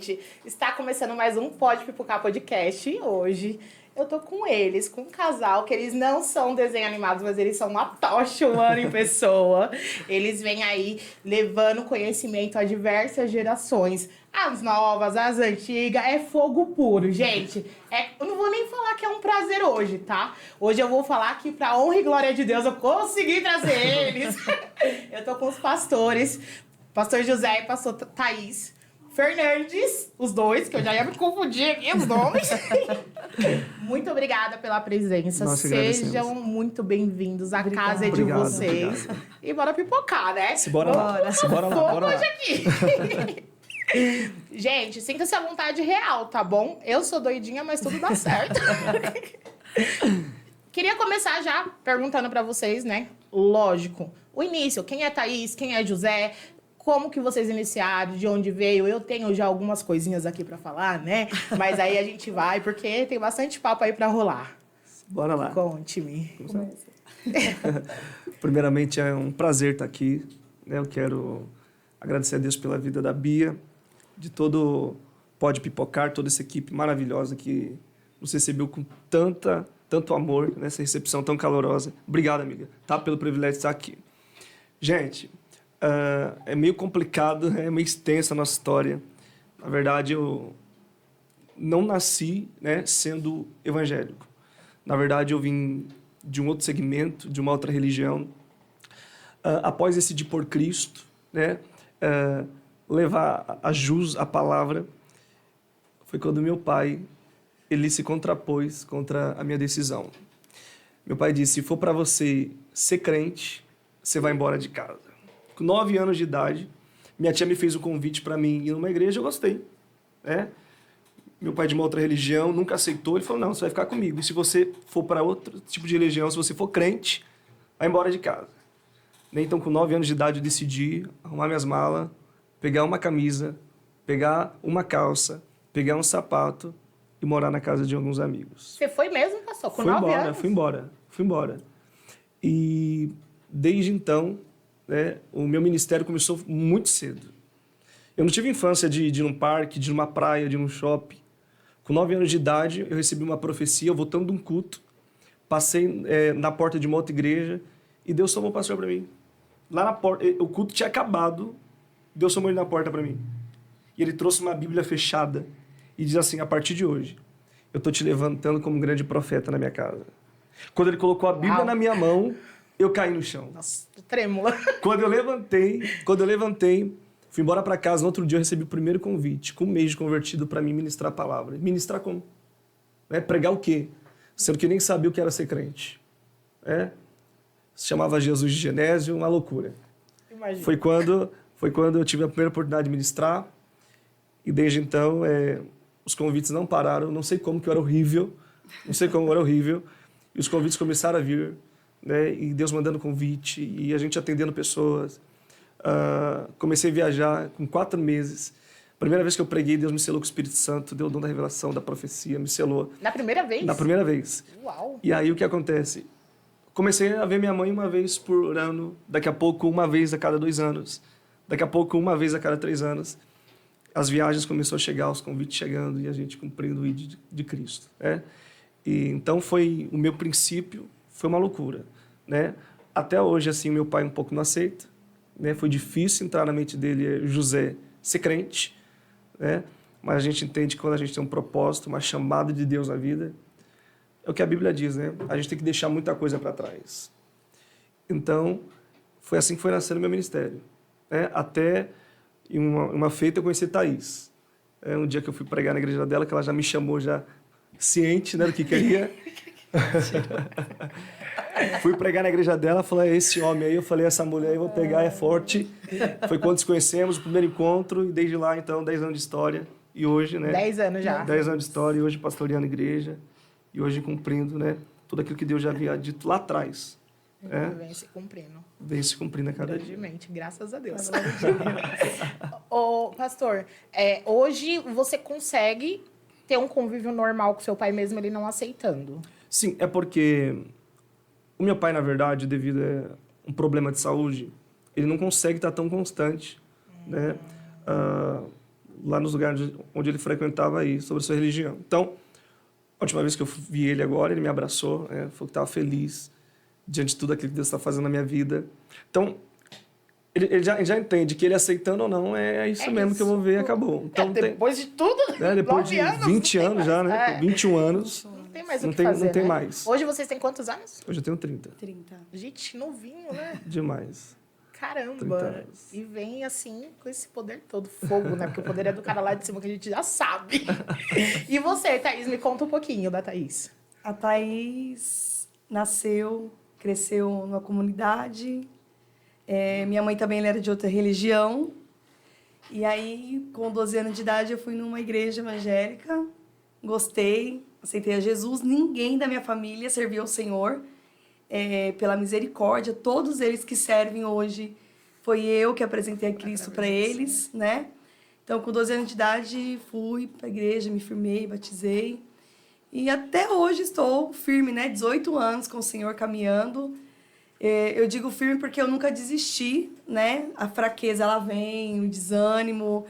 gente, está começando mais um Pode Pipocar Podcast e hoje eu tô com eles, com um casal que eles não são desenho animados, mas eles são uma tocha humana em pessoa. Eles vêm aí levando conhecimento a diversas gerações, as novas, as antigas, é fogo puro, gente. Eu não vou nem falar que é um prazer hoje, tá? Hoje eu vou falar que pra honra e glória de Deus eu consegui trazer eles. Eu tô com os pastores, pastor José e pastor Thaís Fernandes, os dois, que eu já ia me confundir aqui os nomes. Muito obrigada pela presença. Nós Sejam muito bem-vindos. A casa é de vocês. Obrigado. E bora pipocar, né? Bora lá. Hoje aqui. Gente, sinta-se à vontade real, tá bom? Eu sou doidinha, mas tudo dá certo. Queria começar já perguntando pra vocês, né? Lógico. O início, quem é Thaís, quem é José? Como que vocês iniciaram, de onde veio? Eu tenho já algumas coisinhas aqui pra falar, né? Mas aí a gente vai, porque tem bastante papo aí pra rolar. Bora lá. Conte-me. Primeiramente, é um prazer estar aqui. Né? Eu quero agradecer a Deus pela vida da Bia, de todo Pode Pipocar, toda essa equipe maravilhosa que nos recebeu com tanto amor, nessa recepção tão calorosa. Obrigado, amiga, tá? Pelo privilégio de estar aqui. Gente, é meio complicado, é meio extensa a nossa história. Na verdade, eu não nasci, né, sendo evangélico. Na verdade, eu vim de um outro segmento, de uma outra religião. Após decidir por Cristo, né, levar a jus a palavra, foi quando meu pai ele se contrapôs contra a minha decisão. Meu pai disse: se for para você ser crente, você vai embora de casa. Com 9 anos de idade, minha tia me fez um convite para mim ir numa igreja, eu gostei. Né? Meu pai de uma outra religião nunca aceitou, ele falou: não, você vai ficar comigo. E se você for para outro tipo de religião, se você for crente, vai embora de casa. Então, com 9 anos de idade, eu decidi arrumar minhas malas, pegar uma camisa, pegar uma calça, pegar um sapato e morar na casa de alguns amigos. Você foi mesmo, pastor? Com 9 anos? Fui embora. E desde então, né, o meu ministério começou muito cedo. Eu não tive infância de ir num parque, de ir numa praia, de ir num shopping. Com 9 anos de idade, eu recebi uma profecia, voltando de um culto, passei na porta de uma outra igreja e Deus tomou o pastor para mim. Lá na porta, o culto tinha acabado, Deus tomou ele na porta para mim. E ele trouxe uma Bíblia fechada e diz assim: a partir de hoje, eu estou te levantando como um grande profeta na minha casa. Quando ele colocou a Bíblia na minha mão, eu caí no chão. Nossa, trêmula. Quando eu levantei, fui embora para casa. No outro dia eu recebi o primeiro convite, com um mês de convertido, para mim ministrar a palavra. Ministrar como? Pregar o quê? Sendo que nem sabia o que era ser crente. Se chamava Jesus de Genésio, uma loucura. Imagina. Foi quando eu tive a primeira oportunidade de ministrar. E desde então, os convites não pararam. Não sei como que eu era horrível. E os convites começaram a vir. Né? E Deus mandando convite. E a gente atendendo pessoas. Comecei a viajar com 4 meses. Primeira vez que eu preguei, Deus me selou com o Espírito Santo. Deu o dom da revelação, da profecia. Me selou. Na primeira vez? Na primeira vez. Uau! E aí o que acontece? Comecei a ver minha mãe uma vez por ano. Daqui a pouco, uma vez a cada 2 anos. Daqui a pouco, uma vez a cada 3 anos. As viagens começaram a chegar, os convites chegando e a gente cumprindo o ID de Cristo. Né? E, então, foi o meu princípio, foi uma loucura. Né? Até hoje, assim, meu pai um pouco não aceita. Né? Foi difícil entrar na mente dele, José, ser crente. Né? Mas a gente entende que quando a gente tem um propósito, uma chamada de Deus na vida, é o que a Bíblia diz, né? A gente tem que deixar muita coisa para trás. Então, foi assim que foi nascendo o meu ministério. Né? Até em uma feita eu conheci Thaís. Um dia que eu fui pregar na igreja dela, que ela já me chamou, já ciente, né, do que queria. Fui pregar na igreja dela, falei: esse homem aí, eu falei: essa mulher eu vou pegar, é forte. Foi quando nos conhecemos, o primeiro encontro, e desde lá, então, 10 anos de história. E hoje, né? 10 anos já. 10 anos de história, e hoje pastoreando a igreja. E hoje cumprindo, né, tudo aquilo que Deus já havia dito lá atrás. Vem se cumprindo. Vem se cumprindo a cada dia. Grandemente, graças a Deus. Ô, pastor, hoje você consegue ter um convívio normal com seu pai mesmo ele não aceitando? Sim, é porque o meu pai, na verdade, devido a um problema de saúde, ele não consegue estar tão constante, né? lá nos lugares onde ele frequentava aí, sobre a sua religião. Então, a última vez que eu vi ele agora, ele me abraçou, falou que estava feliz diante de tudo aquilo que Deus está fazendo na minha vida. Então, ele já entende que ele aceitando ou não, é isso mesmo que eu vou ver e acabou. Então, depois de tudo, depois de 20 anos já, né? 21 anos. Não tem mais o que fazer, não tem né? mais. Hoje vocês têm quantos anos? Hoje eu tenho 30. 30. Gente, novinho, né? Demais. 30 Caramba. anos. E vem assim, com esse poder todo, fogo, né? Porque o poder é do cara lá de cima que a gente já sabe. E você, Thaís, me conta um pouquinho da Thaís. A Thaís nasceu, cresceu numa comunidade. Minha mãe também era de outra religião. E aí, com 12 anos de idade, eu fui numa igreja evangélica. Gostei, aceitei a Jesus. Ninguém da minha família serviu ao Senhor. Pela misericórdia, todos eles que servem hoje, foi eu que apresentei a Cristo para eles, né? Então, com 12 anos de idade, fui para a igreja, me firmei, batizei. E até hoje estou firme, né? 18 anos com o Senhor caminhando. Eu digo firme porque eu nunca desisti, né? A fraqueza, ela vem, o desânimo,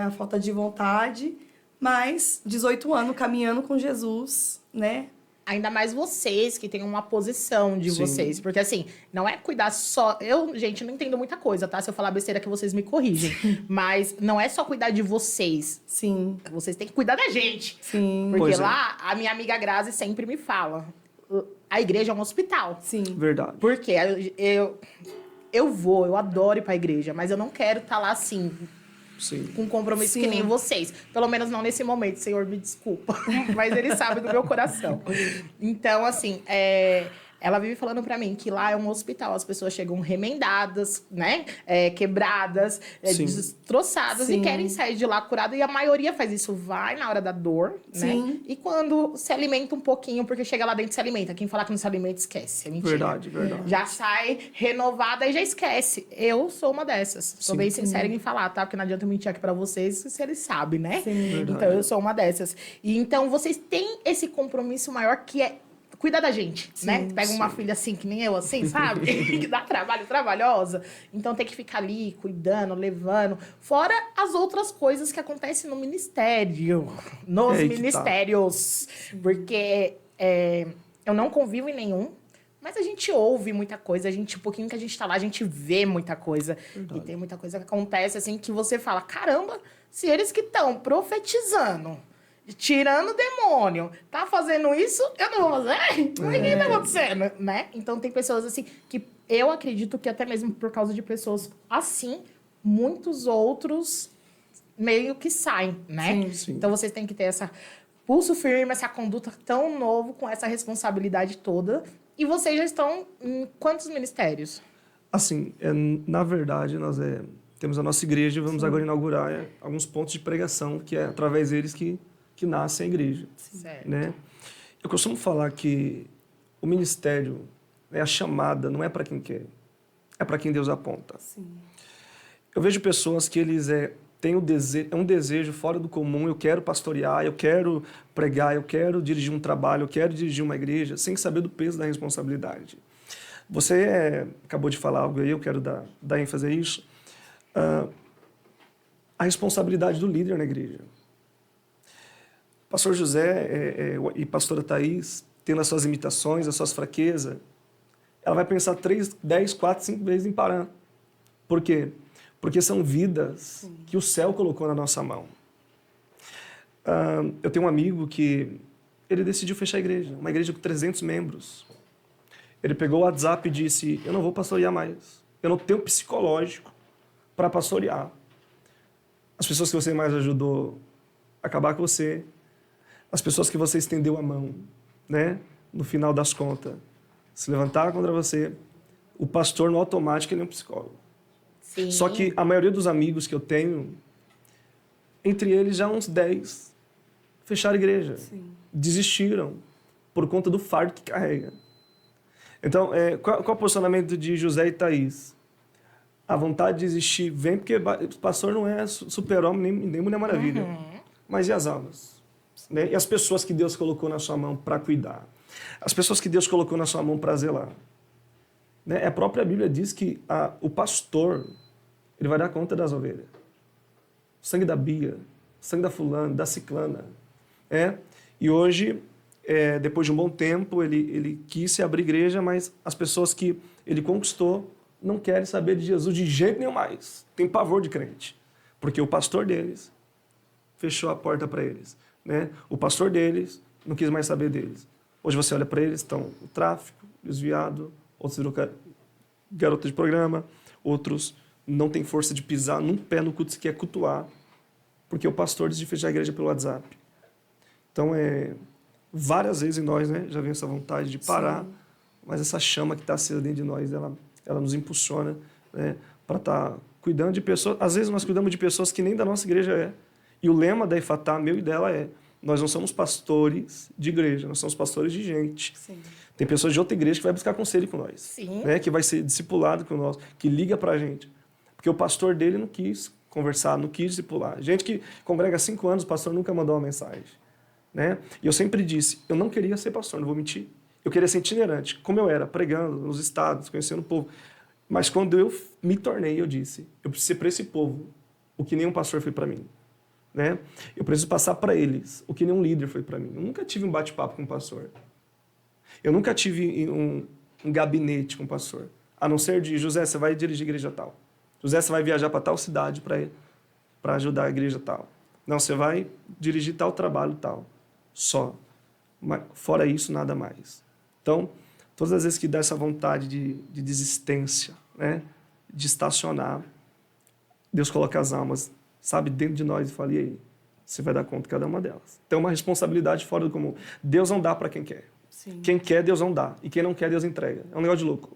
a falta de vontade. Mas 18 anos caminhando com Jesus, né? Ainda mais vocês, que têm uma posição de Sim. vocês. Porque, assim, não é cuidar só... gente, não entendo muita coisa, tá? Se eu falar besteira que vocês me corrigem. Mas não é só cuidar de vocês. Sim. Vocês têm que cuidar da gente. Sim. Porque Pois é. lá, a minha amiga Grazi sempre me fala. A igreja é um hospital. Sim. Verdade. Porque eu adoro ir pra igreja. Mas eu não quero estar lá, assim... Sim. com compromisso Sim. que nem vocês. Pelo menos não nesse momento, Senhor, me desculpa. Mas ele sabe do meu coração. Então, assim, ela vive falando pra mim que lá é um hospital. As pessoas chegam remendadas, né? Quebradas, Sim. destroçadas Sim. e querem sair de lá curada. E a maioria faz isso, vai na hora da dor, né? Sim. E quando se alimenta um pouquinho, porque chega lá dentro e se alimenta. Quem falar que não se alimenta, esquece. É mentira. Verdade, verdade. Já sai renovada e já esquece. Eu sou uma dessas. Sou Sim. bem sincera em falar, tá? Porque não adianta eu mentir aqui pra vocês se eles sabem, né? Sim. Verdade. Então, eu sou uma dessas. E então, vocês têm esse compromisso maior que é cuidar da gente, né? Pega uma filha assim, que nem eu, assim, sabe? Que dá trabalho, trabalhosa. Então, tem que ficar ali, cuidando, levando. Fora as outras coisas que acontecem no ministério. Nos aí que tá. ministérios. Porque eu não convivo em nenhum. Mas a gente ouve muita coisa, o pouquinho que a gente tá lá, a gente vê muita coisa. Verdade. E tem muita coisa que acontece, assim, que você fala, caramba, se eles que estão profetizando, tirando o demônio, tá fazendo isso, eu não vou fazer? Por que tá acontecendo, né? Então tem pessoas, assim, que eu acredito que até mesmo por causa de pessoas assim, muitos outros meio que saem, né? Sim. Sim. Então vocês têm que ter essa pulso firme, essa conduta tão novo, com essa responsabilidade toda. E vocês já estão em quantos ministérios? Assim, na verdade, nós temos a nossa igreja e vamos agora inaugurar alguns pontos de pregação, que é através deles que nasce a igreja. Certo. Né? Eu costumo falar que o ministério, a chamada, não é para quem quer, é para quem Deus aponta. Sim. Eu vejo pessoas que eles têm um desejo fora do comum, eu quero pastorear, eu quero pregar, eu quero dirigir um trabalho, eu quero dirigir uma igreja, sem saber do peso da responsabilidade. Você acabou de falar algo aí, eu quero dar ênfase a isso. A responsabilidade do líder na igreja. Pastor José e pastora Thaís, tendo as suas imitações, as suas fraquezas, ela vai pensar 3, 10, 4, 5 vezes em parar. Por quê? Porque são vidas que o céu colocou na nossa mão. Eu tenho um amigo que ele decidiu fechar a igreja, uma igreja com 300 membros. Ele pegou o WhatsApp e disse, eu não vou pastorear mais. Eu não tenho psicológico para pastorear. As pessoas que você mais ajudou a acabar com você, as pessoas que você estendeu a mão, né? No final das contas, se levantaram contra você, o pastor no automático ele é um psicólogo. Sim. Só que a maioria dos amigos que eu tenho, entre eles já uns 10, fecharam a igreja. Sim. Desistiram por conta do fardo que carrega. Então, qual é o posicionamento de José e Thaís? A vontade de desistir vem porque o pastor não é super-homem nem Mulher Maravilha. Mas e as almas? Né? E as pessoas que Deus colocou na sua mão para cuidar? As pessoas que Deus colocou na sua mão para zelar? Né? A própria Bíblia diz que o pastor ele vai dar conta das ovelhas. sangue da Bia, sangue da fulana, da ciclana. E hoje, depois de um bom tempo, ele quis se abrir igreja, mas as pessoas que ele conquistou não querem saber de Jesus de jeito nenhum mais. Tem pavor de crente, porque o pastor deles fechou a porta para eles. Né? O pastor deles não quis mais saber deles. Hoje você olha para eles, estão o tráfico, desviado, outros viram garota de programa, outros não têm força de pisar num pé no culto, se quer cultuar, porque o pastor decidiu fechar a igreja pelo WhatsApp. Então, várias vezes nós, né, já vem essa vontade de parar, sim, mas essa chama que está acesa dentro de nós, ela nos impulsiona, né, para estar cuidando de pessoas. Às vezes nós cuidamos de pessoas que nem da nossa igreja é. E o lema da Efatá, meu e dela, nós não somos pastores de igreja, nós somos pastores de gente. Sim. Tem pessoas de outra igreja que vai buscar conselho com nós. Sim. Né, que vai ser discipulado com nós, que liga para a gente. Porque o pastor dele não quis conversar, não quis discipular. Gente que congrega há 5 anos, o pastor nunca mandou uma mensagem. Né? E eu sempre disse, eu não queria ser pastor, não vou mentir. Eu queria ser itinerante, como eu era, pregando nos estados, conhecendo o povo. Mas quando eu me tornei, eu disse, eu preciso ser para esse povo o que nenhum pastor foi para mim. Né? Eu preciso passar para eles o que nenhum líder foi para mim. Eu nunca tive um bate-papo com um pastor. Eu nunca tive um gabinete com um pastor. A não ser de, José, você vai dirigir a igreja tal. José, você vai viajar para tal cidade para ajudar a igreja tal. Não, você vai dirigir tal trabalho tal. Só. Mas, fora isso, nada mais. Então, todas as vezes que dá essa vontade de desistência, né, de estacionar, Deus coloca as almas, sabe, dentro de nós e fala, e aí? Você vai dar conta de cada uma delas. Tem uma responsabilidade fora do comum. Deus não dá para quem quer. Sim. Quem quer, Deus não dá. E quem não quer, Deus entrega. É um negócio de louco.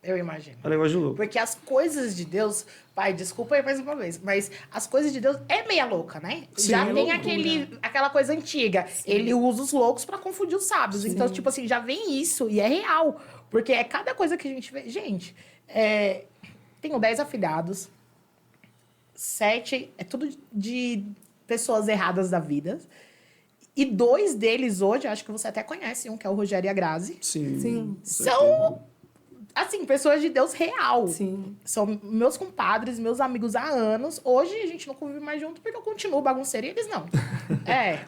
Eu imagino. É um negócio de louco. Porque as coisas de Deus... Pai, desculpa aí mais uma vez, mas as coisas de Deus é meia louca, né? Sim, já é tem loucura. aquela coisa antiga. Sim. Ele usa os loucos pra confundir os sábios. Sim. Então, tipo assim, já vem isso. E é real. Porque é cada coisa que a gente vê... Gente, tenho 10 afilhados. 7... É tudo de pessoas erradas da vida. E 2 deles hoje, acho que você até conhece, um que é o Rogério e a Grazi. Sim. Sim. São... Assim, pessoas de Deus real. Sim. São meus compadres, meus amigos há anos. Hoje a gente não convive mais junto porque eu continuo bagunceiro e eles não.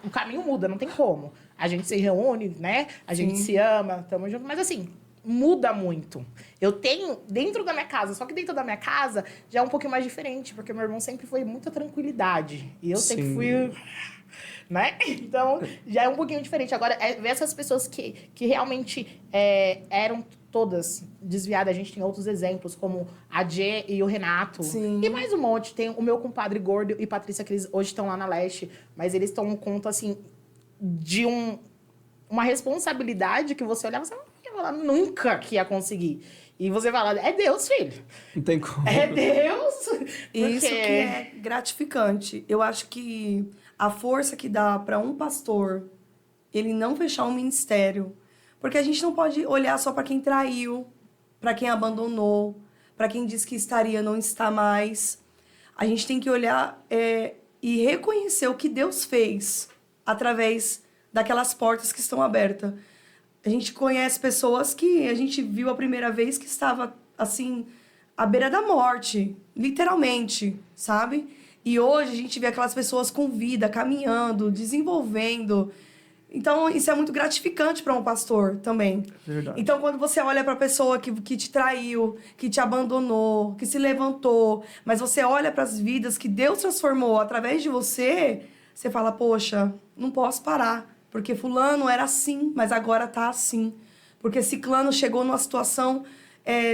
O caminho muda, não tem como. A gente se reúne, né? A gente se ama, tamo junto. Mas assim, muda muito. Eu tenho dentro da minha casa, só que dentro da minha casa já é um pouquinho mais diferente, porque meu irmão sempre foi muita tranquilidade. E eu sempre fui... Né? Então, já é um pouquinho diferente. Agora, ver essas pessoas que realmente eram todas desviadas. A gente tem outros exemplos, como a Jê e o Renato. Sim. E mais um monte. Tem o meu compadre Gordo e Patrícia, que eles hoje estão lá na Leste. Mas eles tomam conta, assim, de uma responsabilidade que você olhava e você não ia falar nunca que ia conseguir. E você fala, é Deus, filho. Não tem como. É Deus. Isso que é gratificante. Eu acho que a força que dá para um pastor ele não fechar um ministério, porque a gente não pode olhar só para quem traiu, para quem abandonou, para quem disse que estaria, não está mais. A gente tem que olhar e reconhecer o que Deus fez através daquelas portas que estão abertas. A gente conhece pessoas que a gente viu a primeira vez que estava, assim, à beira da morte, literalmente, sabe? E hoje a gente vê aquelas pessoas com vida, caminhando, desenvolvendo. Então, isso é muito gratificante para um pastor também. Verdade. Então, quando você olha para a pessoa que te traiu, que te abandonou, que se levantou, mas você olha para as vidas que Deus transformou através de você, você fala, poxa, não posso parar, porque fulano era assim, mas agora tá assim. Porque ciclano chegou numa situação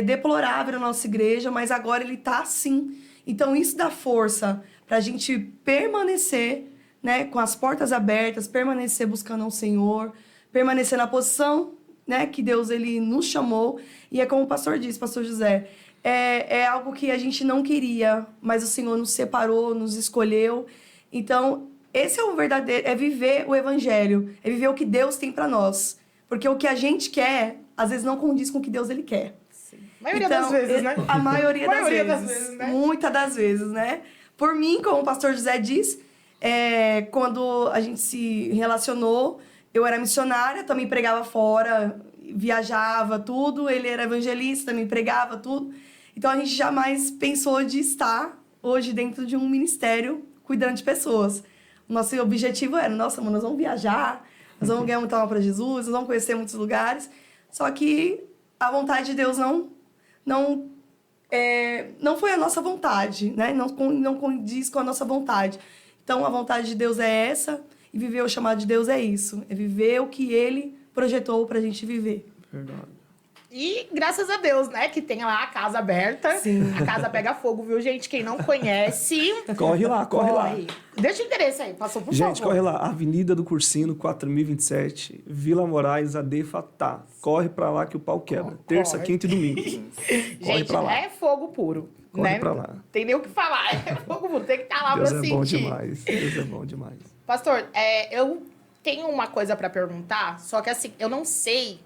deplorável na nossa igreja, mas agora ele tá assim. Então, isso dá força para a gente permanecer, né, com as portas abertas, permanecer buscando ao Senhor, permanecer na posição, né, que Deus ele nos chamou. E é como o pastor disse, pastor José, é algo que a gente não queria, mas o Senhor nos separou, nos escolheu. Então, esse é o verdadeiro, é viver o evangelho, é viver o que Deus tem para nós. Porque o que a gente quer, às vezes não condiz com o que Deus ele quer. Sim. A maioria das vezes, né? A maioria das vezes, né? Muitas das vezes, né? Por mim, como o pastor José diz, quando a gente se relacionou, eu era missionária, também pregava fora, viajava, tudo. Ele era evangelista, também pregava, tudo. Então, a gente jamais pensou de estar hoje dentro de um ministério cuidando de pessoas. Nosso objetivo era, nossa, mano, nós vamos viajar, nós vamos ganhar muita alma para Jesus, nós vamos conhecer muitos lugares. Só que a vontade de Deus não foi a nossa vontade, né? Não condiz com a nossa vontade. Então, a vontade de Deus é essa, e viver o chamado de Deus é isso. É viver o que Ele projetou pra gente viver. Verdade. E graças a Deus, né, que tem lá a casa aberta. Sim. A casa pega fogo, viu, gente? Quem não conhece... Corre lá. Deixa o endereço aí, passou por Gente, favor. corre lá. Avenida do Cursino, 4027, Vila Moraes, AD Fatá. Corre pra lá que o pau quebra. Terça, quinta e domingo. Corre Gente, pra lá. é fogo puro. Corre né? pra lá. Tem nem o que falar. É fogo puro, tem que estar lá Deus pra é sentir. bom demais. Deus é bom demais. Pastor, eu tenho uma coisa pra perguntar, só que assim, eu não sei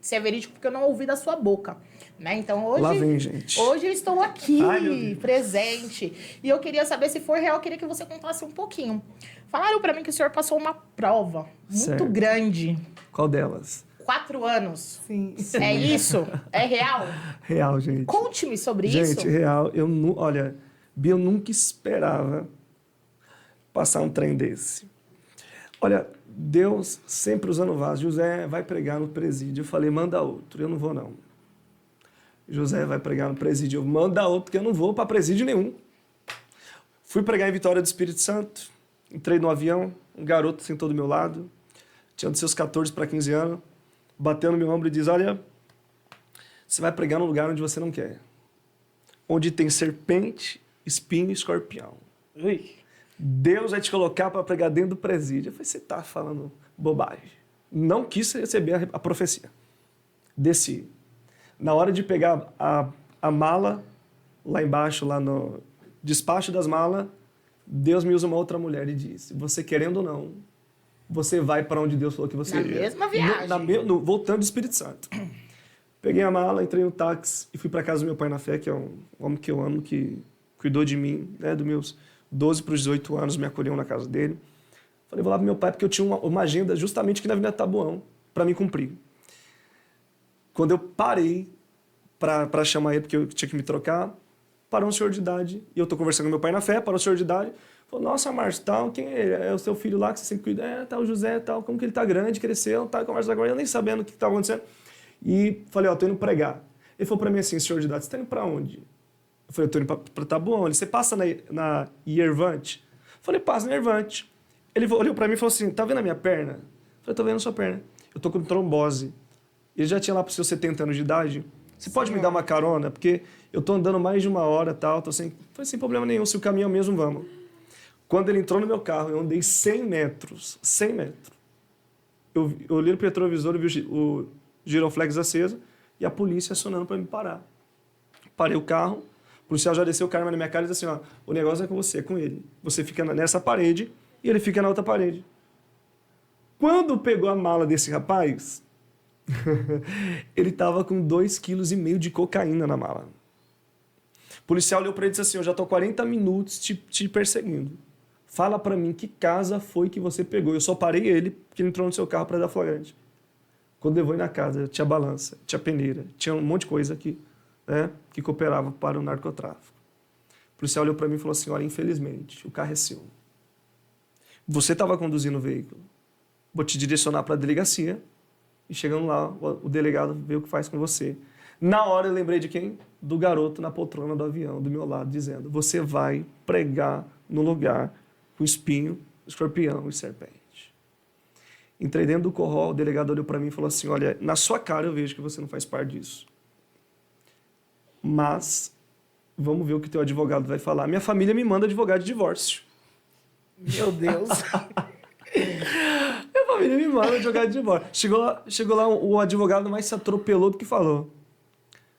se é verídico porque eu não ouvi da sua boca, né? Então hoje... Lá vem, gente. Hoje eu estou aqui, Ai, meu Deus. presente. E eu queria saber, se for real, eu queria que você contasse um pouquinho. Falaram pra mim que o senhor passou uma prova muito Certo. grande. Qual delas? 4 anos. Sim. É isso? É real? Real, gente. Conte-me sobre Gente, isso. real. Olha, Bia, eu nunca esperava passar um trem desse. Olha, Deus sempre usando vaso. José vai pregar no presídio. Eu falei, manda outro. Eu não vou, não. José vai pregar no presídio. Eu manda outro, que eu não vou para presídio nenhum. Fui pregar em Vitória do Espírito Santo. Entrei no avião. Um garoto sentou do meu lado. Tinha de seus 14 para 15 anos. Bateu no meu ombro e diz, olha, você vai pregar num lugar onde você não quer. Onde tem serpente, espinho e escorpião. Ui. Deus vai te colocar para pregar dentro do presídio. Eu falei, você está falando bobagem. Não quis receber a profecia. Desci. Na hora de pegar a mala, lá embaixo, lá no despacho das malas, Deus me usa uma outra mulher e disse, você querendo ou não, você vai para onde Deus falou que você Na ia. mesma viagem. Voltando do Espírito Santo. Peguei a mala, entrei no táxi e fui para casa do meu pai na fé, que é um homem que eu amo, que cuidou de mim, né, dos meus 12 para os 18 anos, me acolheu na casa dele. Falei, vou lá pro meu pai, porque eu tinha uma agenda justamente aqui na Avenida Taboão, para me cumprir. Quando eu parei para chamar ele, porque eu tinha que me trocar, parou um senhor de idade, e eu tô conversando com meu pai na fé, parou um senhor de idade, falou, nossa, Márcio, tal, quem é ele? É o seu filho lá que você sempre cuida? É, tal, José, tal, como que ele tá grande, cresceu, tal, conversa agora, eu nem sabendo o que estava acontecendo. E falei, ó, tô indo pregar. Ele falou para mim assim, senhor de idade, você tá indo para onde? Eu falei, eu tô indo para Taboão. Ele, você passa na Iervante? Eu falei, passa na Iervante. Ele olhou para mim e falou assim, tá vendo a minha perna? Eu falei, tô vendo a sua perna. Eu tô com trombose. Ele já tinha lá para os seus 70 anos de idade. Você pode me dar uma carona? Porque eu tô andando mais de 1 hora e tal. Tô sem problema nenhum. Se o caminho é o mesmo, vamos. Quando ele entrou no meu carro, eu andei 100 metros. 100 metros. Eu olhei no retrovisor e vi o giroflex aceso e a polícia acionando para me parar. Parei o carro. O policial já desceu o cara na minha cara e disse assim, ó, o negócio é com você, é com ele. Você fica nessa parede e ele fica na outra parede. Quando pegou a mala desse rapaz, ele estava com 2,5 kg de cocaína na mala. O policial olhou para ele e disse assim, eu já estou 40 minutos te perseguindo. Fala para mim que casa foi que você pegou. Eu só parei ele porque ele entrou no seu carro para dar flagrante. Quando levou ele na casa, tinha balança, tinha peneira, tinha um monte de coisa aqui, né, que cooperava para o narcotráfico. O policial olhou para mim e falou assim, olha, infelizmente, o carro é seu. Você estava conduzindo o veículo. Vou te direcionar para a delegacia e chegando lá, o delegado vê o que faz com você. Na hora eu lembrei de quem? Do garoto na poltrona do avião, do meu lado, dizendo, você vai pregar no lugar com espinho, escorpião e serpente. Entrei dentro do corral, o delegado olhou para mim e falou assim, olha, na sua cara eu vejo que você não faz parte disso. Mas vamos ver o que teu advogado vai falar. Minha família me manda advogado de divórcio. Meu Deus. Minha família me manda advogado de divórcio. Chegou lá o advogado mais se atropelou do que falou.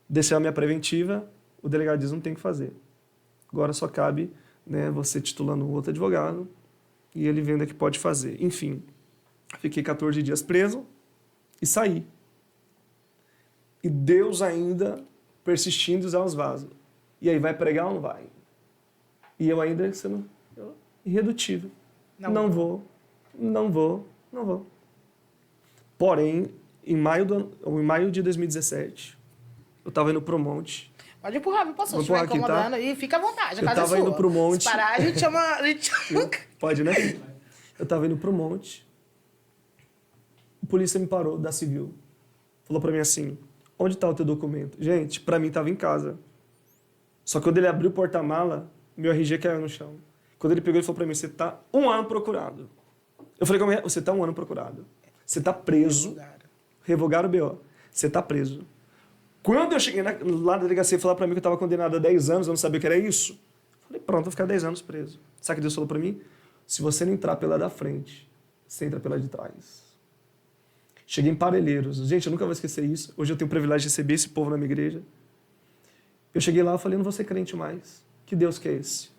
Desceu a minha preventiva, o delegado diz, não tem o que fazer. Agora só cabe, né, você titulando um outro advogado e ele vendo o que pode fazer. Enfim, fiquei 14 dias preso e saí. E Deus ainda persistindo em usar os vasos. E aí, vai pregar ou não vai? E eu ainda sendo irredutível. Não vou. Porém, em maio de 2017, eu estava indo pro monte. Pode empurrar, viu, pastor? Vou Se estiver empurrar aqui, tá? incomodando. E fica à vontade, a Eu casa tava é sua. indo pro monte. Se parar, a gente chama... Pode, né? Eu tava indo pro monte. O polícia me parou, da civil. Falou pra mim assim, onde tá o teu documento? Gente, pra mim tava em casa. Só que quando ele abriu o porta-mala, meu RG caiu no chão. Quando ele pegou, ele falou pra mim, você tá 1 ano procurado. Eu falei, como é? Você tá 1 ano procurado. Você tá preso. Revogaram o BO. Você tá preso. Quando eu cheguei lá na delegacia e falaram pra mim que eu tava condenado a 10 anos, eu não sabia o que era isso. Eu falei, pronto, vou ficar 10 anos preso. Sabe o que Deus falou pra mim? Se você não entrar pela da frente, você entra pela de trás. Cheguei em Parelheiros. Gente, eu nunca vou esquecer isso. Hoje eu tenho o privilégio de receber esse povo na minha igreja. Eu cheguei lá e falei, eu não vou ser crente mais. Que Deus que é esse?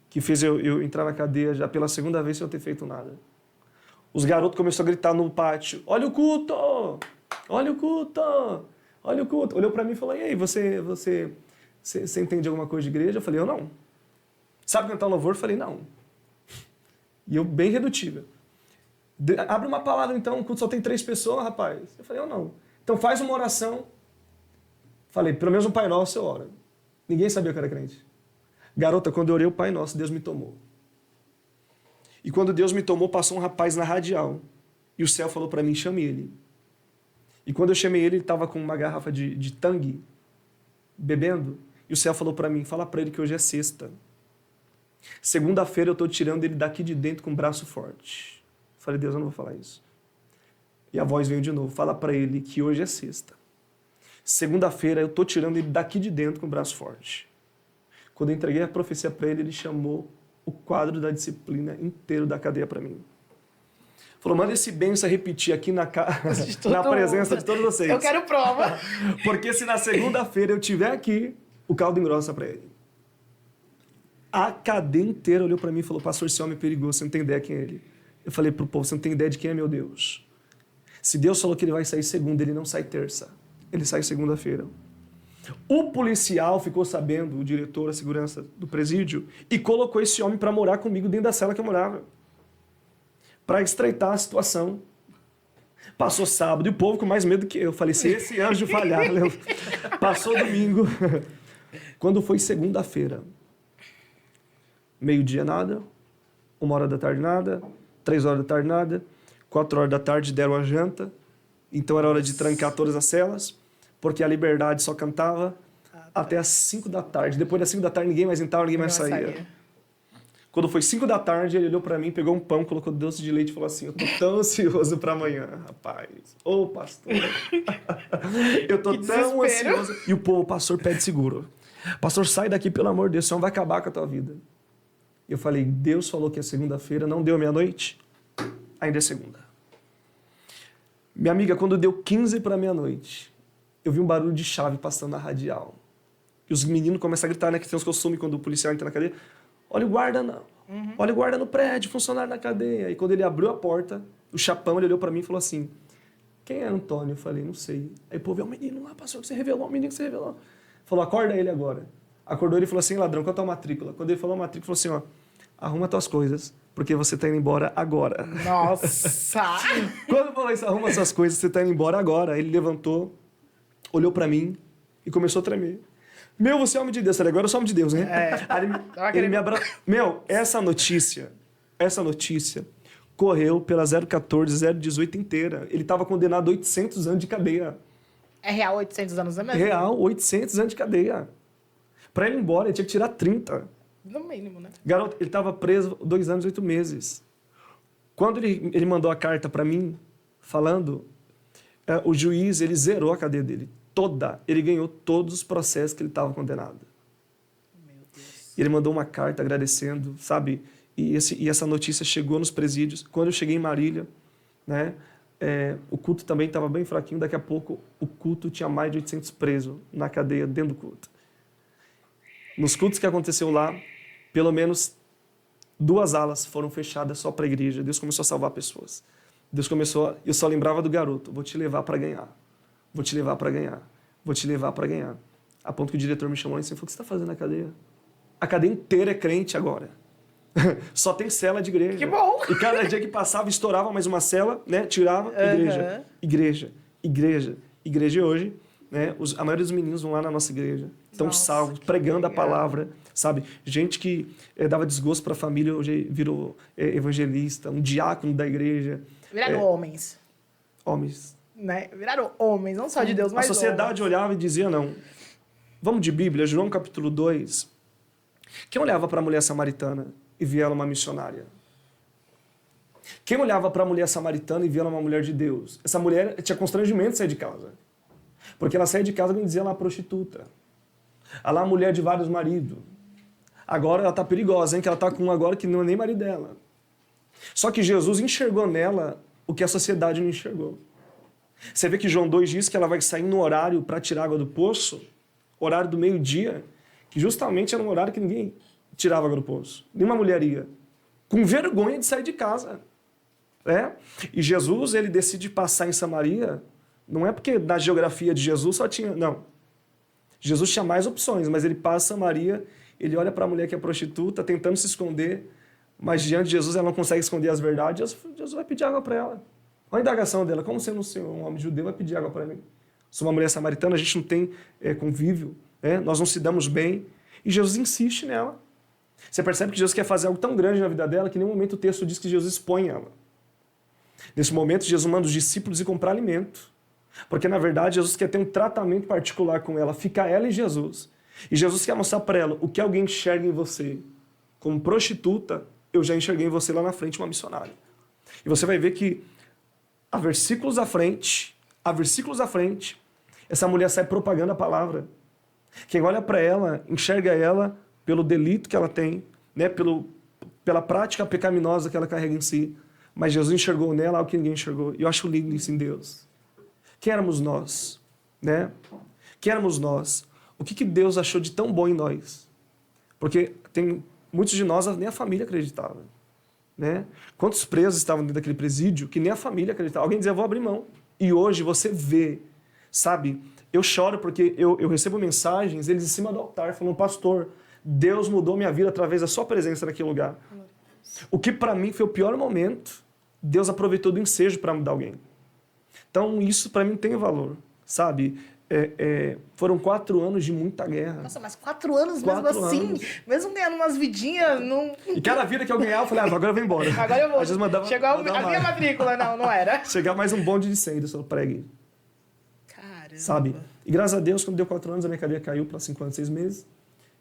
Que fez eu entrar na cadeia já pela 2ª vez sem eu ter feito nada. Os garotos começaram a gritar no pátio, olha o culto! Olha o culto! Olha o culto! Olhou pra mim e falou, e aí, você entende alguma coisa de igreja? Eu falei, eu não. Sabe cantar um louvor? Eu falei, não. E eu bem redutível. Abre uma palavra então, o culto só tem 3 pessoas, rapaz. Eu falei, eu não. Então faz uma oração. Falei, pelo menos um Pai Nosso eu oro. Ninguém sabia que eu era crente. Garota, quando eu orei o Pai Nosso, Deus me tomou. E quando Deus me tomou, passou um rapaz na radial. E o céu falou para mim, chame ele. E quando eu chamei ele, ele estava com uma garrafa de tangue, bebendo. E o céu falou para mim, fala para ele que hoje é sexta. Segunda-feira eu estou tirando ele daqui de dentro com o braço forte. Falei, Deus, eu não vou falar isso. E a voz veio de novo, fala para ele que hoje é sexta. Segunda-feira eu estou tirando ele daqui de dentro com o braço forte. Quando eu entreguei a profecia para ele, ele chamou o quadro da disciplina inteiro da cadeia para mim. Falou, manda esse benção repetir aqui na presença de todos vocês. Eu quero prova. Porque se na segunda-feira eu estiver aqui, o caldo engrossa para ele. A cadeia inteira olhou para mim e falou, pastor, esse homem é perigoso, você não tem ideia quem é ele. Eu falei pro povo, você não tem ideia de quem é meu Deus. Se Deus falou que ele vai sair segunda, ele não sai terça. Ele sai segunda-feira. O policial ficou sabendo, o diretor, a segurança do presídio, e colocou esse homem para morar comigo dentro da cela que eu morava. Para estreitar a situação. Passou sábado e o povo com mais medo que eu. Falei, se esse anjo falhar, passou domingo. Quando foi segunda-feira, meio-dia nada, 1h da tarde nada, 3h da tarde nada, 4h da tarde deram a janta, então era hora de trancar todas as celas, porque a Liberdade só cantava até as 5 da tarde. Depois das 5 da tarde ninguém mais entrava, ninguém mais saía. Quando foi 5 da tarde, ele olhou para mim, pegou um pão, colocou doce de leite e falou assim, eu tô tão ansioso para amanhã, rapaz. Ô, pastor. Eu tô tão ansioso. E o povo, pastor, pede seguro. Pastor, sai daqui, pelo amor de Deus, senão vai acabar com a tua vida. Eu falei, Deus falou que é segunda-feira, não deu meia-noite? Ainda é segunda. Minha amiga, quando deu 15 para meia-noite, eu vi um barulho de chave passando na radial. E os meninos começam a gritar, né? Que tem os costumes quando o policial entra na cadeia. Olha o guarda, não. Olha o guarda no prédio, funcionário na cadeia. E quando ele abriu a porta, o chapão, ele olhou para mim e falou assim, quem é Antônio? Eu falei, não sei. Aí o povo, é o menino lá, pastor, que você revelou, o menino que você revelou. Falou, acorda ele agora. Acordou ele e falou assim, ladrão, qual é a tua matrícula? Quando ele falou a matrícula, falou assim, ó, arruma tuas coisas, porque você tá indo embora agora. Nossa! Quando falou isso, arruma suas coisas, você tá indo embora agora. Ele levantou, olhou pra mim e começou a tremer. Meu, você é homem de Deus. Falei, agora eu sou homem de Deus, né? Aí ele me abraçou. Meu, essa notícia correu pela 014, 018 inteira. Ele tava condenado a 800 anos de cadeia. É real 800 anos, é mesmo? Real, 800 anos de cadeia. Pra ele ir embora, ele tinha que tirar 30. No mínimo, né? Garoto, ele estava preso 2 anos e 8 meses. Quando ele mandou a carta para mim, falando, o juiz, ele zerou a cadeia dele. Toda. Ele ganhou todos os processos que ele estava condenado. Meu Deus. Ele mandou uma carta agradecendo, sabe? E essa notícia chegou nos presídios. Quando eu cheguei em Marília, né? O culto também estava bem fraquinho. Daqui a pouco, o culto tinha mais de 800 presos na cadeia, dentro do culto. Nos cultos que aconteceu lá, pelo menos 2 alas foram fechadas só para a igreja. Deus começou a salvar pessoas. Eu só lembrava do garoto, vou te levar para ganhar. Vou te levar para ganhar. Vou te levar para ganhar. A ponto que o diretor me chamou e disse, o que você está fazendo na cadeia? A cadeia inteira é crente agora. Só tem cela de igreja. Que bom! E cada dia que passava, estourava mais uma cela, né? Tirava, igreja, igreja, igreja, igreja. E hoje, né? A maioria dos meninos vão lá na nossa igreja, estão Nossa, salvos, que pregando a legal. palavra, sabe? Gente que dava desgosto para a família, hoje virou evangelista, um diácono da igreja. Viraram homens, Homens. né? Viraram homens, não só de Deus, A mas sociedade olhava e dizia, não. Vamos de Bíblia, João capítulo 2. Quem olhava para a mulher samaritana e via ela uma missionária? Quem olhava para a mulher samaritana e via ela uma mulher de Deus? Essa mulher tinha constrangimento de sair de casa. Porque ela saía de casa e dizia ela prostituta. Ela é mulher de vários maridos. Agora ela está perigosa, hein? Que ela está com um agora que não é nem marido dela. Só que Jesus enxergou nela o que a sociedade não enxergou. Você vê que João 2 diz que ela vai sair no horário para tirar água do poço, horário do meio-dia, que justamente era um horário que ninguém tirava água do poço. Nenhuma mulher ia. Com vergonha de sair de casa. E Jesus, ele decide passar em Samaria, não é porque na geografia de Jesus só tinha... Não. Jesus tinha mais opções, mas ele passa Samaria, ele olha para a mulher que é prostituta, tentando se esconder, mas diante de Jesus ela não consegue esconder as verdades, Jesus vai pedir água para ela. Olha a indagação dela, como sendo um homem judeu vai pedir água para mim? Sou uma mulher samaritana, a gente não tem convívio, nós não se damos bem, e Jesus insiste nela. Você percebe que Jesus quer fazer algo tão grande na vida dela que em nenhum momento o texto diz que Jesus expõe ela. Nesse momento, Jesus manda os discípulos ir comprar alimento. Porque, na verdade, Jesus quer ter um tratamento particular com ela. Fica ela e Jesus. E Jesus quer mostrar para ela o que alguém enxerga em você. Como prostituta, eu já enxerguei em você lá na frente uma missionária. E você vai ver que, há versículos à frente, essa mulher sai propagando a palavra. Quem olha para ela, enxerga ela pelo delito que ela tem, né? Pela prática pecaminosa que ela carrega em si. Mas Jesus enxergou nela algo que ninguém enxergou. E eu acho lindo isso em Deus. Quem éramos nós? Né? Quem éramos nós? O que Deus achou de tão bom em nós? Porque tem muitos de nós, nem a família acreditava. Né? Quantos presos estavam dentro daquele presídio que nem a família acreditava? Alguém dizia, vou abrir mão. E hoje você vê, sabe? Eu choro porque eu recebo mensagens, eles em cima do altar, falando, pastor, Deus mudou minha vida através da sua presença naquele lugar. O que para mim foi o pior momento, Deus aproveitou do ensejo para mudar alguém. Então isso para mim tem valor, sabe? Foram 4 anos de muita guerra. Nossa, mas 4 anos 4 mesmo assim, anos. mesmo ganhando umas vidinhas, não... E cada vida que eu ganhava, eu falei, agora eu vou embora. Agora eu vou. Às vezes mandava, Chegou a minha matrícula, não era. Chegava mais um bonde de 100, eu só pregue. Caramba. Sabe? E graças a Deus, quando deu 4 anos, a minha cadeia caiu para 5 anos, 6 meses.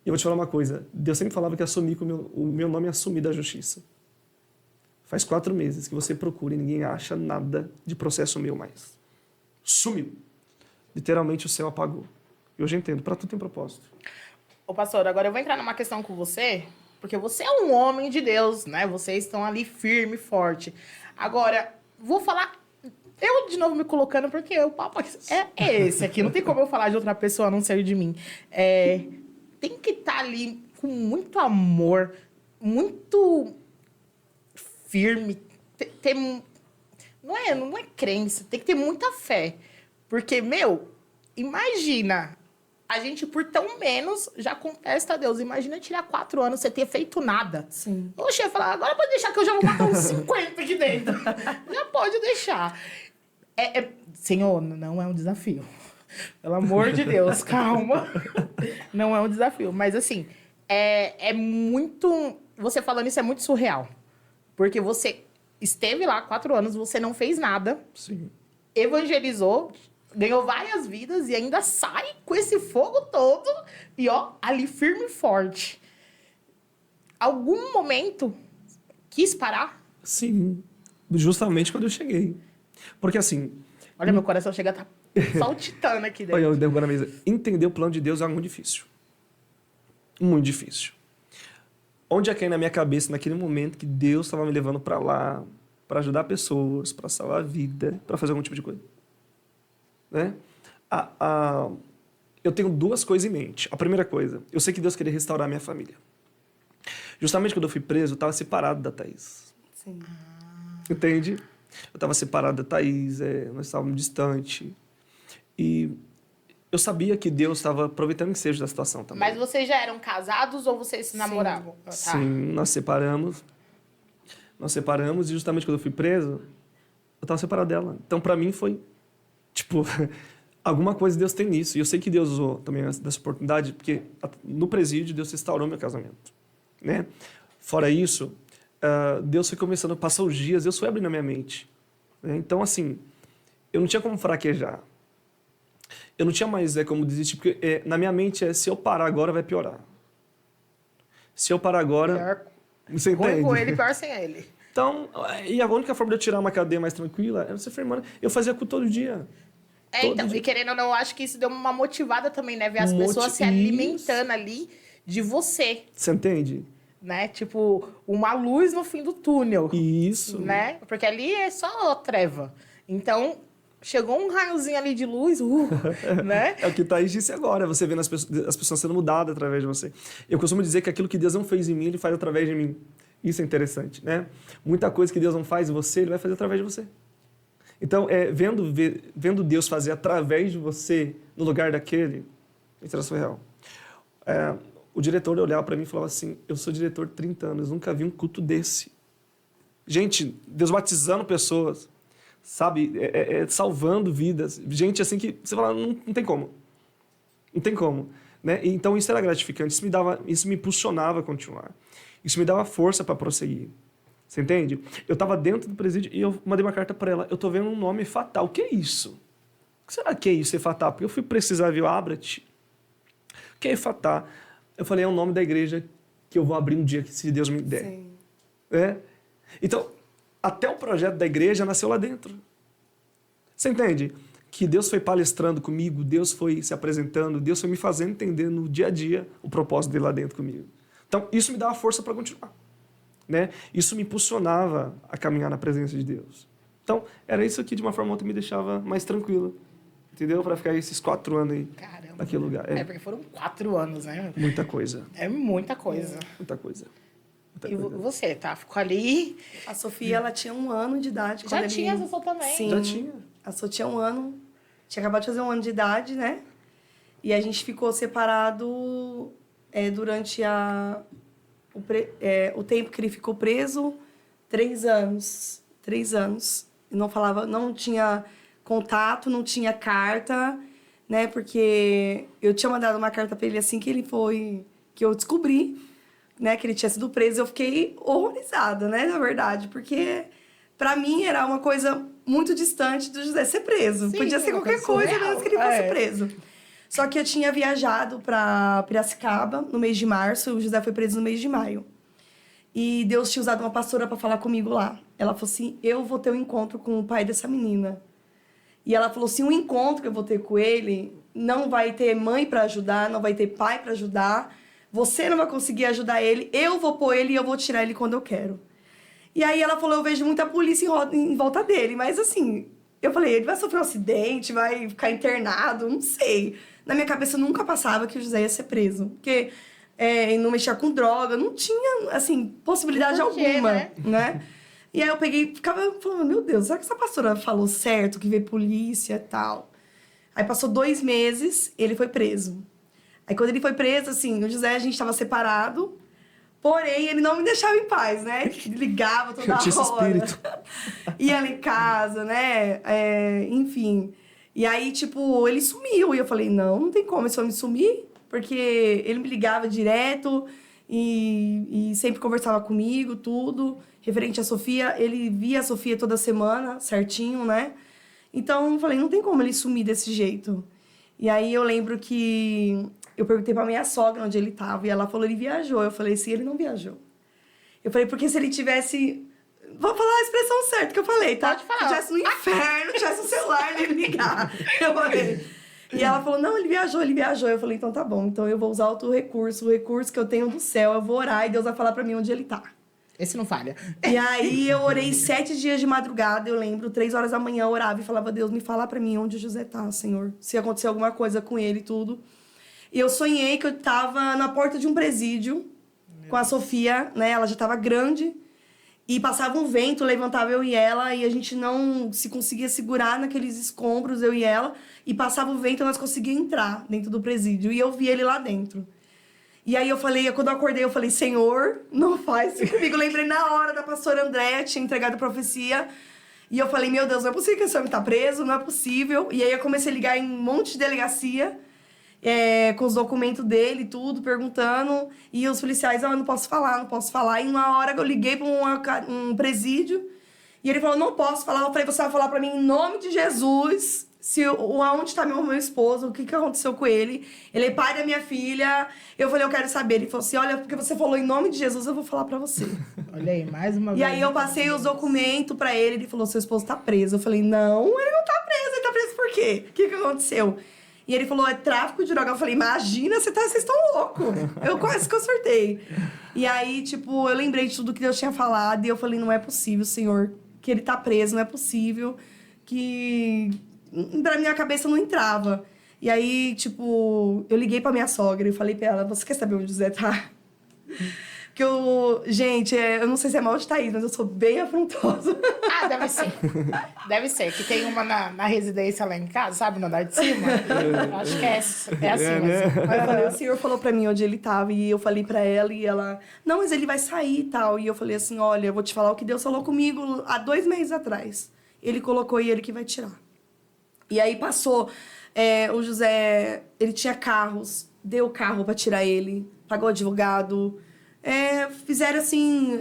E eu vou te falar uma coisa, Deus sempre falava que assumir o meu nome é assumir da justiça. Faz 4 meses que você procura e ninguém acha nada de processo meu mais. Sumiu. Literalmente o céu apagou. E hoje eu entendo, para tudo tem propósito. Ô, pastor, agora eu vou entrar numa questão com você, porque você é um homem de Deus, né? Vocês estão ali firme, forte. Agora, vou falar... Eu, de novo, me colocando, porque o papo é esse aqui. Não tem como eu falar de outra pessoa a não ser de mim. Tem que estar ali com muito amor, muito firme. Não é crença, tem que ter muita fé. Porque, imagina, a gente por tão menos já contesta a Deus. Imagina tirar 4 anos sem ter feito nada. Sim. O chefe falar, agora pode deixar que eu já vou matar uns 50 aqui dentro. Já pode deixar. Senhor, não é um desafio. Pelo amor de Deus, calma. Não é um desafio. Mas, assim, é muito... Você falando isso é muito surreal. Porque você esteve lá 4 anos, você não fez nada. Sim. Evangelizou, ganhou várias vidas e ainda sai com esse fogo todo e, ali firme e forte. Algum momento quis parar? Sim. Justamente quando eu cheguei. Porque assim... Olha, meu coração chega a estar saltitando aqui dentro. Olha, eu derrubo na mesa. Entender o plano de Deus é algo muito difícil. Muito difícil. Onde é que é na minha cabeça, naquele momento, que Deus estava me levando para lá, para ajudar pessoas, para salvar a vida, para fazer algum tipo de coisa? Né? Eu tenho 2 coisas em mente. A primeira coisa, eu sei que Deus queria restaurar a minha família. Justamente quando eu fui preso, eu estava separado da Thaís. Sim. Entende? Eu estava separado da Thaís, nós estávamos distantes. E eu sabia que Deus estava aproveitando o ensejo da situação também. Mas vocês já eram casados ou vocês se namoravam? Tá. Sim, nós separamos. Nós separamos e justamente quando eu fui preso, eu estava separado dela. Então, para mim, foi, tipo, Alguma coisa Deus tem nisso. E eu sei que Deus usou também dessa oportunidade, porque no presídio Deus restaurou meu casamento, né? Fora isso, Deus foi começando a passar os dias, Deus foi abrindo a minha mente, né? Então, assim, eu não tinha como fraquejar. Eu não tinha mais como desistir, porque na minha mente se eu parar agora, vai piorar. Se eu parar agora... Pior, Você ruim entende? com ele, pior sem ele. Então, e a única forma de eu tirar uma cadeia mais tranquila era ser firmando. Eu fazia culto todo dia. Então, e querendo ou não, eu acho que isso deu uma motivada também, né? Ver as pessoas se alimentando ali de você. Você entende? Né? Tipo, uma luz no fim do túnel. Isso. Né? Porque ali é só treva. Então, chegou um raiozinho ali de luz, né? É o que o Thaís disse agora, você vendo as pessoas sendo mudadas através de você. Eu costumo dizer que aquilo que Deus não fez em mim, Ele faz através de mim. Isso é interessante, né? Muita coisa que Deus não faz em você, Ele vai fazer através de você. Então, vendo Deus fazer através de você, no lugar daquele, isso foi real. O diretor olhava para mim e falava assim, eu sou diretor de 30 anos, nunca vi um culto desse. Gente, Deus batizando pessoas, sabe? Salvando vidas. Gente assim que você fala, não tem como. Não tem como. Né? Então, isso era gratificante, isso me impulsionava a continuar. Isso me dava força para prosseguir. Você entende? Eu estava dentro do presídio e eu mandei uma carta para ela. Eu estou vendo um nome fatal. O que é isso? O que será que é isso, fatal? Porque eu fui precisar ver o Abrat. O que é fatal? Eu falei, é o nome da igreja que eu vou abrir um dia, se Deus me der. Sim. Então, até o projeto da igreja nasceu lá dentro. Você entende? Que Deus foi palestrando comigo, Deus foi se apresentando, Deus foi me fazendo entender no dia a dia o propósito dele lá dentro comigo. Então, isso me dava força para continuar. Né? Isso me impulsionava a caminhar na presença de Deus. Então, era isso que de uma forma ou outra me deixava mais tranquilo. Entendeu? Para ficar esses 4 anos aí. Caramba. Naquele lugar. Porque foram 4 anos, né? Muita coisa. É muita coisa. Muita coisa. E você, tá? Ficou ali... A Sofia, ela tinha 1 ano de idade. Já tinha essa sua também? Sim. Já tinha. A Sofia tinha 1 ano. Tinha acabado de fazer 1 ano de idade, né? E a gente ficou separado durante o tempo que ele ficou preso, 3 anos. 3 anos. Não falava, não tinha contato, não tinha carta, né? Porque eu tinha mandado uma carta para ele assim que ele foi... Que eu descobri, né? Que ele tinha sido preso. Eu fiquei horrorizada, né? Na verdade. Porque, para mim, era uma coisa muito distante do José ser preso. Sim, podia ser qualquer coisa, menos que ele fosse preso. Só que eu tinha viajado para Piracicaba no mês de março, o José foi preso no mês de maio. E Deus tinha usado uma pastora para falar comigo lá. Ela falou assim, eu vou ter um encontro com o pai dessa menina. E ela falou assim, o encontro que eu vou ter com ele, não vai ter mãe para ajudar, não vai ter pai para ajudar, você não vai conseguir ajudar ele, eu vou pôr ele e eu vou tirar ele quando eu quero. E aí ela falou, eu vejo muita polícia em volta dele, mas assim, eu falei, ele vai sofrer um acidente, vai ficar internado, não sei. Na minha cabeça nunca passava que o José ia ser preso, porque não mexia com droga, não tinha, assim, possibilidade alguma, né? E aí eu peguei, ficava falando, meu Deus, será que essa pastora falou certo, que veio polícia e tal? Aí passou 2 meses, ele foi preso. Aí quando ele foi preso, assim, o José, a gente estava separado, porém ele não me deixava em paz, né? Ele ligava toda hora. Esse espírito. Ia lá em casa, né? Enfim. E aí, tipo, ele sumiu. E eu falei, não tem como esse homem sumir, porque ele me ligava direto e sempre conversava comigo, tudo. Referente à Sofia, ele via a Sofia toda semana, certinho, né? Então, eu falei, não tem como ele sumir desse jeito. E aí, eu lembro que eu perguntei pra minha sogra onde ele tava. E ela falou, ele viajou. Eu falei, sim, ele não viajou. Eu falei, porque se ele tivesse... Vou falar a expressão certa que eu falei, tá? Pode falar. Se tivesse no inferno, tivesse no celular, ele ia ligar. Eu falei... E ela falou, não, ele viajou. Eu falei, então tá bom. Então, eu vou usar outro recurso. O recurso que eu tenho do céu. Eu vou orar e Deus vai falar pra mim onde ele tá. Esse não falha. E aí eu orei 7 dias de madrugada, eu lembro, 3 horas da manhã eu orava e falava, Deus, me fala pra mim onde o José tá, Senhor. Se acontecer alguma coisa com ele e tudo. E eu sonhei que eu tava na porta de um presídio com a Sofia, né? Ela já tava grande. E passava um vento, levantava eu e ela, e a gente não se conseguia segurar naqueles escombros, eu e ela. E passava o vento e nós conseguíamos entrar dentro do presídio. E eu vi ele lá dentro. E aí eu falei, quando eu acordei, eu falei, Senhor, não faz isso comigo. Eu lembrei na hora da pastora Andréa, tinha entregado a profecia. E eu falei, meu Deus, não é possível que esse homem tá preso, não é possível. E aí eu comecei a ligar em um monte de delegacia, com os documentos dele e tudo, perguntando. E os policiais, não posso falar. E uma hora eu liguei pra um presídio, e ele falou, não posso falar. Eu falei, você vai falar pra mim em nome de Jesus... aonde tá meu esposo, o que aconteceu com ele. Ele é pai da minha filha. Eu falei, eu quero saber. Ele falou assim, olha, porque você falou em nome de Jesus, eu vou falar pra você. Olha aí, mais uma vez. E aí eu passei os documentos pra ele, ele falou, seu esposo tá preso. Eu falei, não, ele não tá preso. Ele tá preso por quê? O que aconteceu? E ele falou, é tráfico de droga. Eu falei, imagina, vocês estão loucos. Eu quase que eu surtei. E aí, tipo, eu lembrei de tudo que Deus tinha falado. E eu falei, não é possível, Senhor, que ele tá preso. Não é possível que... Pra minha cabeça não entrava. E aí, tipo, eu liguei pra minha sogra e falei pra ela, você quer saber onde o José tá? Porque gente, eu não sei se é mal de Thaís, mas eu sou bem afrontosa. Ah, deve ser. Deve ser. Que tem uma na residência lá em casa, sabe? No andar de cima. Acho que é assim mesmo. Aí eu falei, o senhor falou pra mim onde ele tava. E eu falei pra ela e ela... Não, mas ele vai sair e tal. E eu falei assim, olha, eu vou te falar o que Deus falou comigo há 2 meses atrás. Ele colocou e ele que vai tirar. E aí passou, o José, ele tinha carros, deu carro pra tirar ele, pagou advogado, fizeram assim,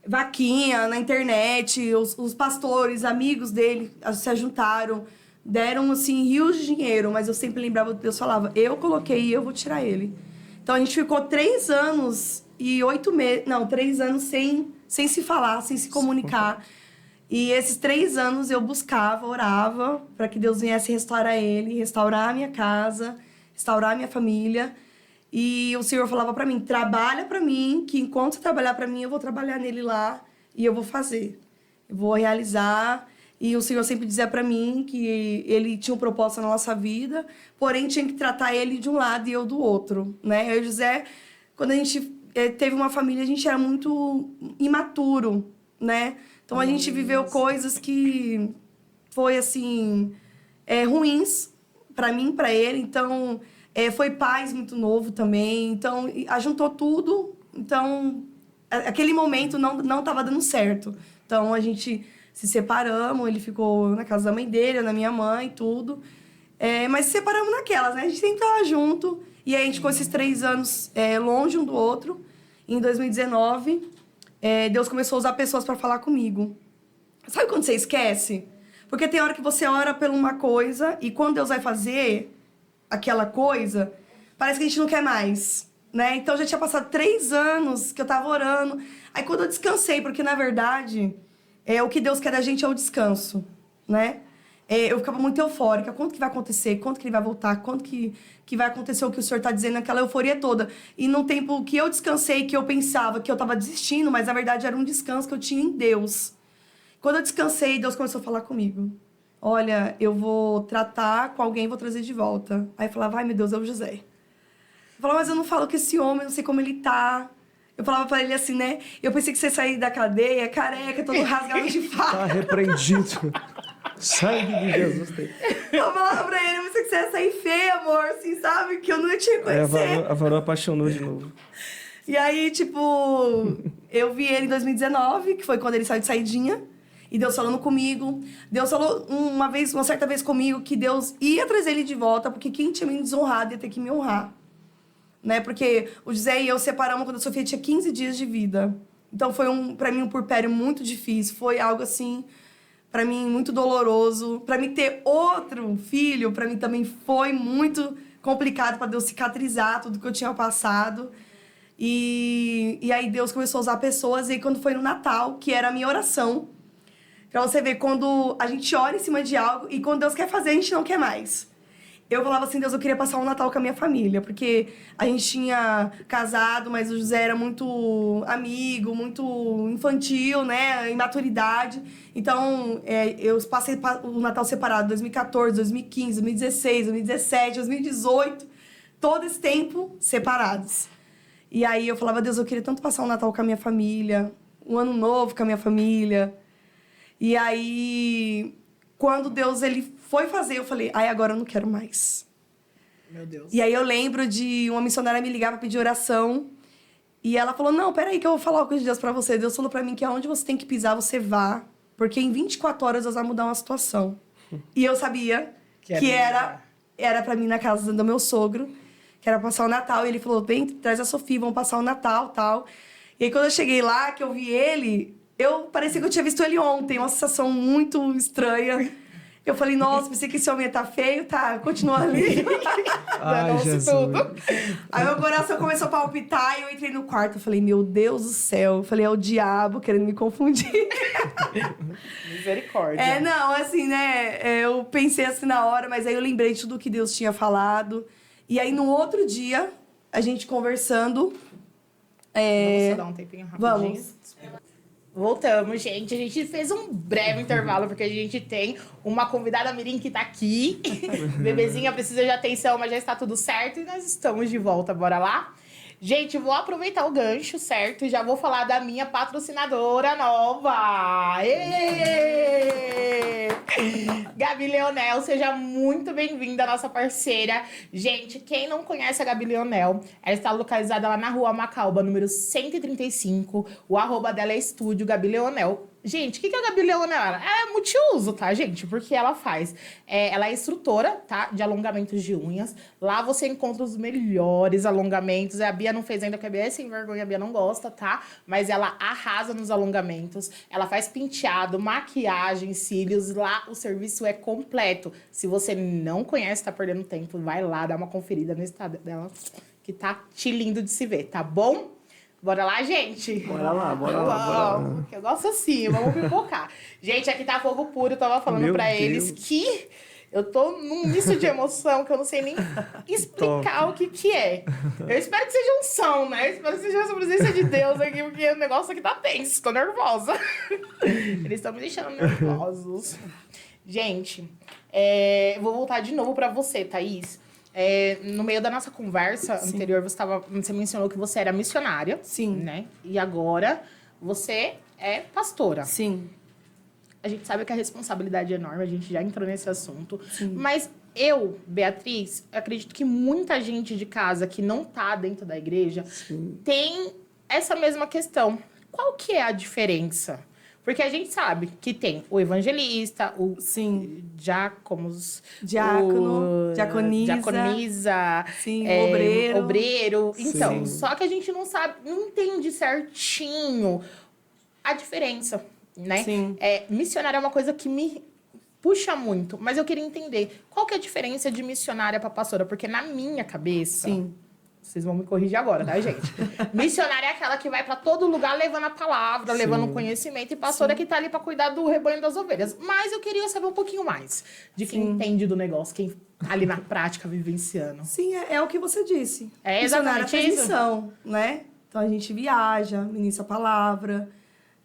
vaquinha na internet, os pastores, amigos dele se juntaram, deram assim rios de dinheiro, mas eu sempre lembrava que Deus falava, eu coloquei e eu vou tirar ele. Então a gente ficou 3 anos e 8 meses, 3 anos sem se falar, sem se comunicar. E esses 3 anos eu buscava, orava, para que Deus viesse restaurar ele, restaurar a minha casa, restaurar a minha família. E o Senhor falava para mim, trabalha para mim, que enquanto você trabalhar para mim, eu vou trabalhar nele lá e eu vou fazer. Eu vou realizar. E o Senhor sempre dizia para mim que ele tinha um propósito na nossa vida, porém tinha que tratar ele de um lado e eu do outro, né? Eu e o José, quando a gente teve uma família, a gente era muito imaturo, né? Então, a gente viveu coisas que foi, assim, ruins para mim, para ele. Então, foi paz muito novo também. Então, ajuntou tudo. Então, aquele momento não estava dando certo. Então, a gente se separamos. Ele ficou na casa da mãe dele, na minha mãe, tudo. Mas se separamos naquelas, né? A gente sempre estava junto. E aí, a gente ficou esses 3 anos longe um do outro. Em 2019... Deus começou a usar pessoas para falar comigo. Sabe quando você esquece? Porque tem hora que você ora por uma coisa e quando Deus vai fazer aquela coisa, parece que a gente não quer mais, né? Então já tinha passado 3 anos que eu tava orando. Aí quando eu descansei, porque na verdade o que Deus quer da gente é o descanso, né? Eu ficava muito eufórica. Quando que vai acontecer? Quando que ele vai voltar? Quando que vai acontecer o que o Senhor está dizendo? Aquela euforia toda. E num tempo que eu descansei, que eu pensava que eu estava desistindo, mas na verdade era um descanso que eu tinha em Deus. Quando eu descansei, Deus começou a falar comigo. Olha, eu vou tratar com alguém e vou trazer de volta. Aí eu falava, ai meu Deus, é o José. Eu falava, mas eu não falo com esse homem, não sei como ele tá. Eu falava pra ele assim, né? Eu pensei que você ia sair da cadeia, careca, todo rasgado de faca. Tá repreendido. Sangue de Jesus. Eu falava pra ele, eu pensei que você ia sair feio, amor, assim, sabe? Que eu não ia te conhecer. A varoa apaixonou de novo. E aí, tipo, eu vi ele em 2019, que foi quando ele saiu de saidinha. E Deus falando comigo. Deus falou uma certa vez comigo que Deus ia trazer ele de volta, porque quem tinha me desonrado ia ter que me honrar. Né? Porque o José e eu separamos quando a Sofia tinha 15 dias de vida. Então foi pra mim um puerpério muito difícil. Foi algo assim, pra mim, muito doloroso. Pra mim ter outro filho, pra mim também foi muito complicado pra Deus cicatrizar tudo que eu tinha passado. E aí Deus começou a usar pessoas. E aí quando foi no Natal, que era a minha oração, pra você ver, quando a gente ora em cima de algo e quando Deus quer fazer, a gente não quer mais. Eu falava assim, Deus, eu queria passar um Natal com a minha família, porque a gente tinha casado, mas o José era muito amigo, muito infantil, né, imaturidade. Então, eu passei o Natal separado, 2014, 2015, 2016, 2017, 2018, todo esse tempo separados. E aí eu falava, Deus, eu queria tanto passar um Natal com a minha família, um ano novo com a minha família. E aí, quando Deus ele foi fazer, eu falei, ai, agora eu não quero mais. Meu Deus. E aí eu lembro de uma missionária me ligar pra pedir oração. E ela falou, não, peraí que eu vou falar uma coisa de Deus pra você. Deus falou pra mim que aonde você tem que pisar, você vá. Porque em 24 horas Deus vai mudar uma situação. E eu sabia que era pra mim na casa do meu sogro, que era passar o Natal. E ele falou, vem, traz a Sofia, vamos passar o Natal, tal. E aí, quando eu cheguei lá, que eu vi ele, parecia que eu tinha visto ele ontem. Uma sensação muito estranha. Eu falei, nossa, pensei que esse homem ia tá feio, tá, continua ali. Ai, Jesus. Tudo. Aí meu coração começou a palpitar e eu entrei no quarto. Eu falei, meu Deus do céu. Eu falei, é o diabo querendo me confundir. Misericórdia. Não, assim, né? Eu pensei assim na hora, mas aí eu lembrei de tudo que Deus tinha falado. E aí, no outro dia, a gente conversando... Vamos só dar um tempinho rapidinho. Vamos. Voltamos, gente. A gente fez um breve intervalo, porque a gente tem uma convidada mirim que tá aqui. Bebezinha precisa de atenção, mas já está tudo certo. E nós estamos de volta. Bora lá? Gente, vou aproveitar o gancho, certo? E já vou falar da minha patrocinadora nova. Êêêê! Gabi Leonel, seja muito bem-vinda, nossa parceira. Gente, quem não conhece a Gabi Leonel, ela está localizada lá na Rua Macauba, número 135. O arroba dela é Estúdio Gabi Leonel. Gente, o que é a Gabi Leonel? Ela é multiuso, tá, gente? Porque ela faz... ela é instrutora, tá? De alongamentos de unhas. Lá você encontra os melhores alongamentos. A Bia não fez ainda, porque a Bia é sem vergonha, a Bia não gosta, tá? Mas ela arrasa nos alongamentos. Ela faz penteado, maquiagem, cílios. Lá o serviço é completo. Se você não conhece, tá perdendo tempo, vai lá, dá uma conferida no estado dela, que tá te lindo de se ver, tá bom? Bora lá, gente? Bora lá. Porque eu gosto assim, vamos pipocar. Gente, aqui tá fogo puro. Eu tava falando pra eles que eu tô num misto de emoção que eu não sei nem explicar o que é. Eu espero que seja unção, né? Eu espero que seja a presença de Deus aqui, porque o negócio aqui tá tenso. Tô nervosa. Eles estão me deixando nervosos. Gente, vou voltar de novo pra você, Thaís. No meio da nossa conversa anterior, você mencionou que você era missionária. Sim. Né? E agora você é pastora. Sim. A gente sabe que a responsabilidade é enorme, a gente já entrou nesse assunto. Sim. Mas eu, Beatriz, acredito que muita gente de casa que não tá dentro da igreja tem essa mesma questão. Qual que é a diferença? Porque a gente sabe que tem o evangelista, o diácono, diaconisa, sim, obreiro. Então, só que a gente não sabe, não entende certinho a diferença, né? Sim. Missionária é uma coisa que me puxa muito, mas eu queria entender qual que é a diferença de missionária para pastora, porque na minha cabeça... Sim. Vocês vão me corrigir agora, tá, gente? Missionária é aquela que vai pra todo lugar levando a palavra, levando o conhecimento. E pastora que tá ali pra cuidar do rebanho das ovelhas. Mas eu queria saber um pouquinho mais de quem entende do negócio, quem tá ali na prática, vivenciando. Sim, é o que você disse. É exatamente isso. Missão, né? Então, a gente viaja, ministra a palavra,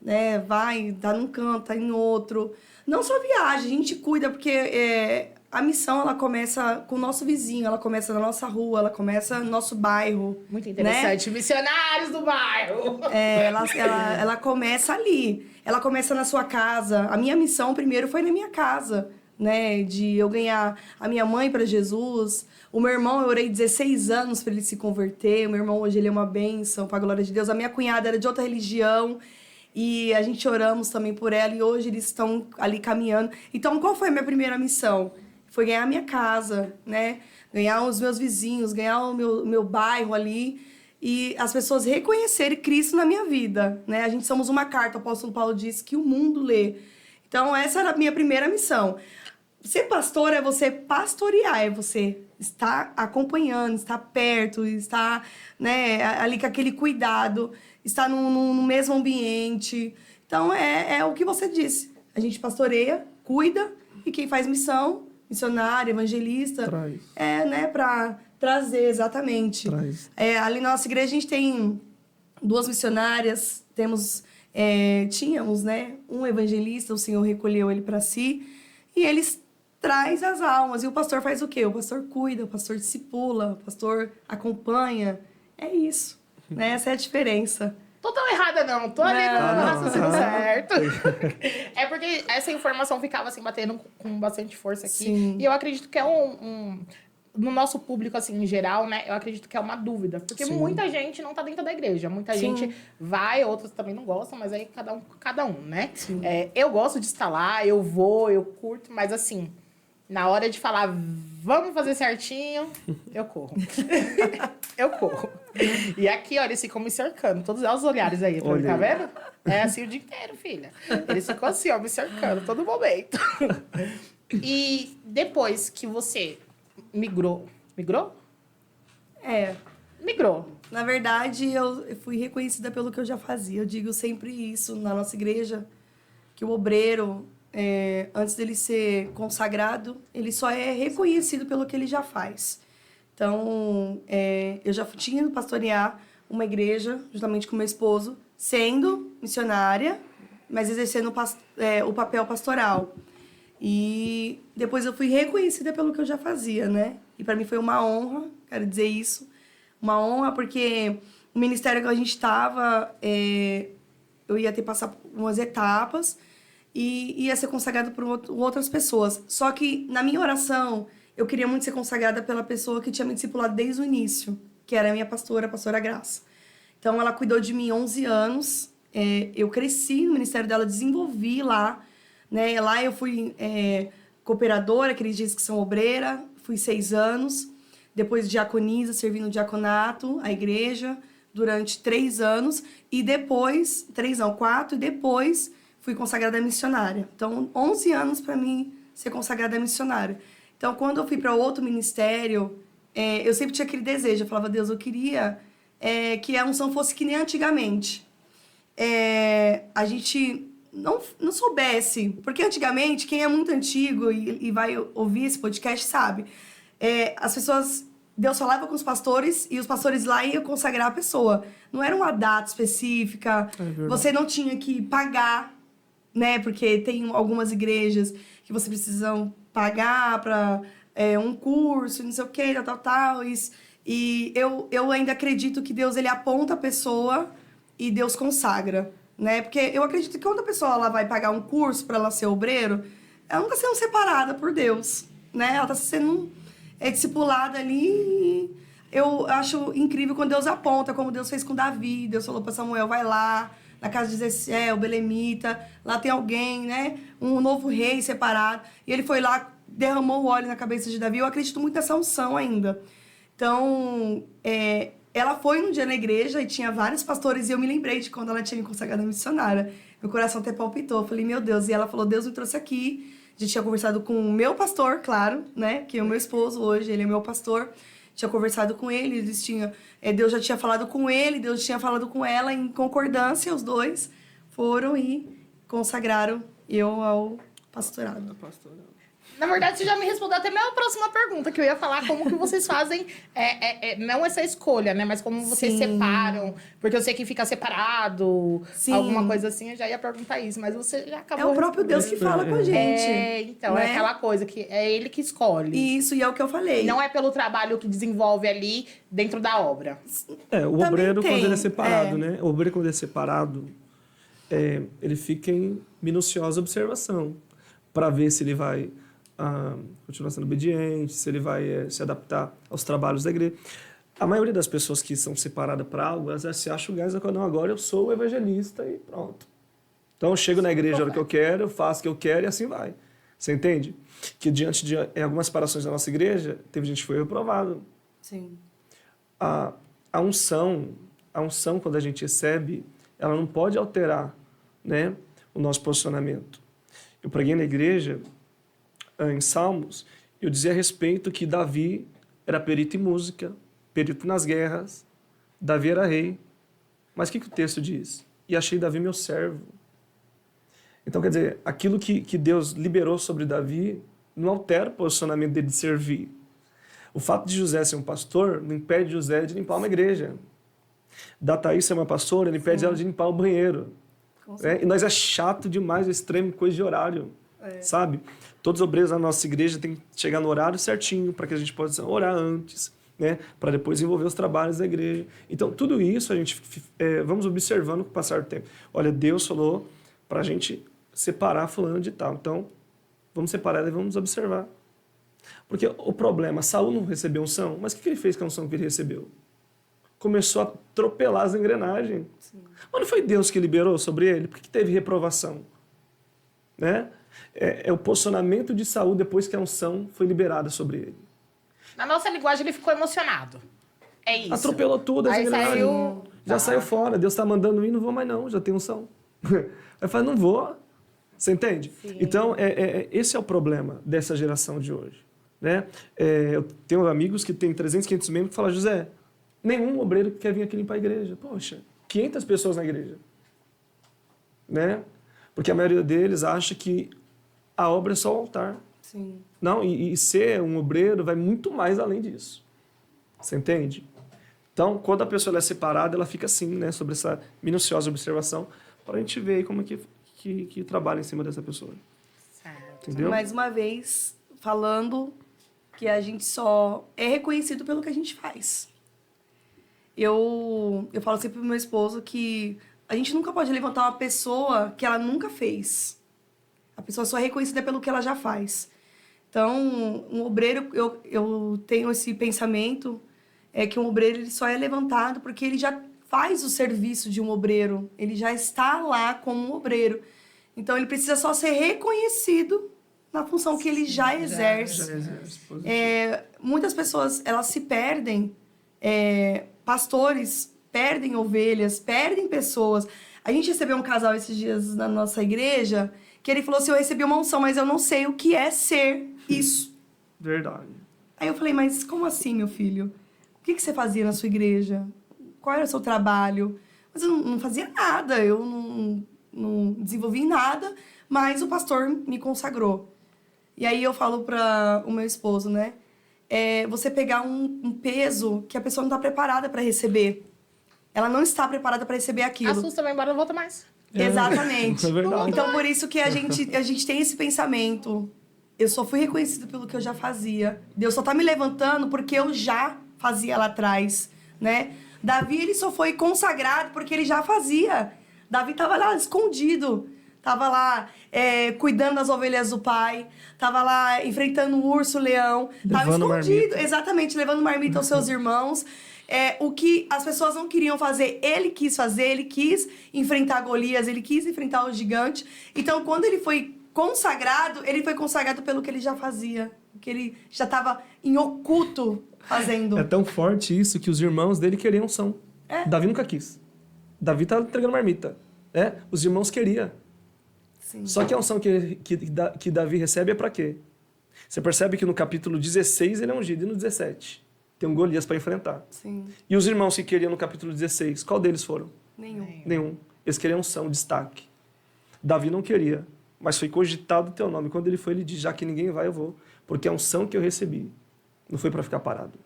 né? Vai, tá num canto, tá em outro. Não só viaja, a gente cuida, porque... A missão, ela começa com o nosso vizinho, ela começa na nossa rua, ela começa no nosso bairro. Muito interessante. Né? Missionários do bairro! Ela começa ali. Ela começa na sua casa. A minha missão, primeiro, foi na minha casa, né? De eu ganhar a minha mãe para Jesus. O meu irmão, eu orei 16 anos para ele se converter. O meu irmão, hoje, ele é uma bênção, para a glória de Deus. A minha cunhada era de outra religião. E a gente oramos também por ela. E hoje eles estão ali caminhando. Então, qual foi a minha primeira missão? Foi ganhar a minha casa, né? Ganhar os meus vizinhos, ganhar o meu bairro ali. E as pessoas reconhecerem Cristo na minha vida, né? A gente somos uma carta, o apóstolo Paulo disse, que o mundo lê. Então, essa era a minha primeira missão. Ser pastor é você pastorear, é você estar acompanhando, estar perto, estar, né, ali com aquele cuidado, estar no mesmo ambiente. Então, é o que você disse. A gente pastoreia, cuida, e quem faz missão... missionário, evangelista, né, para trazer, exatamente. Ali na nossa igreja a gente tem 2 missionárias, tínhamos, né, um evangelista, o Senhor recolheu ele para si, e eles traz as almas. E o pastor faz o quê? O pastor cuida, o pastor discipula, o pastor acompanha. É isso, né? Essa é a diferença. Tô tão errada, não. Tô ali no raciocínio certo. É porque essa informação ficava assim, batendo com bastante força aqui. Sim. E eu acredito que é no nosso público, assim, em geral, né, eu acredito que é uma dúvida. Porque Sim. muita gente não tá dentro da igreja. Muita Sim. gente vai, outros também não gostam, mas aí cada um, né? Eu gosto de estar lá, eu vou, eu curto, mas assim, na hora de falar, vamos fazer certinho, eu corro. Eu corro. E aqui, olha, eles ficam me cercando, todos os olhares aí, pra mim, tá vendo? É assim o dia inteiro, filha. Eles ficam assim, ó, me cercando todo momento. E depois que você migrou? É, Migrou. na verdade, eu fui reconhecida pelo que eu já fazia. Eu digo sempre isso na nossa igreja, que o obreiro, antes dele ser consagrado, ele só é reconhecido pelo que ele já faz. Então, eu já tinha ido pastorear uma igreja, justamente com meu esposo, sendo missionária, mas exercendo o papel pastoral. E depois eu fui reconhecida pelo que eu já fazia, né? E para mim foi uma honra, quero dizer isso, uma honra porque o ministério que a gente estava, eu ia ter que passar por umas etapas e ia ser consagrado por outras pessoas. Só que na minha oração, eu queria muito ser consagrada pela pessoa que tinha me discipulado desde o início, que era a minha pastora, a pastora Graça. Então ela cuidou de mim 11 anos, eu cresci no ministério dela, desenvolvi lá, né? Lá eu fui cooperadora, que eles dizem que são obreira, fui 6 anos. Depois diaconisa, servi no diaconato, a igreja, durante 3 anos. E depois, 4, e depois fui consagrada missionária. Então, 11 anos para mim ser consagrada missionária. Então, quando eu fui para outro ministério, eu sempre tinha aquele desejo. Eu falava, Deus, eu queria que a unção fosse que nem antigamente. A gente não soubesse, porque antigamente, quem é muito antigo e vai ouvir esse podcast sabe, as pessoas, Deus falava com os pastores e os pastores lá iam consagrar a pessoa. Não era uma data específica, você não tinha que pagar, né? Porque tem algumas igrejas que você precisa pagar para um curso, não sei o que, tal. E eu ainda acredito que Deus, ele aponta a pessoa e Deus consagra. Né? Porque eu acredito que quando a pessoa ela vai pagar um curso para ela ser obreiro, ela não está sendo separada por Deus, né? Ela está sendo discipulada ali. Eu acho incrível quando Deus aponta, como Deus fez com Davi. Deus falou para Samuel, vai lá na casa de Jessé, o belemita, lá tem alguém, né? Um novo rei separado. E ele foi lá, derramou o óleo na cabeça de Davi. Eu acredito muito nessa unção ainda. Então, ela foi um dia na igreja e tinha vários pastores e eu me lembrei de quando ela tinha me consagrado missionária. Meu coração até palpitou. Eu falei, meu Deus. E ela falou, Deus me trouxe aqui. A gente tinha conversado com o meu pastor, claro, né? Que é o meu esposo hoje, ele é meu pastor. Tinha conversado com ele, Deus já tinha falado com ele, Deus tinha falado com ela. Em concordância, os dois foram e consagraram eu ao pastorado. Na verdade, você já me respondeu até a minha próxima pergunta, que eu ia falar como que vocês fazem, não essa escolha, né? Mas como vocês separam. Porque eu sei que fica separado, alguma coisa assim, eu já ia perguntar isso. Mas você já acabou. É o próprio Deus que fala com a gente. Então, né? é aquela coisa que é ele que escolhe. Isso, e é o que eu falei. Não é pelo trabalho que desenvolve ali dentro da obra. O Também obreiro, tem, quando ele é separado, né? O obreiro, quando ele é separado, ele fica em minuciosa observação para ver se ele vai continuar sendo obediente, se ele vai se adaptar aos trabalhos da igreja. A maioria das pessoas que são separadas para algo, elas se acham gás, não, agora eu sou o evangelista e pronto. Então eu chego na igreja a hora que eu quero, eu faço o que eu quero e assim vai. Você entende? Que diante de algumas separações da nossa igreja, teve gente que foi reprovado. Sim. A unção, quando a gente recebe, ela não pode alterar, né, o nosso posicionamento. Eu preguei na igreja, em Salmos, eu dizia a respeito que Davi era perito em música, perito nas guerras, Davi era rei. Mas o que o texto diz? E achei Davi meu servo. Então, quer dizer, aquilo que Deus liberou sobre Davi não altera o posicionamento dele de servir. O fato de José ser um pastor não impede José de limpar uma igreja. Da Thaís ser uma pastora, não impede ela de limpar o banheiro. E nós é chato demais, o extremo, coisa de horário. Sabe? Todos os obreiros da nossa igreja têm que chegar no horário certinho para que a gente possa orar antes, né? Para depois envolver os trabalhos da igreja. Então, tudo isso a gente vamos observando com o passar do tempo. Olha, Deus falou para a gente separar fulano de tal. Então, vamos separar e vamos observar. Porque o problema, Saul não recebeu unção, mas o que ele fez com a unção que ele recebeu? Começou a atropelar as engrenagens. Mas não foi Deus que liberou sobre ele? Por que teve reprovação? Né? É o posicionamento de Saul depois que a unção foi liberada sobre ele. Na nossa linguagem, ele ficou emocionado. É isso. Atropelou tudo, as Aí engrenagens. saiu... Já saiu fora. Deus está mandando ir, não vou mais não, já tem unção. Aí fala, não vou. Você entende? Sim. Então, esse é o problema dessa geração de hoje. Né? Eu tenho amigos que têm 300, 500 membros que falam, José, nenhum obreiro quer vir aqui limpar a igreja. Poxa, 500 pessoas na igreja. Né? Porque a maioria deles acha que a obra é só o altar. Sim. Não, e ser um obreiro vai muito mais além disso. Você entende? Então, quando a pessoa é separada, ela fica assim, né? Sobre essa minuciosa observação, para a gente ver aí como é que trabalha em cima dessa pessoa. Certo. Entendeu? Mais uma vez, falando que a gente só é reconhecido pelo que a gente faz. Eu falo sempre pro meu esposo que a gente nunca pode levantar uma pessoa que ela nunca fez. A pessoa só é reconhecida pelo que ela já faz. Então, um obreiro, eu tenho esse pensamento, que um obreiro ele só é levantado porque ele já faz o serviço de um obreiro. Ele já está lá como um obreiro. Então, ele precisa só ser reconhecido na função que ele já exerce. Já exerce, positivo. Muitas pessoas, elas se perdem, pastores perdem ovelhas, perdem pessoas. A gente recebeu um casal esses dias na nossa igreja, que ele falou assim, eu recebi uma unção, mas eu não sei o que é ser isso. Verdade. Aí eu falei, mas como assim, meu filho? O que você fazia na sua igreja? Qual era o seu trabalho? Mas eu não fazia nada, eu não desenvolvi nada, mas o pastor me consagrou. E aí eu falo para o meu esposo, né? Você pegar um peso que a pessoa não está preparada para receber. Ela não está preparada para receber aquilo. Assusta, vai embora, não volta mais. Exatamente. É verdade. Então, por isso que a gente tem esse pensamento. Eu só fui reconhecido pelo que eu já fazia. Deus só tá me levantando porque eu já fazia lá atrás, né? Davi, ele só foi consagrado porque ele já fazia. Davi tava lá escondido. Tava lá cuidando das ovelhas do pai. Tava lá enfrentando o urso, o leão. Tava Levando escondido. marmita. Exatamente, levando marmita aos seus irmãos. O que as pessoas não queriam fazer, ele quis fazer. Ele quis enfrentar Golias, ele quis enfrentar o gigante. Então, quando ele foi consagrado pelo que ele já fazia. Que ele já estava em oculto fazendo. É tão forte isso que os irmãos dele queriam unção. Davi nunca quis. Davi tá entregando marmita. Os irmãos queriam. Sim. Só que a unção que Davi recebe é para quê? Você percebe que no capítulo 16 ele é ungido e no 17 tem um Golias para enfrentar. Sim. E os irmãos que queriam no capítulo 16, qual deles foram? Nenhum. Eles queriam unção, destaque. Davi não queria, mas foi cogitado o teu nome. Quando ele foi, ele disse, já que ninguém vai, eu vou. Porque a unção que eu recebi não foi para ficar parado.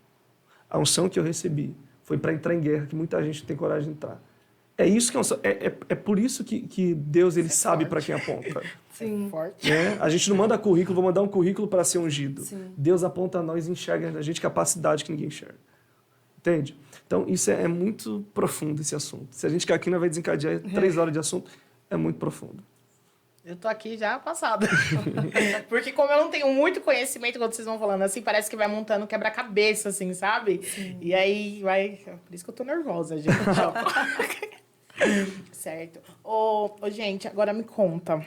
A unção que eu recebi foi para entrar em guerra, que muita gente não tem coragem de entrar. É isso que é por isso que Deus ele sabe para quem aponta. Sim. Forte. A gente não manda currículo, vou mandar um currículo para ser ungido. Sim. Deus aponta a nós e enxerga a gente capacidade que ninguém enxerga. Entende? Então, isso é muito profundo, esse assunto. Se a gente quer aqui, nós vai desencadear 3 horas de assunto. É muito profundo. Eu tô aqui já passada. Porque como eu não tenho muito conhecimento, quando vocês vão falando assim, parece que vai montando quebra-cabeça, assim, sabe? Sim. E aí vai... Por isso que eu tô nervosa, gente. Certo. Gente, agora me conta.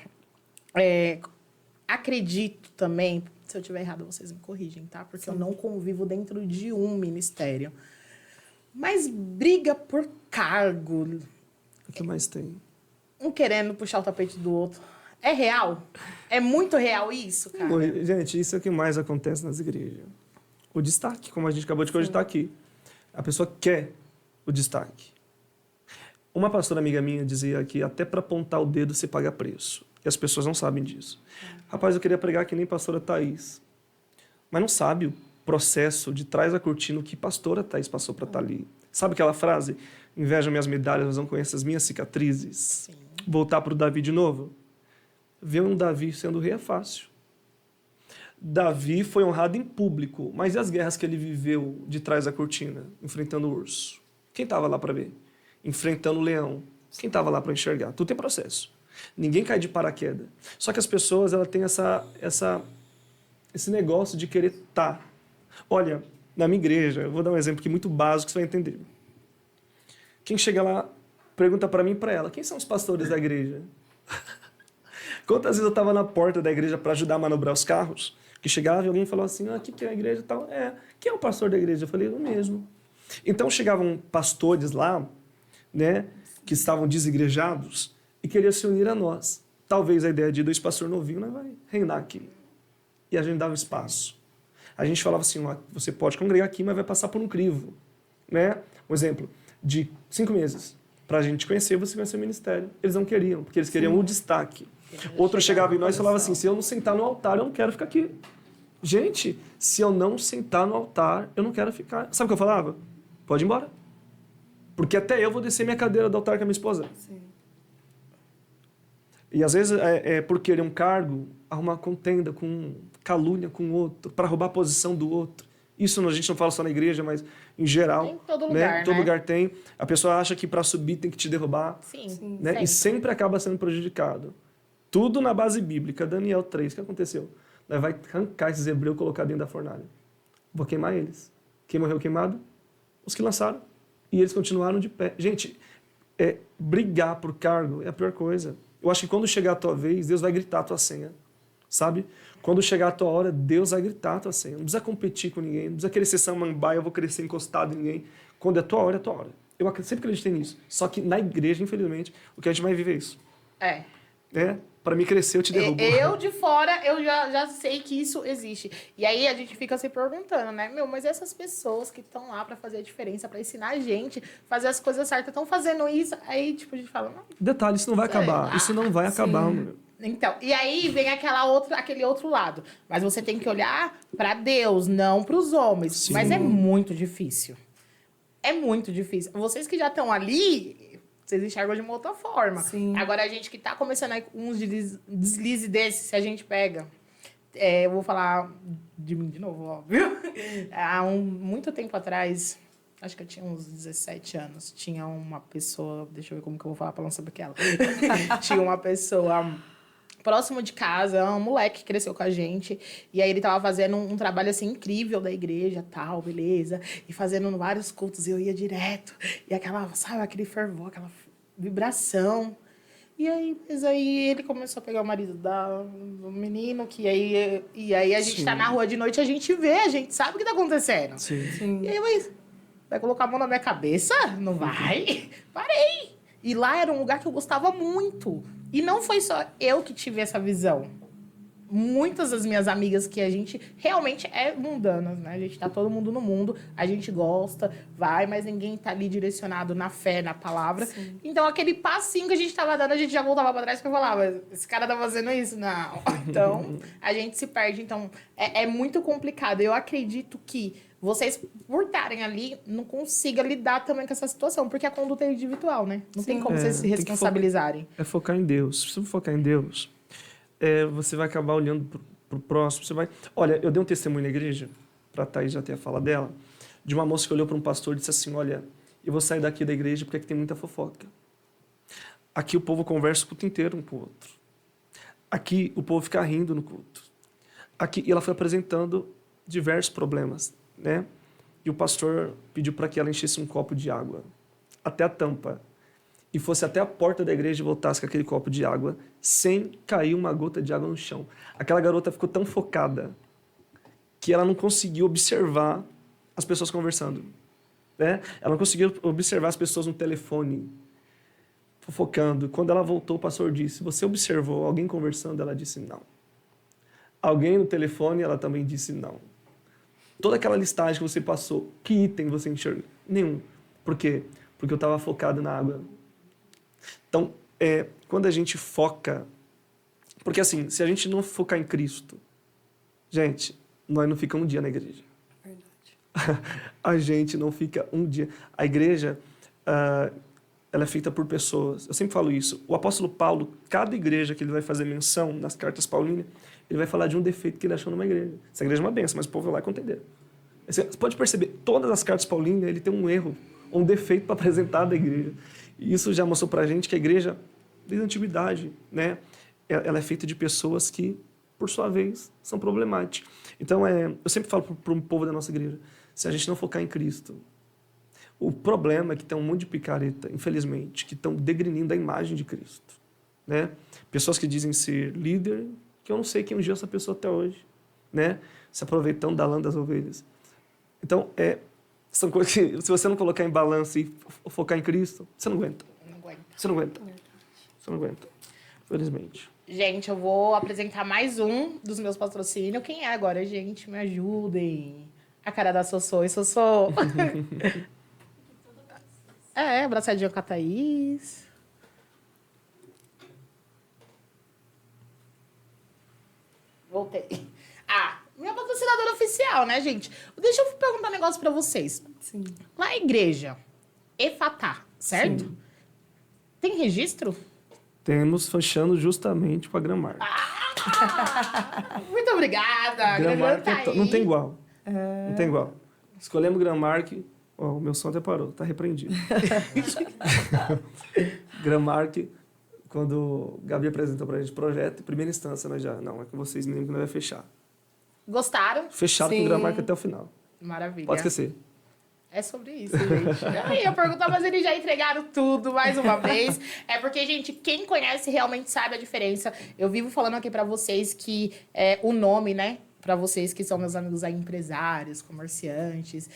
Acredito também, se eu estiver errado, vocês me corrigem, tá? Porque eu não convivo dentro de um ministério. Mas briga por cargo. O que mais tem? Um querendo puxar o tapete do outro. É real? É muito real isso, cara? Gente, isso é o que mais acontece nas igrejas. O destaque, como a gente acabou de cogitar aqui. A pessoa quer o destaque. Uma pastora amiga minha dizia que até para apontar o dedo você paga preço. E as pessoas não sabem disso. Rapaz, eu queria pregar que nem pastora Thaís. Mas não sabe o processo de trás da cortina, o que pastora Thaís passou para estar ali. Sabe aquela frase? Inveja minhas medalhas, mas não conhece as minhas cicatrizes. Sim. Voltar para o Davi de novo. Ver um Davi sendo rei é fácil. Davi foi honrado em público, mas e as guerras que ele viveu de trás da cortina, enfrentando o urso? Quem estava lá para ver? Enfrentando o leão. Quem estava lá para enxergar? Tudo tem processo. Ninguém cai de paraquedas. Só que as pessoas elas têm essa Esse negócio de querer estar. Olha, na minha igreja, eu vou dar um exemplo aqui muito básico que você vai entender. Quem chega lá, pergunta para mim e para ela, quem são os pastores da igreja? Quantas vezes eu estava na porta da igreja para ajudar a manobrar os carros, que chegava e alguém falou assim, aqui que é a igreja e tal. Quem é o pastor da igreja? Eu falei, eu mesmo. Então chegavam pastores lá, né, que estavam desigrejados e queriam se unir a nós. Talvez a ideia de 2 pastores novinhos, nós vai reinar aqui. E a gente dava espaço. A gente falava assim, você pode congregar aqui, mas vai passar por um crivo. Né? Um exemplo, de 5 meses. Para a gente conhecer, você conhecer o ministério. Eles não queriam, porque eles queriam o destaque. Outro chegava em nós e falava assim, se eu não sentar no altar, eu não quero ficar aqui. Gente, se eu não sentar no altar, eu não quero ficar. Sabe o que eu falava? Pode ir embora. Porque até eu vou descer minha cadeira do altar com a minha esposa. Sim. E às vezes, por querer um cargo, arrumar contenda, com calúnia com o outro, para roubar a posição do outro. Isso a gente não fala só na igreja, mas em geral. Em todo lugar, né? Todo lugar tem. A pessoa acha que para subir tem que te derrubar. Sim, né? E sempre acaba sendo prejudicado. Tudo na base bíblica. Daniel 3, o que aconteceu? Nós vai arrancar esses hebreus e colocar dentro da fornalha. Vou queimar eles. Quem morreu queimado? Os que lançaram. E eles continuaram de pé. Gente, brigar por cargo é a pior coisa. Eu acho que quando chegar a tua vez, Deus vai gritar a tua senha. Sabe? Quando chegar a tua hora, Deus vai gritar a tua senha. Não precisa competir com ninguém. Não precisa querer ser samambaia, eu vou querer ser encostado em ninguém. Quando é a tua hora, é a tua hora. Eu sempre acreditei nisso. Só que na igreja, infelizmente, o que a gente mais vive é isso. Para mim crescer, eu te derrubo. Eu de fora, eu já sei que isso existe. E aí a gente fica se perguntando, né? Mas essas pessoas que estão lá para fazer a diferença, para ensinar a gente, fazer as coisas certas, estão fazendo isso. Aí, tipo, a gente fala... Não, detalhe, isso não vai acabar. Isso não vai acabar, meu. Então, e aí vem aquele outro lado. Mas você tem que olhar para Deus, não para os homens. Sim. Mas é muito difícil. É muito difícil. Vocês que já estão ali... Vocês enxergam de uma outra forma. Sim. Agora, a gente que tá começando aí com uns deslizes desses, se a gente pega... eu vou falar de mim de novo, óbvio. Há muito tempo atrás, acho que eu tinha uns 17 anos, tinha uma pessoa... Deixa eu ver como que eu vou falar pra não saber que ela. Tinha uma pessoa próximo de casa, um moleque que cresceu com a gente. E aí ele tava fazendo um trabalho, assim, incrível da igreja, tal, beleza. E fazendo vários cultos, eu ia direto. E aquele fervor, aquela vibração. E aí ele começou a pegar o marido do menino, e aí a gente tá na rua de noite, a gente vê, a gente sabe o que tá acontecendo. Sim. E aí, vai colocar a mão na minha cabeça? Não vai? Parei! E lá era um lugar que eu gostava muito. E não foi só eu que tive essa visão. Muitas das minhas amigas que a gente realmente é mundanas, né? A gente tá todo mundo no mundo, a gente gosta, vai, mas ninguém tá ali direcionado na fé, na palavra. Sim. Então, aquele passinho que a gente tava dando, a gente já voltava pra trás e falava, esse cara tá fazendo isso? Não. Então, a gente se perde. Então, é muito complicado. Eu acredito que vocês, por estarem ali, não consigam lidar também com essa situação, porque a conduta é individual, né? Não tem como vocês se responsabilizarem. É focar em Deus. Se você focar em Deus, você vai acabar olhando pro próximo. Olha, eu dei um testemunho na igreja, para a Thaís já ter a fala dela, de uma moça que olhou para um pastor e disse assim, olha, eu vou sair daqui da igreja porque aqui tem muita fofoca. Aqui o povo conversa o culto inteiro um com o outro. Aqui o povo fica rindo no culto. E ela foi apresentando diversos problemas, né? E o pastor pediu para que ela enchesse um copo de água até a tampa e fosse até a porta da igreja e voltasse com aquele copo de água sem cair uma gota de água no chão. Aquela garota ficou tão focada que ela não conseguiu observar as pessoas conversando, né? Ela não conseguiu observar as pessoas no telefone fofocando. Quando ela voltou, o pastor disse, você observou alguém conversando? Ela disse não. Alguém no telefone? Ela também disse não. Toda aquela listagem que você passou, que item você enxergou? Nenhum. Por quê? Porque eu estava focado na água. Então, quando a gente foca... Porque assim, se a gente não focar em Cristo, gente, nós não ficamos um dia na igreja. Verdade. A gente não fica um dia. A igreja, ela é feita por pessoas. Eu sempre falo isso. O apóstolo Paulo, cada igreja que ele vai fazer menção nas cartas paulinas, ele vai falar de um defeito que ele achou numa igreja. Essa igreja é uma benção, mas o povo vai lá e contenderam. Você pode perceber, todas as cartas paulinas, ele tem um erro, um defeito para apresentar da igreja. E isso já mostrou para a gente que a igreja, desde a antiguidade, né, ela é feita de pessoas que por sua vez, são problemáticos. Então, eu sempre falo para o povo da nossa igreja, se a gente não focar em Cristo, o problema é que tem um monte de picareta, infelizmente, que estão degrinindo a imagem de Cristo. Né? Pessoas que dizem ser líder, que eu não sei quem ungiu essa pessoa até hoje, né? Se aproveitando da lã das ovelhas. Então, são coisas que, se você não colocar em balança e focar em Cristo, você não aguenta. Não aguento. Você não aguenta. Você não aguenta. Felizmente. Gente, eu vou apresentar mais um dos meus patrocínios. Quem é agora, gente? Me ajudem. A cara da Sossô e Sossô. Abraçadinho com a Thaís. Voltei. Minha patrocinadora oficial, né, gente? Deixa eu perguntar um negócio pra vocês. Sim. Lá na igreja, Efatá, certo? Sim. Tem registro? Temos fechando justamente com a Gramark. Muito obrigada. Gramark Tá aí. não tem igual. Não tem igual. Escolhemos Gramark. Ó, o meu som até parou, tá repreendido. Gramark, quando Gabi apresentou pra gente o projeto, em primeira instância, nós já, não, é com vocês mesmo que nós vai fechar. Gostaram? Fechado com Sim. o Gramark até o final. Maravilha. Pode esquecer. É sobre isso, gente. Aí eu perguntar, mas eles já entregaram tudo mais uma vez. É porque, gente, quem conhece realmente sabe a diferença. Eu vivo falando aqui pra vocês que o nome, né? Pra vocês que são meus amigos aí, empresários, comerciantes,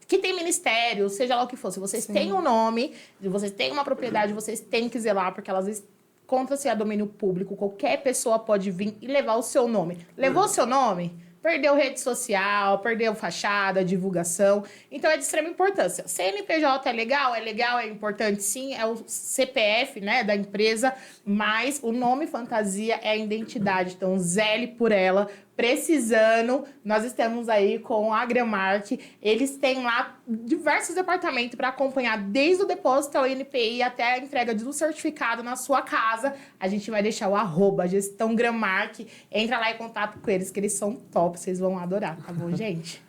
que tem ministério, seja lá o que for. Se vocês têm um nome, se vocês têm uma propriedade, vocês têm que zelar, porque elas contra-se a domínio público. Qualquer pessoa pode vir e levar o seu nome. Levou o seu nome? Perdeu rede social, perdeu fachada, divulgação. Então, é de extrema importância. CNPJ é legal, é importante sim, é o CPF, né, da empresa, mas o nome fantasia é a identidade. Então, zele por ela. Precisando, nós estamos aí com a Gramark. Eles têm lá diversos departamentos para acompanhar desde o depósito ao INPI até a entrega do certificado na sua casa. A gente vai deixar o @gestão Gramark. Entra lá em contato com eles, que eles são top. Vocês vão adorar, tá bom, gente?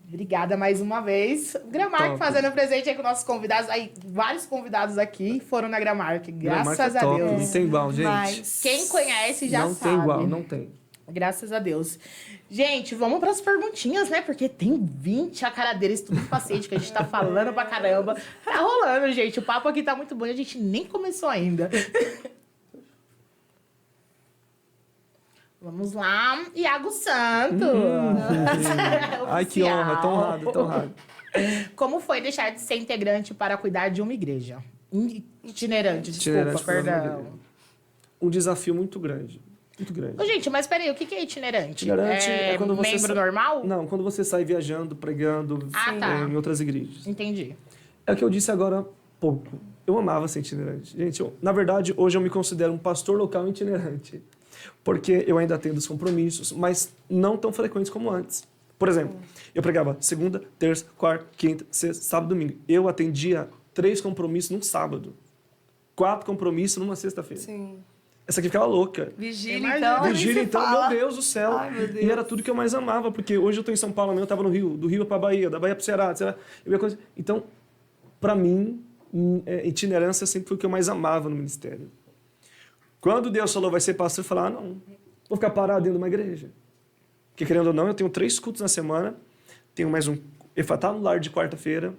Obrigada mais uma vez. Gramark Top. fazendo presente aí com nossos convidados. Aí, vários convidados aqui foram na Gramark. Graças Gramark é a top, Deus. não tem igual, gente. Mas... Quem conhece já não sabe. tem igual, não tem. Graças a Deus. Gente, vamos para as perguntinhas, né? Porque tem 20 a cara deles, tudo paciente, que a gente tá falando pra caramba. Tá rolando, gente. O papo aqui tá muito bom e a gente nem começou ainda. Vamos lá. Iago Santos. Ai, que honra, tão honrado, tão honrado. Como foi deixar de ser integrante para cuidar de uma igreja? Itinerante, desculpa, Itinerante para uma perdão. igreja. Um desafio muito grande. Muito grande. Ô, gente, mas peraí, o que é itinerante? Itinerante é quando você membro normal? Não, quando você sai viajando, pregando Tá. em outras igrejas. Entendi. É o que eu disse agora há pouco. Eu amava ser itinerante. Gente, na verdade, hoje eu me considero um pastor local itinerante. Porque eu ainda tenho os compromissos, mas não tão frequentes como antes. Por exemplo, eu pregava segunda, terça, quarta, quinta, sexta, sábado, domingo. Eu atendia 3 compromissos num sábado. 4 compromissos numa sexta-feira. Sim. Essa aqui ficava louca. Vigília, Imagina. então. nem Vigília, se então, fala. meu Deus do céu. Ai, meu Deus. E era tudo que eu mais amava, porque hoje eu estou em São Paulo, amanhã eu estava no Rio, do Rio para Bahia, da Bahia para o Ceará, eu ia coisa. Então, para mim, itinerância sempre foi o que eu mais amava no ministério. Quando Deus falou, vai ser pastor, eu falei, não, vou ficar parado dentro de uma igreja. Porque, querendo ou não, eu tenho 3 cultos na semana, tenho mais um Efatá no lar de quarta-feira,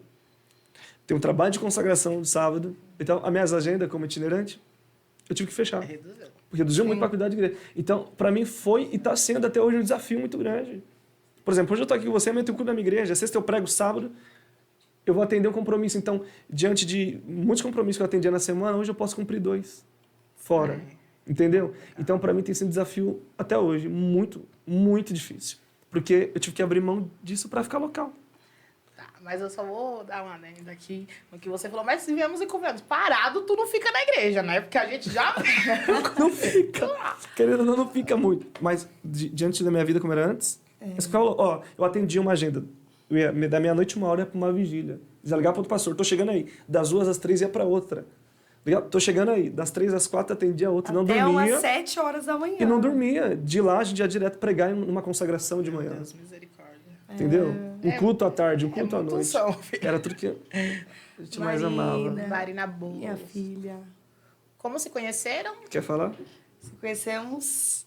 tenho um trabalho de consagração de sábado, então, as minhas agendas como itinerante, eu tive que fechar. Reduziu muito para cuidar de igreja. Então, para mim foi e está sendo até hoje um desafio muito grande. Por exemplo, hoje eu estou aqui com você, amanhã eu tenho culto na minha igreja, sexta eu prego sábado, eu vou atender um compromisso. Então, diante de muitos compromissos que eu atendia na semana, hoje eu posso cumprir 2 fora. Entendeu? Então, para mim tem sido um desafio até hoje muito, muito difícil. Porque eu tive que abrir mão disso para ficar local. Mas eu só vou dar uma adenda aqui no que você falou. Mas se viemos e convenhamos, parado, tu não fica na igreja, né? Porque a gente já... Não fica. Querendo ou não fica muito. Mas diante da minha vida como era antes, você falou, ó, eu atendia uma agenda. Eu ia, da meia-noite, 1 hora, ia para uma vigília. Já ligar para outro pastor, tô chegando aí. Das 2 às 3 ia para outra. Tô chegando aí. Das 3 às 4 atendia a outra. Não Até dormia. umas 7 horas da manhã. E não dormia. De lá, a gente ia direto pregar numa consagração de manhã. Deus, misericórdia. Entendeu? Um culto à tarde, um culto à muito noite. som, filho. Era tudo que a gente mais amava. Marina Boa. Minha filha. Como se conheceram? Quer falar? Se conhecemos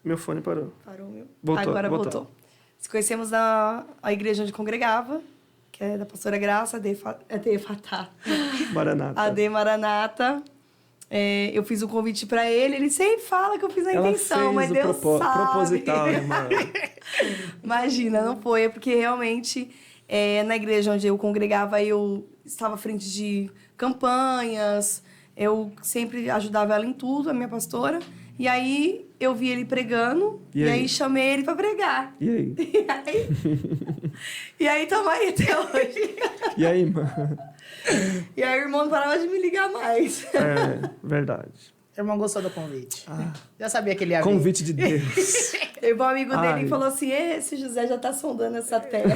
Meu fone parou. Parou, meu? Voltou, Agora voltou. voltou. Nos conhecemos na a igreja onde congregava, que é da pastora Graça, AD Fatá. Maranata. AD Maranata. Eu fiz um convite pra ele, ele sempre fala que eu fiz na Ela intenção, mas fez Deus o sabe. proposital, irmã. Imagina, não foi. É porque realmente, na igreja onde eu congregava, eu estava à frente de campanhas, eu sempre ajudava ela em tudo, a minha pastora. E aí, eu vi ele pregando, E e aí? aí chamei ele pra pregar. E aí? E aí, tamo aí até hoje. E aí, irmã? E aí, o irmão não parava de me ligar mais. É, verdade. O irmão gostou do convite. Já sabia que ele ia vir. Convite de Deus. E o amigo dele Ai. falou assim, esse José já tá sondando essa terra.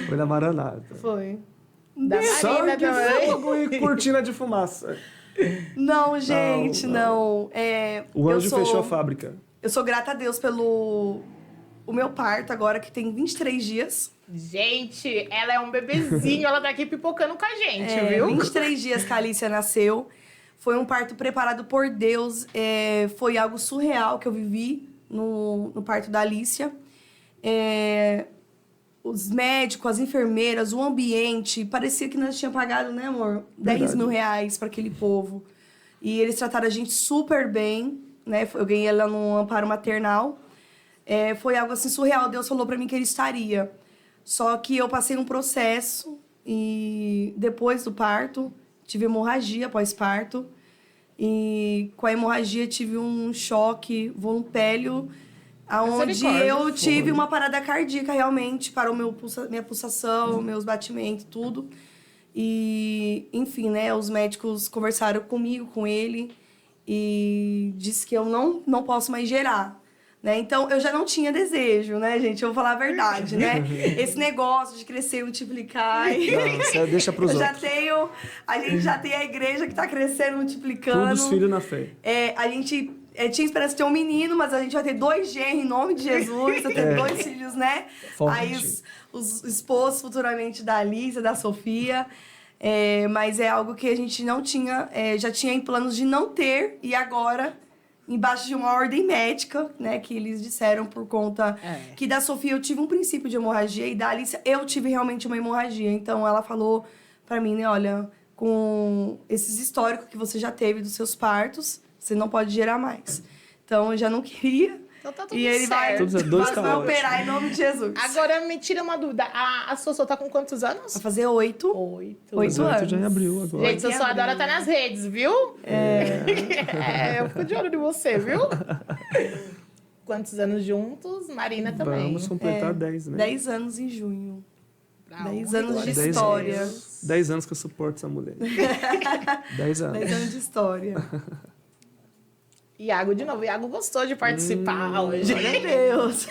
Foi na Maranata. Foi. Da Só Marina de também. fogo e cortina de fumaça. Não, gente, não. O eu anjo sou- fechou a fábrica. Eu sou grata a Deus pelo o meu parto agora, que tem 23 dias. Gente, ela é um bebezinho, ela tá aqui pipocando com a gente, viu? 23 dias que a Alicia nasceu. Foi um parto preparado por Deus. Foi algo surreal que eu vivi no parto da Alicia. Os médicos, as enfermeiras, o ambiente, parecia que nós tínhamos pagado, né, amor? 10 mil reais para aquele povo. E eles trataram a gente super bem, né? Eu ganhei ela no amparo maternal. Foi algo assim surreal. Deus falou para mim que ele estaria. Só que eu passei um processo e depois do parto, tive hemorragia pós-parto. E com a hemorragia tive um choque voluntário, aonde Misericórdia. eu tive uma parada cardíaca realmente, parou minha pulsação, meus batimentos, tudo. E, enfim, né, os médicos conversaram comigo, com ele, e disse que eu não posso mais gerar. Né? Então, eu já não tinha desejo, né, gente? Eu vou falar a verdade, né? Esse negócio de crescer e multiplicar. Não, você deixa pros Eu já outros. tenho... A gente já tem a igreja que tá crescendo, multiplicando. Todos filhos na fé. A gente tinha esperança de ter um menino, mas a gente vai ter 2 genros em nome de Jesus. Vai ter 2 filhos, né? Forte. Aí os esposos futuramente da Alice, da Sofia. Mas é algo que a gente não tinha... já tinha em planos de não ter. E agora... embaixo de uma ordem médica, né, que eles disseram por conta que da Sofia eu tive um princípio de hemorragia e da Alice eu tive realmente uma hemorragia. Então ela falou pra mim, né, olha, com esses históricos que você já teve dos seus partos, você não pode gerar mais. Então eu já não queria. Então tá tudo E ele vai, certo. Dois tá vai ótimo. operar em nome de Jesus. Agora, me tira uma dúvida. A Sossô tá com quantos anos? Vai fazer 8. 8. 8 anos. Já em abril agora. Gente, Sossô adora estar nas redes, viu? Eu fico de olho de você, viu? Quantos anos juntos? Marina também. Vamos completar 10, né? 10 anos em junho. Ah, 10 anos de 10 história. anos. 10 anos que eu suporto essa mulher. 10 anos. 10 anos de história. Iago, de novo. Iago gostou de participar hoje. Meu Deus.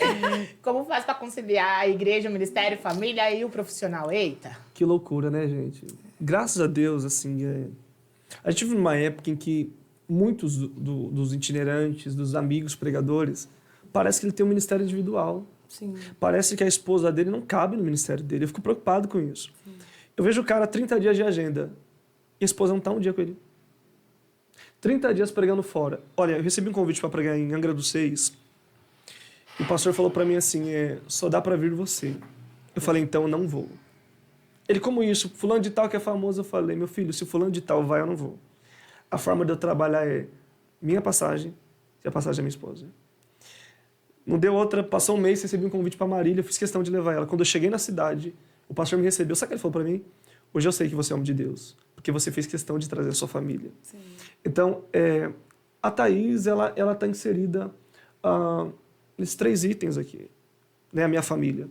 Como faz pra conciliar a igreja, o ministério, família e o profissional? Eita. Que loucura, né, gente? Graças a Deus, assim, a gente vive numa época em que muitos dos itinerantes, dos amigos pregadores, parece que ele tem um ministério individual. Sim. Parece que a esposa dele não cabe no ministério dele. Eu fico preocupado com isso. Eu vejo o cara 30 dias de agenda e a esposa não está um dia com ele. 30 dias pregando fora. Olha, eu recebi um convite para pregar em Angra dos Reis. E o pastor falou para mim assim, só dá para vir você. Eu falei, então eu não vou. Ele, como isso? Fulano de tal que é famoso. Eu falei, meu filho, se fulano de tal vai, eu não vou. A forma de eu trabalhar é minha passagem e a passagem da minha esposa. Não deu outra, passou um mês, recebi um convite para Marília, eu fiz questão de levar ela. Quando eu cheguei na cidade, o pastor me recebeu. Sabe o que ele falou para mim? Hoje eu sei que você é homem de Deus, porque você fez questão de trazer a sua família. Sim. Então, a Thaís, ela está inserida nesses 3 itens aqui, né? A minha família.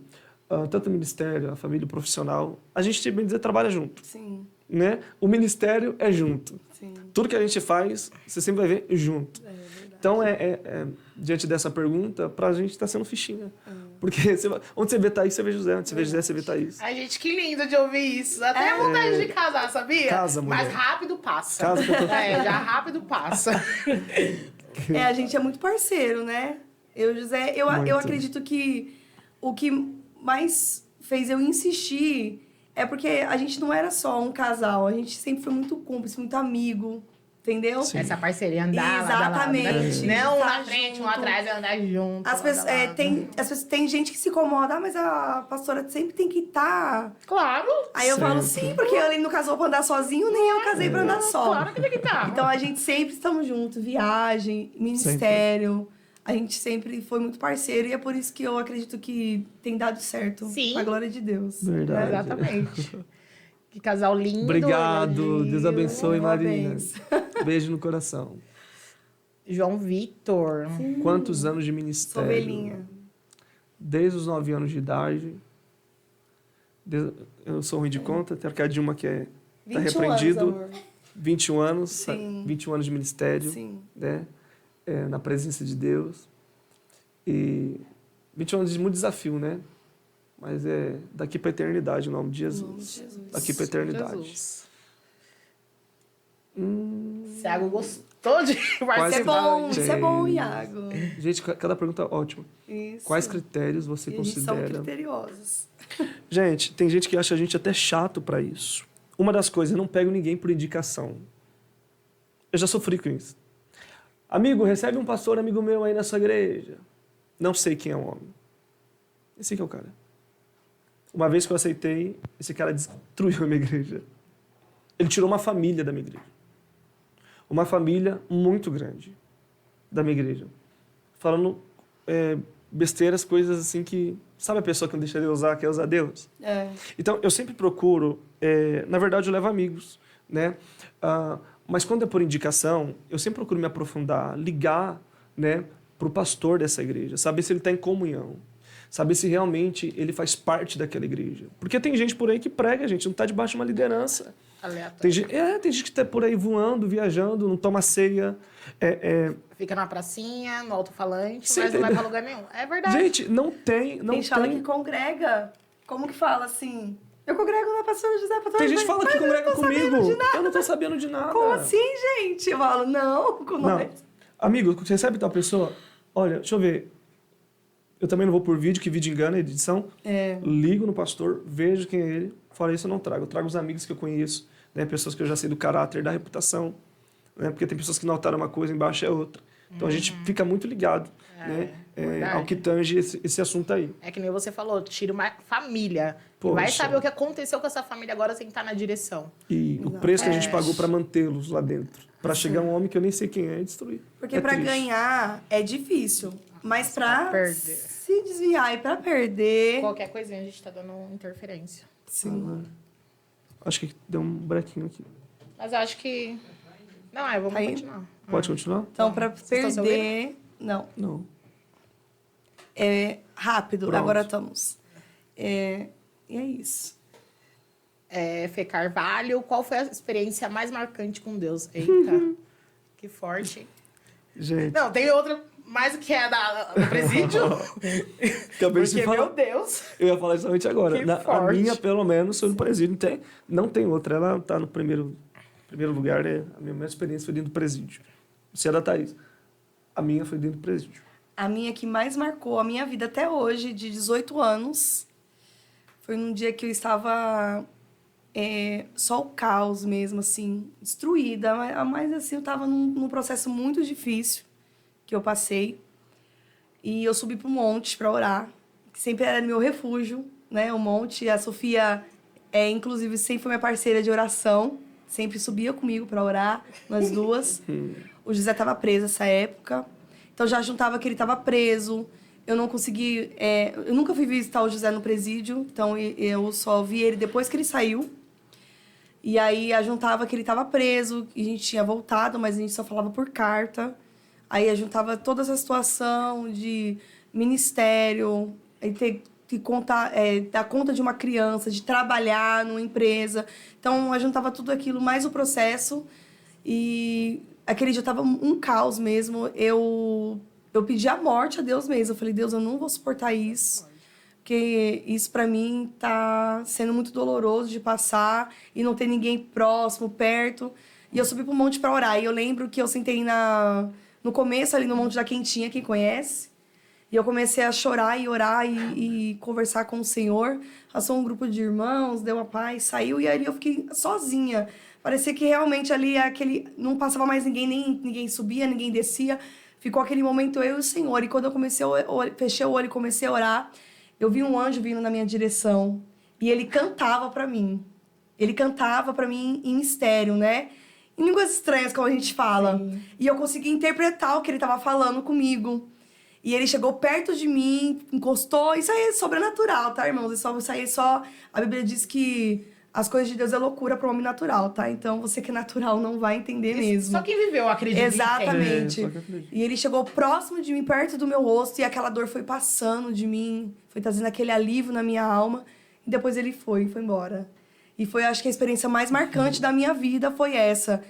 Tanto o ministério, a família, o profissional. A gente, bem dizer, trabalha junto. Sim. Né? O ministério é junto. Sim. Tudo que a gente faz, você sempre vai ver junto. Então, diante dessa pergunta, pra gente tá sendo fichinha. Porque onde você vê Thaís, você vê José. Onde você vê José, você vê Thaís. Ai, gente, que lindo de ouvir isso. Até vontade de casar, sabia? Casa, mulher. Mas rápido passa. Casa que eu tô- Já rápido passa. A gente é muito parceiro, né? Eu, José, eu Muito. acredito que o que mais fez eu insistir é porque a gente não era só um casal, a gente sempre foi muito cúmplice, muito amigo, Entendeu? Sim. Essa parceria andar Exatamente. lado a lado, né? Não um Tá na frente, um junto. atrás, andar junto. As pessoas, tem gente que se incomoda, mas a pastora sempre tem que estar. Claro. Aí eu falo, Sempre. sim, porque ele não casou pra andar sozinho, nem eu casei pra andar só. Claro que tem que estar. Então a gente sempre estamos juntos, viagem, ministério. A gente sempre foi muito parceiro e é por isso que eu acredito que tem dado certo. Sim. A glória de Deus. Verdade. Exatamente. Que casal lindo. Obrigado. elogio. Deus abençoe, Marina. Parabéns. Beijo no coração. João Vitor. Quantos anos de Sou ministério? velhinha. Desde os 9 anos de idade. Eu sou ruim de conta. Tem a Dilma que tá 21 repreendido. anos, amor. 21 anos. Sim. 21 anos de ministério. Sim. Né? Na presença de Deus. E 21 anos de muito desafio, né? Mas é daqui para a eternidade, em nome de Jesus. Em nome de Jesus. Daqui para a eternidade. Jesus. Thiago gostou de Isso é participar. bom, Gente. isso é bom, Iago. Gente, cada pergunta é ótima. Isso. Quais critérios você E a gente são considera? criteriosos. Gente, tem gente que acha a gente até chato para isso. Uma das coisas, eu não pego ninguém por indicação. Eu já sofri com isso. Amigo, recebe um pastor amigo meu aí na sua igreja. Não sei quem é o homem. Esse aqui é o cara. Uma vez que eu aceitei, esse cara destruiu a minha igreja. Ele tirou uma família da minha igreja. Uma família muito grande da minha igreja. Falando besteiras, coisas assim que... Sabe a pessoa que não deixa Deus usar, quer usar Deus? É. Então, eu sempre procuro... na verdade, eu levo amigos, né? Mas quando é por indicação, eu sempre procuro me aprofundar, ligar, né, para o pastor dessa igreja, saber se ele está em comunhão, saber se realmente ele faz parte daquela igreja. Porque tem gente por aí que prega, gente, não está debaixo de uma liderança. Aleatório. Tem gente que está por aí voando, viajando, não toma ceia. Fica na pracinha, no alto-falante, Você mas não vai entendeu? pra lugar nenhum. É verdade. Gente, não tem... Tem gente fala que congrega. Como que fala assim? Eu congrego na pastora José Pastor Tem gente que José, fala mas que eu não congrega tô sabendo comigo. de nada. Eu não tô sabendo de nada. Como assim, gente? Eu falo, não, com Não. nós. Amigo, você recebe tal pessoa? Olha, deixa eu ver. Eu também não vou por vídeo, que vídeo engana a edição. Ligo no pastor, vejo quem é ele. Falo, isso eu não trago. Eu trago os amigos que eu conheço, né? Pessoas que eu já sei do caráter, da reputação. Né? Porque tem pessoas que notaram uma coisa, embaixo é outra. Então a gente fica muito ligado, né? verdade. Ao que tange esse assunto aí. É que nem você falou, tira uma família. E vai Poxa. saber o que aconteceu com essa família agora sem estar na direção. E o preço que a gente pagou para mantê-los lá dentro. Para chegar um homem que eu nem sei quem é e destruir. Porque É pra triste. ganhar é difícil. Mas pra perder. se desviar e pra perder... Qualquer coisinha a gente tá dando interferência. Sim. Acho que deu um brequinho aqui. Mas eu acho que... Não, vamos Aí? continuar. Pode continuar? Então, pra Vocês estão perder... Não. Não. É rápido. Pronto. Agora estamos. E é isso. Fê Carvalho, qual foi a experiência mais marcante com Deus? Eita, que forte. Gente, Não, tem outra mais do que é do presídio. acabei de Porque, falar. meu Deus. Eu ia falar justamente agora. Que A forte. minha, pelo menos, foi no presídio. Não tem outra. Ela tá no primeiro lugar. Né? A minha experiência foi dentro do presídio. Você é da Thaís. A minha foi dentro do presídio. A minha que mais marcou a minha vida até hoje, de 18 anos, foi num dia que eu estava só o caos mesmo, assim, destruída. Mas assim, eu estava num processo muito difícil que eu passei. E eu subi para o monte para orar, que sempre era meu refúgio, né? O monte. A Sofia, inclusive, sempre foi minha parceira de oração. Sempre subia comigo para orar, nós duas. O José estava preso nessa época. Então, já juntava que ele estava preso. Eu não consegui... eu nunca fui visitar o José no presídio. Então, eu só vi ele depois que ele saiu. E aí, juntava que ele estava preso. E a gente tinha voltado, mas a gente só falava por carta. Aí, juntava toda essa situação de ministério. Aí, ter que contar, dar conta de uma criança, de trabalhar numa empresa. Então, juntava tudo aquilo, mais o processo. E... aquele dia estava um caos mesmo. Eu pedi a morte a Deus mesmo. Eu falei, Deus, eu não vou suportar isso. Porque isso para mim tá sendo muito doloroso de passar e não ter ninguém próximo, perto. E eu subi pro monte para orar. E eu lembro que eu sentei no começo ali no Monte da Quentinha, quem conhece. E eu comecei a chorar e orar e conversar com o Senhor. Passou um grupo de irmãos, deu uma paz, saiu. E aí eu fiquei sozinha. Parecia que realmente ali não passava mais ninguém, nem ninguém subia, ninguém descia. Ficou aquele momento eu e o Senhor. E quando eu fechei o olho e comecei a orar, eu vi um anjo vindo na minha direção. E ele cantava pra mim. Ele cantava pra mim em mistério, né? Em línguas estranhas, como a gente fala. Sim. E eu consegui interpretar o que ele estava falando comigo. E ele chegou perto de mim, encostou. Isso aí é sobrenatural, tá, irmãos? Isso aí é só... A Bíblia diz que as coisas de Deus é loucura para o homem natural, tá? Então, você que é natural não vai entender mesmo. Só quem viveu, acredita. Exatamente. só que acredito. E ele chegou próximo de mim, perto do meu rosto, e aquela dor foi passando de mim, foi trazendo aquele alívio na minha alma. E depois ele foi embora. E foi, acho que a experiência mais marcante da minha vida foi essa.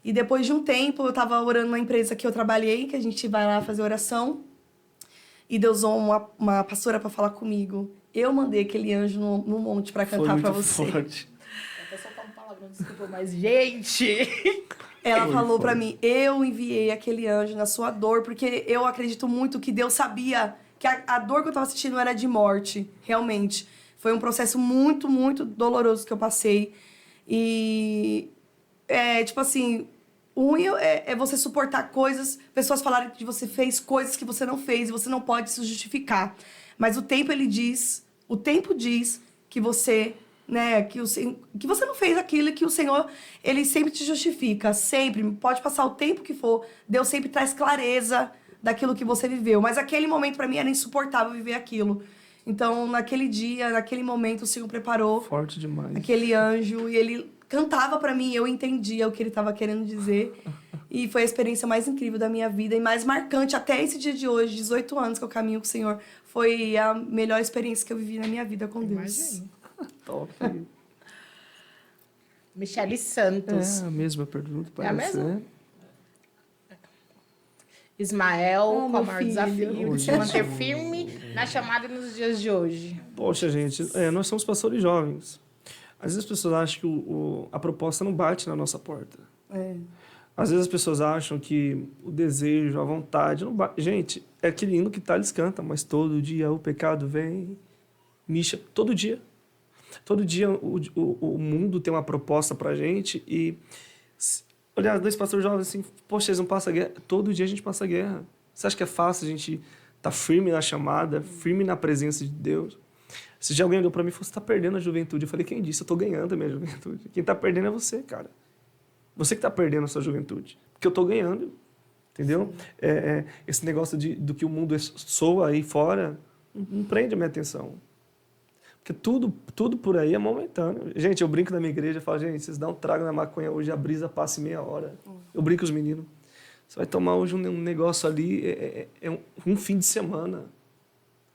E depois de um tempo, eu estava orando numa empresa que eu trabalhei, que a gente vai lá fazer oração. E Deus usou uma pastora para falar comigo. Eu mandei aquele anjo no monte para cantar para você. Forte. Até soltar um palavrão, desculpa, mas, gente... Ela Foi falou pra forte. mim, eu enviei aquele anjo na sua dor, porque eu acredito muito que Deus sabia que a dor que eu tava sentindo era de morte, realmente. Foi um processo muito, muito doloroso que eu passei. E, tipo assim, o ruim é você suportar coisas, pessoas falarem que você fez coisas que você não fez e você não pode se justificar. Mas o tempo diz que você... né, que você não fez aquilo e que o Senhor, ele sempre te justifica, sempre, pode passar o tempo que for, Deus sempre traz clareza daquilo que você viveu, mas aquele momento pra mim era insuportável viver aquilo. Então, naquele dia, naquele momento, o Senhor preparou Forte demais. aquele anjo e ele cantava pra mim, eu entendia o que ele estava querendo dizer. E foi a experiência mais incrível da minha vida e mais marcante até esse dia de hoje, 18 anos que eu caminho com o Senhor. Foi a melhor experiência que eu vivi na minha vida com Deus. Imagino. Top. Michele Santos. É a mesma pergunta, É a parece, mesma? né? Ismael, qual o meu maior filho. desafio de se Ô, manter Jesus. firme na chamada nos dias de hoje? Poxa, gente, nós somos pastores jovens. Às vezes as pessoas acham que a proposta não bate na nossa porta. É. Às vezes as pessoas acham que o desejo, a vontade não bate. Gente, é aquele hino que Thales canta, mas todo dia o pecado vem, Misha, todo dia. Todo dia o mundo tem uma proposta pra gente e... Olha, dois pastores jovens assim, poxa, eles não passam guerra. Todo dia a gente passa guerra. Você acha que é fácil a gente estar firme na chamada, firme na presença de Deus? Se já alguém olhou pra mim e falou, você tá perdendo a juventude. Eu falei, quem disse? Eu tô ganhando a minha juventude. Quem tá perdendo é você, cara. Você que tá perdendo a sua juventude. Porque eu tô ganhando. Entendeu? Esse negócio do que o mundo soa aí fora não prende a minha atenção. Porque tudo por aí é momentâneo. Gente, eu brinco na minha igreja, eu falo, gente, vocês dão um trago na maconha hoje, a brisa passa em meia hora. Eu brinco com os meninos. Você vai tomar hoje um negócio ali, um fim de semana.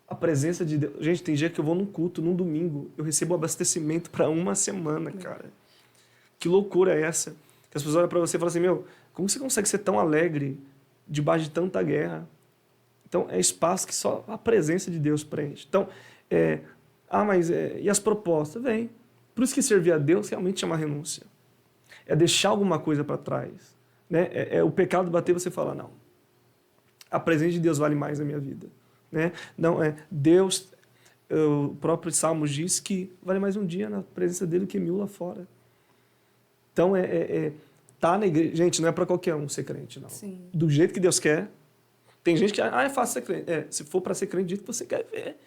A presença de Deus. Gente, tem dia que eu vou num culto, num domingo, eu recebo abastecimento para uma semana, cara. Que loucura é essa? Que as pessoas olham para você e falam assim, meu, como você consegue ser tão alegre debaixo de tanta guerra? Então, é espaço que só a presença de Deus preenche. Então, mas e as propostas? Vem. Por isso que servir a Deus realmente chama renúncia. É deixar alguma coisa para trás. Né? O pecado bater você fala, não. A presença de Deus vale mais na minha vida. Né? Não, Deus, o próprio Salmos diz que vale mais um dia na presença dele que 1000 lá fora. Então, tá na igreja. Gente, não é para qualquer um ser crente, não. Sim. Do jeito que Deus quer. Tem gente que é fácil ser crente. Se for para ser crente do jeito que você quer ver.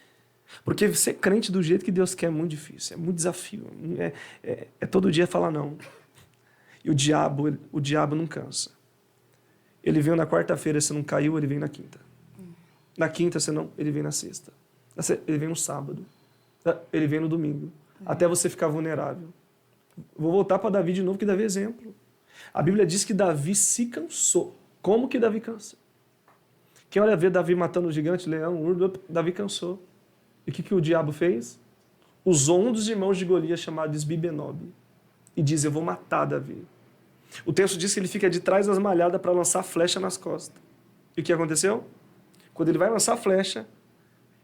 Porque ser crente do jeito que Deus quer é muito difícil, é muito desafio. Todo dia falar não. E o diabo não cansa. Ele veio na quarta-feira, você não caiu, ele vem na quinta. Na quinta, ele vem na sexta. Ele vem no sábado. Ele vem no domingo. Até você ficar vulnerável. Vou voltar para Davi de novo, que Davi é exemplo. A Bíblia diz que Davi se cansou. Como que Davi cansa? Quem olha ver Davi matando o gigante, leão, urdo, Davi cansou. E o que o diabo fez? Usou um dos irmãos de Golias chamado Esbibenob e diz, eu vou matar Davi. O texto diz que ele fica de trás das malhadas para lançar flecha nas costas. E o que aconteceu? Quando ele vai lançar a flecha,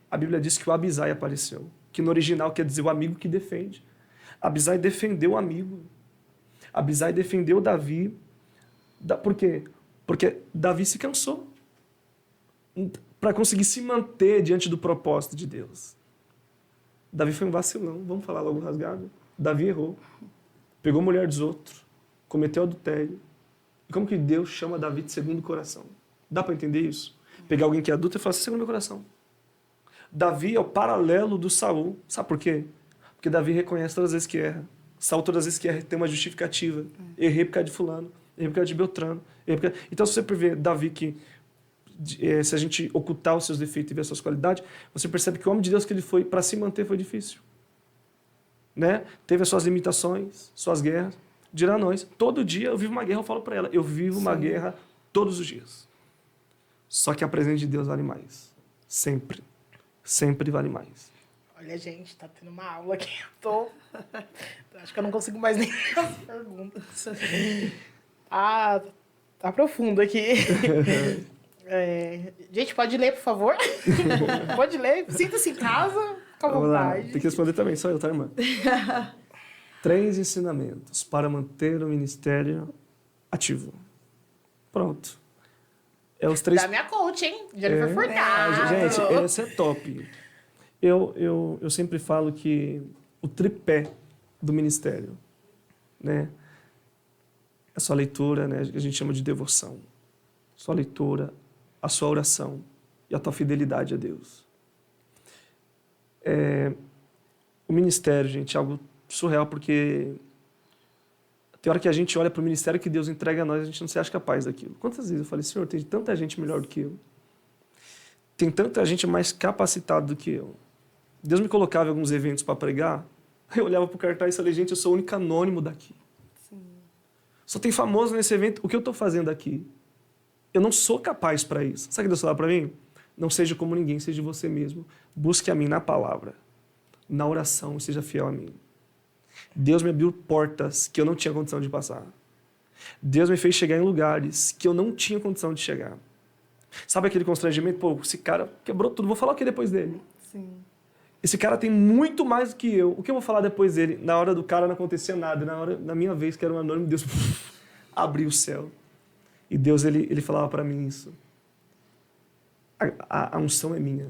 a Bíblia diz que o Abisai apareceu, que no original quer dizer o amigo que defende. Abisai defendeu o amigo. Abisai defendeu Davi. Por quê? Porque Davi se cansou. para conseguir se manter diante do propósito de Deus. Davi foi um vacilão, vamos falar logo rasgado. Davi errou, pegou a mulher dos outros, cometeu adultério. E como que Deus chama Davi de segundo coração? Dá para entender isso? Pegar alguém que é adulto e falar assim, segundo meu coração. Davi é o paralelo do Saul. Sabe por quê? Porque Davi reconhece todas as vezes que erra. Saul todas as vezes que erra tem uma justificativa. Errei por causa de fulano, errei por causa de Beltrano. Então se você vê Davi que se a gente ocultar os seus defeitos e ver as suas qualidades, você percebe que o homem de Deus que ele foi, para se manter, foi difícil. Né? Teve as suas limitações, suas guerras. Dirá nós. Todo dia eu vivo uma guerra, eu falo para ela. Eu vivo uma guerra todos os dias. Só que a presença de Deus vale mais. Sempre. Sempre vale mais. Olha, gente, tá tendo uma aula aqui. Acho que eu não consigo mais nem as perguntas. Tá profundo aqui. Gente, pode ler, por favor? Pode ler. Sinta-se em casa, fica à vontade. Tem que responder também, só eu, tá, irmã? 3 ensinamentos para manter o ministério ativo. Pronto. É os 3... Da minha coach, hein? Jennifer Furtado. Gente, esse é top. Eu sempre falo que o tripé do ministério, né? A sua leitura, né? Que a gente chama de devoção. Sua leitura, a sua oração e a tua fidelidade a Deus. O ministério, gente, é algo surreal, porque tem hora que a gente olha para o ministério que Deus entrega a nós, a gente não se acha capaz daquilo. Quantas vezes eu falei, Senhor, tem tanta gente melhor do que eu. Tem tanta gente mais capacitada do que eu. Deus me colocava em alguns eventos para pregar, eu olhava para o cartaz e falei, gente, eu sou o único anônimo daqui. Sim. Só tem famoso nesse evento. O que eu estou fazendo aqui? Eu não sou capaz para isso. Sabe o que Deus falou para mim? Não seja como ninguém, seja você mesmo. Busque a mim na palavra, na oração e seja fiel a mim. Deus me abriu portas que eu não tinha condição de passar. Deus me fez chegar em lugares que eu não tinha condição de chegar. Sabe aquele constrangimento? Pô, esse cara quebrou tudo, vou falar o que depois dele? Sim. Esse cara tem muito mais do que eu. O que eu vou falar depois dele? Na hora do cara não acontecia nada. Na minha vez, que era um anônimo, Deus abriu o céu. E Deus, ele falava para mim isso. A unção é minha.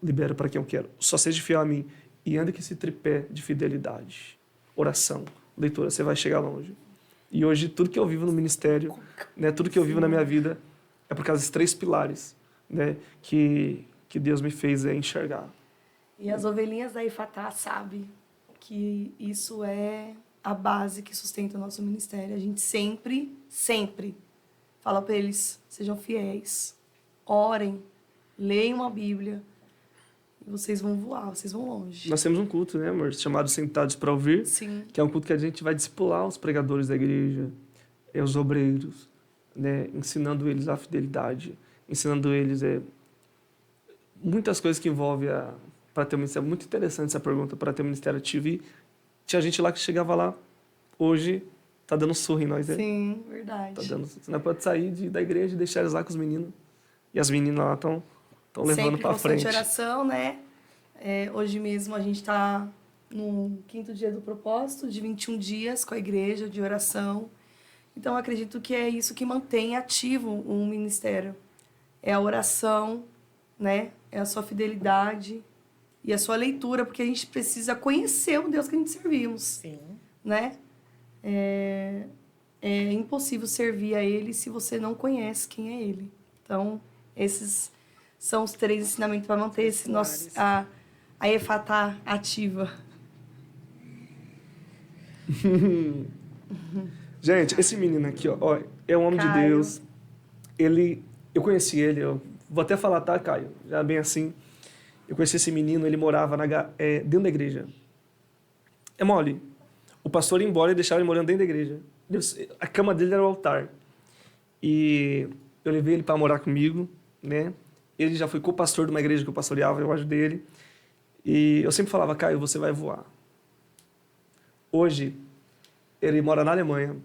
Libero para quem eu quero. Só seja fiel a mim. E anda com esse tripé de fidelidade. Oração, leitura, você vai chegar longe. E hoje, tudo que eu vivo no ministério, né, tudo que eu vivo na minha vida, é por causa desses 3 pilares, né, que Deus me fez enxergar. E as ovelhinhas da Efatá sabem que isso é a base que sustenta o nosso ministério. A gente sempre fala para eles, sejam fiéis, orem, leiam a Bíblia, e vocês vão voar, vocês vão longe. Nós temos um culto, né, amor, chamado Sentados para Ouvir, Sim. Que é um culto que a gente vai discipular os pregadores da igreja, os obreiros, né, ensinando eles a fidelidade, ensinando eles muitas coisas que envolvem para ter um ministério. Muito interessante essa pergunta, para ter um ministério ativo. E tinha gente lá que chegava lá, hoje tá dando surra em nós. Sim, verdade. Tá dando, você não pode sair da igreja e deixar eles lá com os meninos. E as meninas lá estão levando para frente. Sempre oração, né? Hoje mesmo a gente está no 5º dia do propósito, de 21 dias com a igreja, de oração. Então, eu acredito que é isso que mantém ativo um ministério. É a oração, né? É a sua fidelidade e a sua leitura, porque a gente precisa conhecer o Deus que a gente servimos. Sim. Né? É impossível servir a Ele se você não conhece quem é Ele. Então, esses são os 3 ensinamentos para manter a Efatá ativa. Gente, esse menino aqui, ó, é um homem de Caio. Deus. Eu conheci ele, eu vou até falar, tá, Caio? Já bem assim. Eu conheci esse menino, ele morava dentro da igreja. É mole. O pastor ia embora e deixava ele morando dentro da igreja. A cama dele era o altar. E eu levei ele para morar comigo, né? Ele já foi co-pastor de uma igreja que eu pastoreava, eu ajudei ele. E eu sempre falava, Caio, você vai voar. Hoje, ele mora na Alemanha.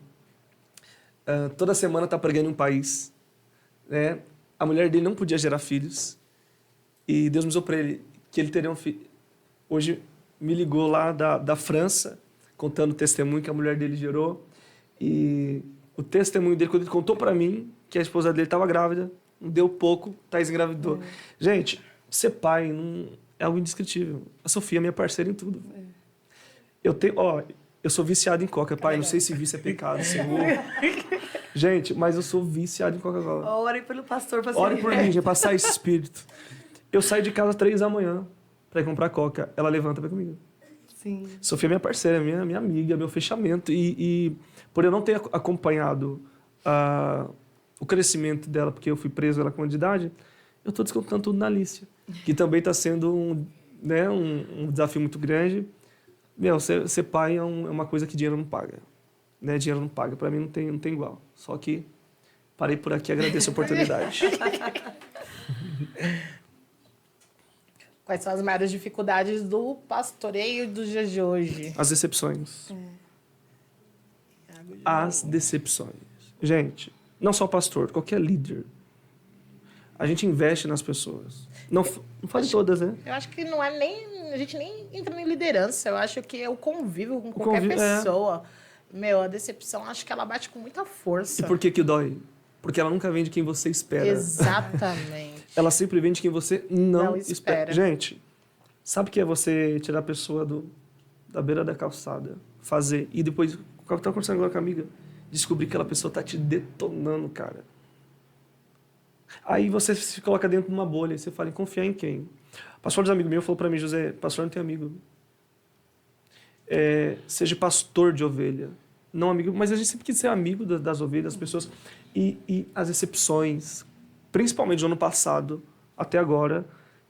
Toda semana está pregando em um país. Né? A mulher dele não podia gerar filhos. E Deus me usou para ele que ele teria um filho. Hoje, me ligou lá da França, contando o testemunho que a mulher dele gerou. E o testemunho dele, quando ele contou para mim que a esposa dele estava grávida, Não deu pouco, Thaís engravidou. Gente, ser pai é algo indescritível. A Sofia é minha parceira em tudo. Eu sou viciado em Coca, pai. Não sei se vício é pecado, se Gente, mas eu sou viciado em Coca-Cola. Ore pelo pastor para Ore por mim, já passar esse espírito. Eu saio de casa às 3 da manhã pra ir comprar Coca. Ela levanta pra comigo. Sim. Sofia é minha parceira, minha amiga, meu fechamento. E por eu não ter acompanhado o crescimento dela, porque eu fui preso ela com a de idade, eu tô descontando tudo na Alicia. Que também tá sendo um desafio muito grande. Meu, ser pai é uma coisa que dinheiro não paga. Né? Dinheiro não paga. Pra mim não tem igual. Só que parei por aqui e agradeço a oportunidade. Quais são as maiores dificuldades do pastoreio dos dias de hoje? As decepções. As decepções. Gente, não só o pastor, qualquer líder. A gente investe nas pessoas. Não fale todas, né? Eu acho que não é nem... A gente nem entra em liderança. Eu acho que é o convívio com qualquer pessoa. Meu, a decepção, acho que ela bate com muita força. E por que dói? Porque ela nunca vem de quem você espera. Exatamente. Ela sempre vem de quem você não espera. Gente, sabe o que é você tirar a pessoa da beira da calçada, fazer, e depois, o que tá acontecendo agora com a amiga, descobrir que aquela pessoa tá te detonando, cara. Aí você se coloca dentro de uma bolha e você fala, confiar em quem? O pastor dos amigos meus falou para mim, José, pastor não tem amigo. Seja pastor de ovelha, não amigo, mas a gente sempre quis ser amigo das ovelhas, das pessoas. E as decepções, principalmente do ano passado até agora,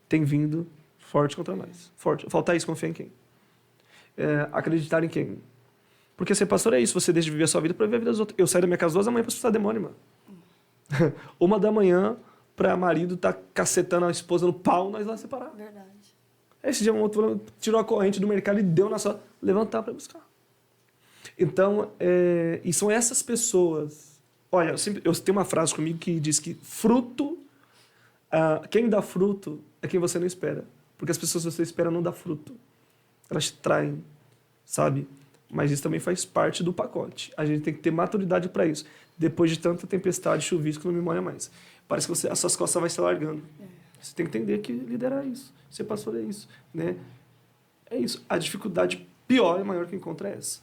tem vindo forte contra nós. Forte. Falta isso, confiar em quem? Acreditar em quem? Porque ser pastor é isso, você deixa de viver a sua vida para viver a vida dos outros. Eu saí da minha casa 2 da manhã para expulsar demônio, mano. 1 da manhã para marido tá cacetando a esposa no pau, nós lá separar. Verdade. Esse dia um outro tirou a corrente do mercado e deu na sua... Levantar para buscar. Então, e são essas pessoas... Olha, eu tenho uma frase comigo que diz que fruto... quem dá fruto é quem você não espera. Porque as pessoas que você espera não dão fruto. Elas te traem, sabe? Mas isso também faz parte do pacote. A gente tem que ter maturidade para isso. Depois de tanta tempestade, chuvisco, não me molha mais. Parece que as suas costas vão se largando. Você tem que entender que liderar é isso. Ser pastor é isso. Né? É isso. A dificuldade pior e maior que encontra é essa.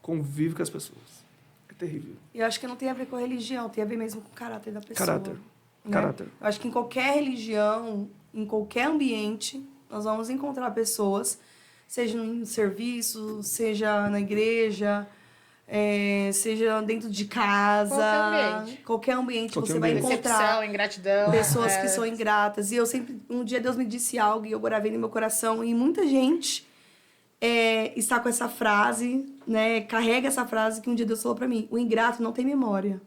Convive com as pessoas. É terrível. Eu acho que não tem a ver com a religião, tem a ver mesmo com o caráter da pessoa. Caráter. Né? Caráter. Eu acho que em qualquer religião, em qualquer ambiente, nós vamos encontrar pessoas, seja no serviço, seja na igreja, seja dentro de casa. Qualquer ambiente você vai encontrar decepção, ingratidão, pessoas que são ingratas. E eu sempre... Um dia Deus me disse algo e eu gravei no meu coração. E muita gente está com essa frase, né? Carrega essa frase que um dia Deus falou pra mim. O ingrato não tem memória.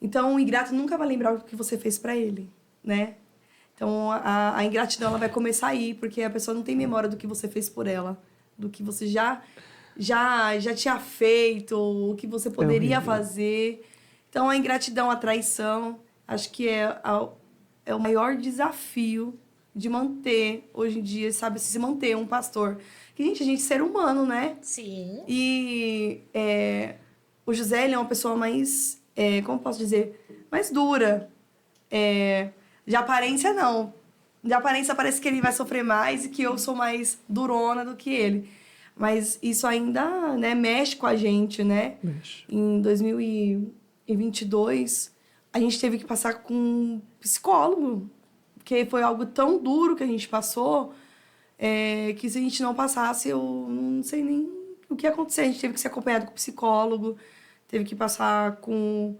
Então, o ingrato nunca vai lembrar o que você fez pra ele, né? Então, a ingratidão ela vai começar aí, porque a pessoa não tem memória do que você fez por ela, do que você já tinha feito, o que você poderia fazer. Então, a ingratidão, a traição, acho que é o maior desafio de manter, hoje em dia, sabe, se manter um pastor. Que, a gente é ser humano, né? Sim. E o José, ele é uma pessoa mais, como posso dizer, mais dura. De aparência, não. De aparência, parece que ele vai sofrer mais e que eu sou mais durona do que ele. Mas isso ainda, né, mexe com a gente, né? Mexe. Em 2022, a gente teve que passar com um psicólogo. Porque foi algo tão duro que a gente passou, que se a gente não passasse, eu não sei nem o que ia acontecer. A gente teve que ser acompanhado com psicólogo, teve que passar com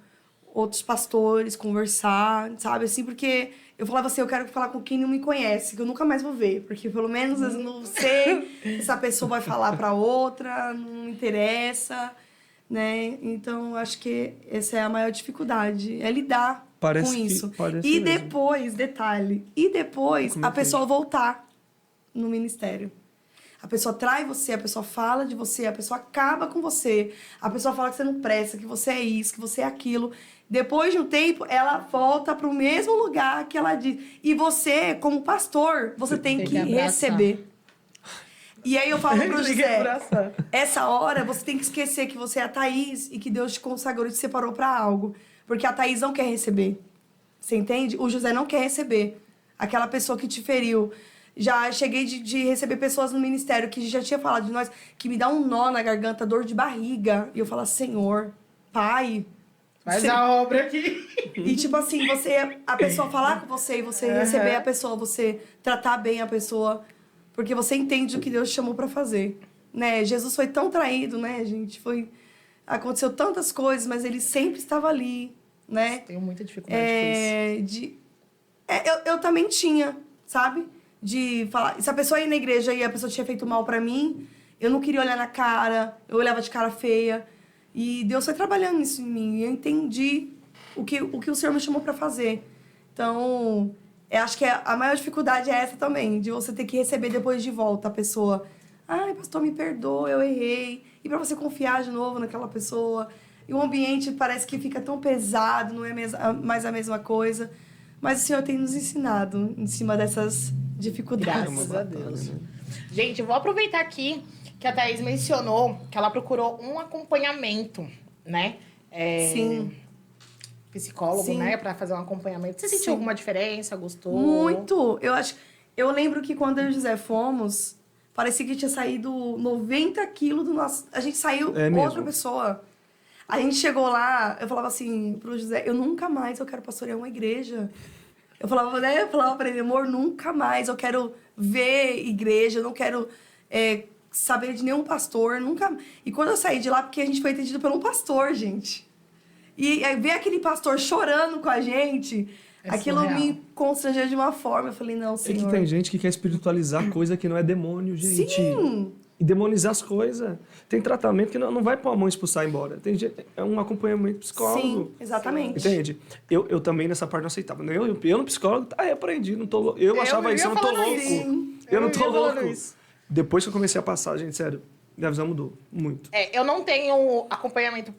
outros pastores, conversar, sabe? Assim, porque eu falava assim, eu quero falar com quem não me conhece, que eu nunca mais vou ver. Porque pelo menos eu não sei se essa pessoa vai falar pra outra, não me interessa, né? Então, acho que essa é a maior dificuldade, é lidar com isso. E depois, detalhe, a pessoa voltar no ministério. A pessoa trai você, a pessoa fala de você, a pessoa acaba com você, a pessoa fala que você não presta, que você é isso, que você é aquilo. Depois de um tempo, ela volta para o mesmo lugar que ela diz. E você, como pastor, você tem que receber. E aí eu falo pro José, essa hora você tem que esquecer que você é a Thaís e que Deus te consagrou e te separou para algo. Porque a Thaís não quer receber. Você entende? O José não quer receber aquela pessoa que te feriu. Já cheguei de receber pessoas no ministério que já tinha falado de nós, que me dá um nó na garganta, dor de barriga. E eu falo, Senhor, Pai... Faz a obra aqui. E tipo assim, a pessoa falar com você e você receber a pessoa, você tratar bem a pessoa, porque você entende o que Deus te chamou pra fazer, né? Jesus foi tão traído, né, gente? Aconteceu tantas coisas, mas ele sempre estava ali, né? Tenho muita dificuldade com isso. Eu também tinha, sabe? De falar, se a pessoa ia na igreja e a pessoa tinha feito mal pra mim, eu não queria olhar na cara, eu olhava de cara feia. E Deus foi trabalhando isso em mim. E eu entendi o que o Senhor me chamou para fazer. Então, eu acho que a maior dificuldade é essa também. De você ter que receber depois de volta a pessoa. Ai, pastor, me perdoa, eu errei. E para você confiar de novo naquela pessoa. E o ambiente parece que fica tão pesado, não é mais a mesma coisa. Mas o Senhor tem nos ensinado em cima dessas dificuldades. Graças a Deus. Gente, eu vou aproveitar aqui que a Thaís mencionou que ela procurou um acompanhamento, né? Sim. Psicólogo, Sim. né? Pra fazer um acompanhamento. Você sentiu Sim. alguma diferença? Gostou? Muito! Eu lembro que quando eu e o José fomos, parecia que tinha saído 90 quilos do nosso... A gente saiu outra mesmo. pessoa. A gente chegou lá, eu falava assim pro José, eu nunca mais eu quero pastorear uma igreja. Eu falava pra ele, amor, nunca mais eu quero ver igreja, eu não quero... saber de nenhum pastor, nunca... E quando eu saí de lá, porque a gente foi atendido por um pastor, gente. E ver aquele pastor chorando com a gente, aquilo surreal. me constrangeu de uma forma. Eu falei, não, É Senhor... que tem gente que quer espiritualizar coisa que não é demônio, gente. Sim! E demonizar as coisas. Tem tratamento que não vai pôr a mão e expulsar embora. É um acompanhamento psicólogo. Sim, exatamente. Entende? Eu também nessa parte não aceitava. Eu no psicólogo, repreendi, não tô louco. Eu achava isso, eu não tô louco. Sim. Eu não tô vivia falando louco. isso. Depois que eu comecei a passar, gente, sério, minha visão mudou muito. Eu não tenho acompanhamento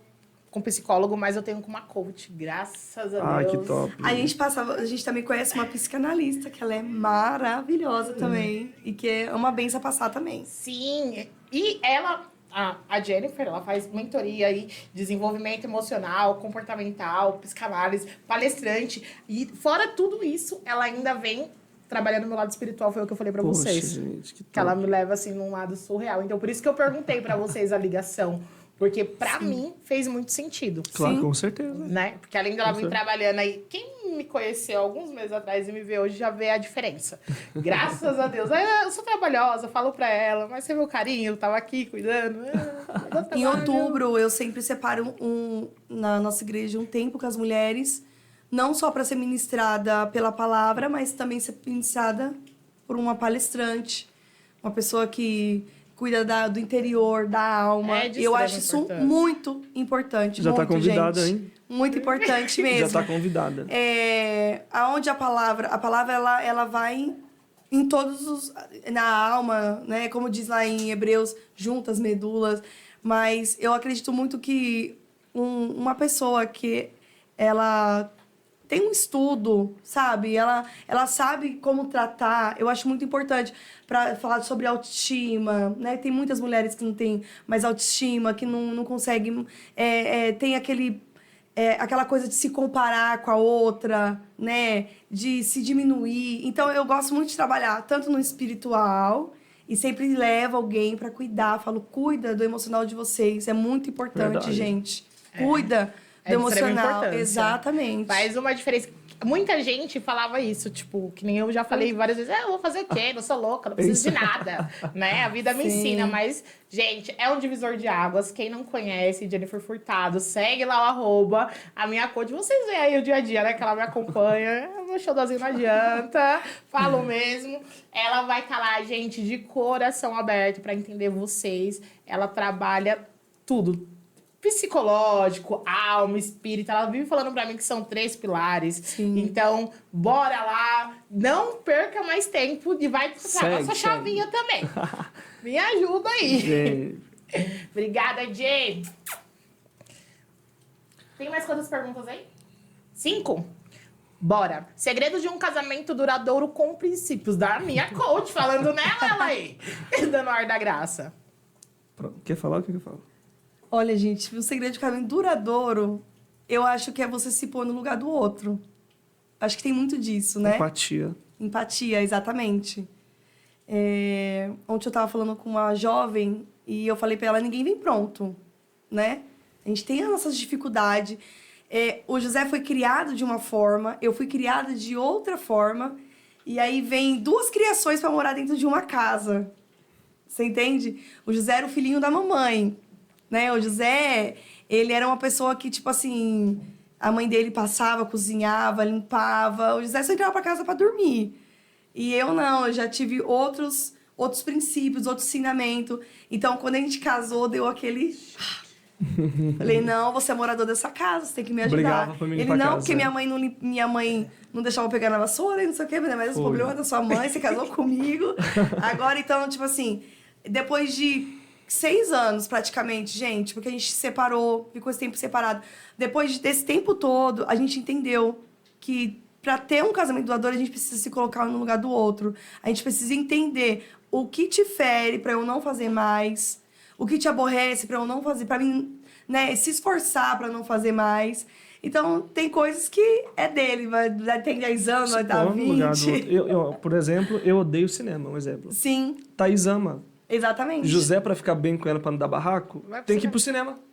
com psicólogo, mas eu tenho com uma coach, graças a Ai, Deus. que top. A gente também conhece uma psicanalista, que ela é maravilhosa também. E que é uma benção a passar também. Sim, e ela, a Jennifer, ela faz mentoria aí, desenvolvimento emocional, comportamental, psicanálise, palestrante. E fora tudo isso, ela ainda vem trabalhando no meu lado espiritual, foi o que eu falei pra Poxa, vocês. gente, que top. Que ela me leva, assim, num lado surreal. Então, por isso que eu perguntei pra vocês a ligação. Porque, pra mim, fez muito sentido. Claro, Sim. com certeza. Né? Porque além dela vir certeza. trabalhando aí, quem me conheceu alguns meses atrás e me vê hoje já vê a diferença. Graças a Deus. Eu sou trabalhosa, falo pra ela, mas você viu o carinho, eu tava aqui cuidando. Em outubro, eu sempre separo na nossa igreja um tempo com as mulheres, não só para ser ministrada pela palavra, mas também ser ministrada por uma palestrante, uma pessoa que cuida do interior, da alma. De Eu extrema acho isso importância. muito importante. Já tá muito, convidada, gente. hein? Muito importante mesmo. Já tá convidada. Aonde a palavra ela vai em todos na alma, né? Como diz lá em Hebreus, juntas, medulas. Mas eu acredito muito que uma pessoa que ela tem um estudo, sabe? Ela sabe como tratar. Eu acho muito importante para falar sobre autoestima, né? Tem muitas mulheres que não têm mais autoestima, que não conseguem... tem aquela coisa de se comparar com a outra, né? De se diminuir. Então, eu gosto muito de trabalhar tanto no espiritual e sempre levo alguém para cuidar. Falo, cuida do emocional de vocês. É muito importante, Verdade. gente. Cuida do de extrema emocional. importância. Exatamente. Faz uma diferença. Muita gente falava isso, tipo, que nem eu já falei várias vezes, eu vou fazer o quê? Não sou louca, não preciso de nada, né? A vida me Sim. ensina, mas, gente, é um divisor de águas. Quem não conhece Jennifer Furtado, segue lá o @ a minha coach. Vocês veem aí o dia a dia, né? Que ela me acompanha. Meu showzinho não adianta, falo mesmo. Ela vai estar lá, gente, de coração aberto pra entender vocês. Ela trabalha tudo. Psicológico, alma, espírito. Ela vive falando pra mim que são 3 pilares. Sim. Então, bora lá. Não perca mais tempo e vai travar Segue, sua chavinha também. Me ajuda aí. Gente, Obrigada, Jay. Tem mais quantas perguntas aí? 5? Bora. Segredos de um casamento duradouro com princípios. Da minha coach, falando nela, ela aí. Dando ar da graça. pronto. Quer falar? O que eu falo? Olha, gente, o segredo de casamento duradouro, eu acho que é você se pôr no lugar do outro. Acho que tem muito disso, né? Empatia. Empatia, exatamente. Ontem eu tava falando com uma jovem e eu falei pra ela, ninguém vem pronto, né? A gente tem as nossas dificuldades. O José foi criado de uma forma, eu fui criada de outra forma, e aí vem duas criações pra morar dentro de uma casa. Você entende? O José era o filhinho da mamãe, né? O José, ele era uma pessoa que, tipo assim, a mãe dele passava, cozinhava, limpava. O José só entrava pra casa pra dormir. E eu não, eu já tive outros princípios, outro ensinamento. Então, quando a gente casou, deu aquele... Falei, não, você é morador dessa casa, você tem que me ajudar. Brigava pra mim Ele, limpar a não, casa, porque minha mãe não deixava eu pegar na vassoura e não sei o quê, mas o problema é da sua mãe, você casou comigo. Agora, então, tipo assim, depois de 6 anos, praticamente, gente, porque a gente se separou, ficou esse tempo separado. Depois desse tempo todo, a gente entendeu que para ter um casamento duradouro, a gente precisa se colocar no lugar do outro. A gente precisa entender o que te fere para eu não fazer mais, o que te aborrece para eu não fazer, para mim, né, se esforçar para não fazer mais. Então, tem coisas que é dele, vai ter 10 anos, vai dar 20. Eu, por exemplo, eu odeio cinema, um exemplo. Sim, Thaís ama. exatamente. José, pra ficar bem com ela, pra não dar barraco, Vai pro tem que ir cinema. pro cinema.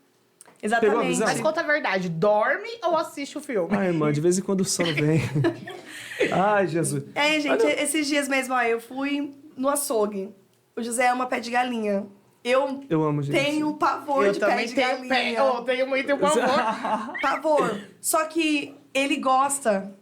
Pegou a Exatamente. visão? Mas conta a verdade, dorme ou assiste o filme? Ai, irmã, de vez em quando o sono vem. Ai, Jesus. Gente, esses dias mesmo, ó, eu fui no açougue. O José ama pé de galinha. Eu amo, gente. Tenho pavor Eu de pé também de tenho galinha. eu tenho muito pavor. Pavor. Só que ele gosta.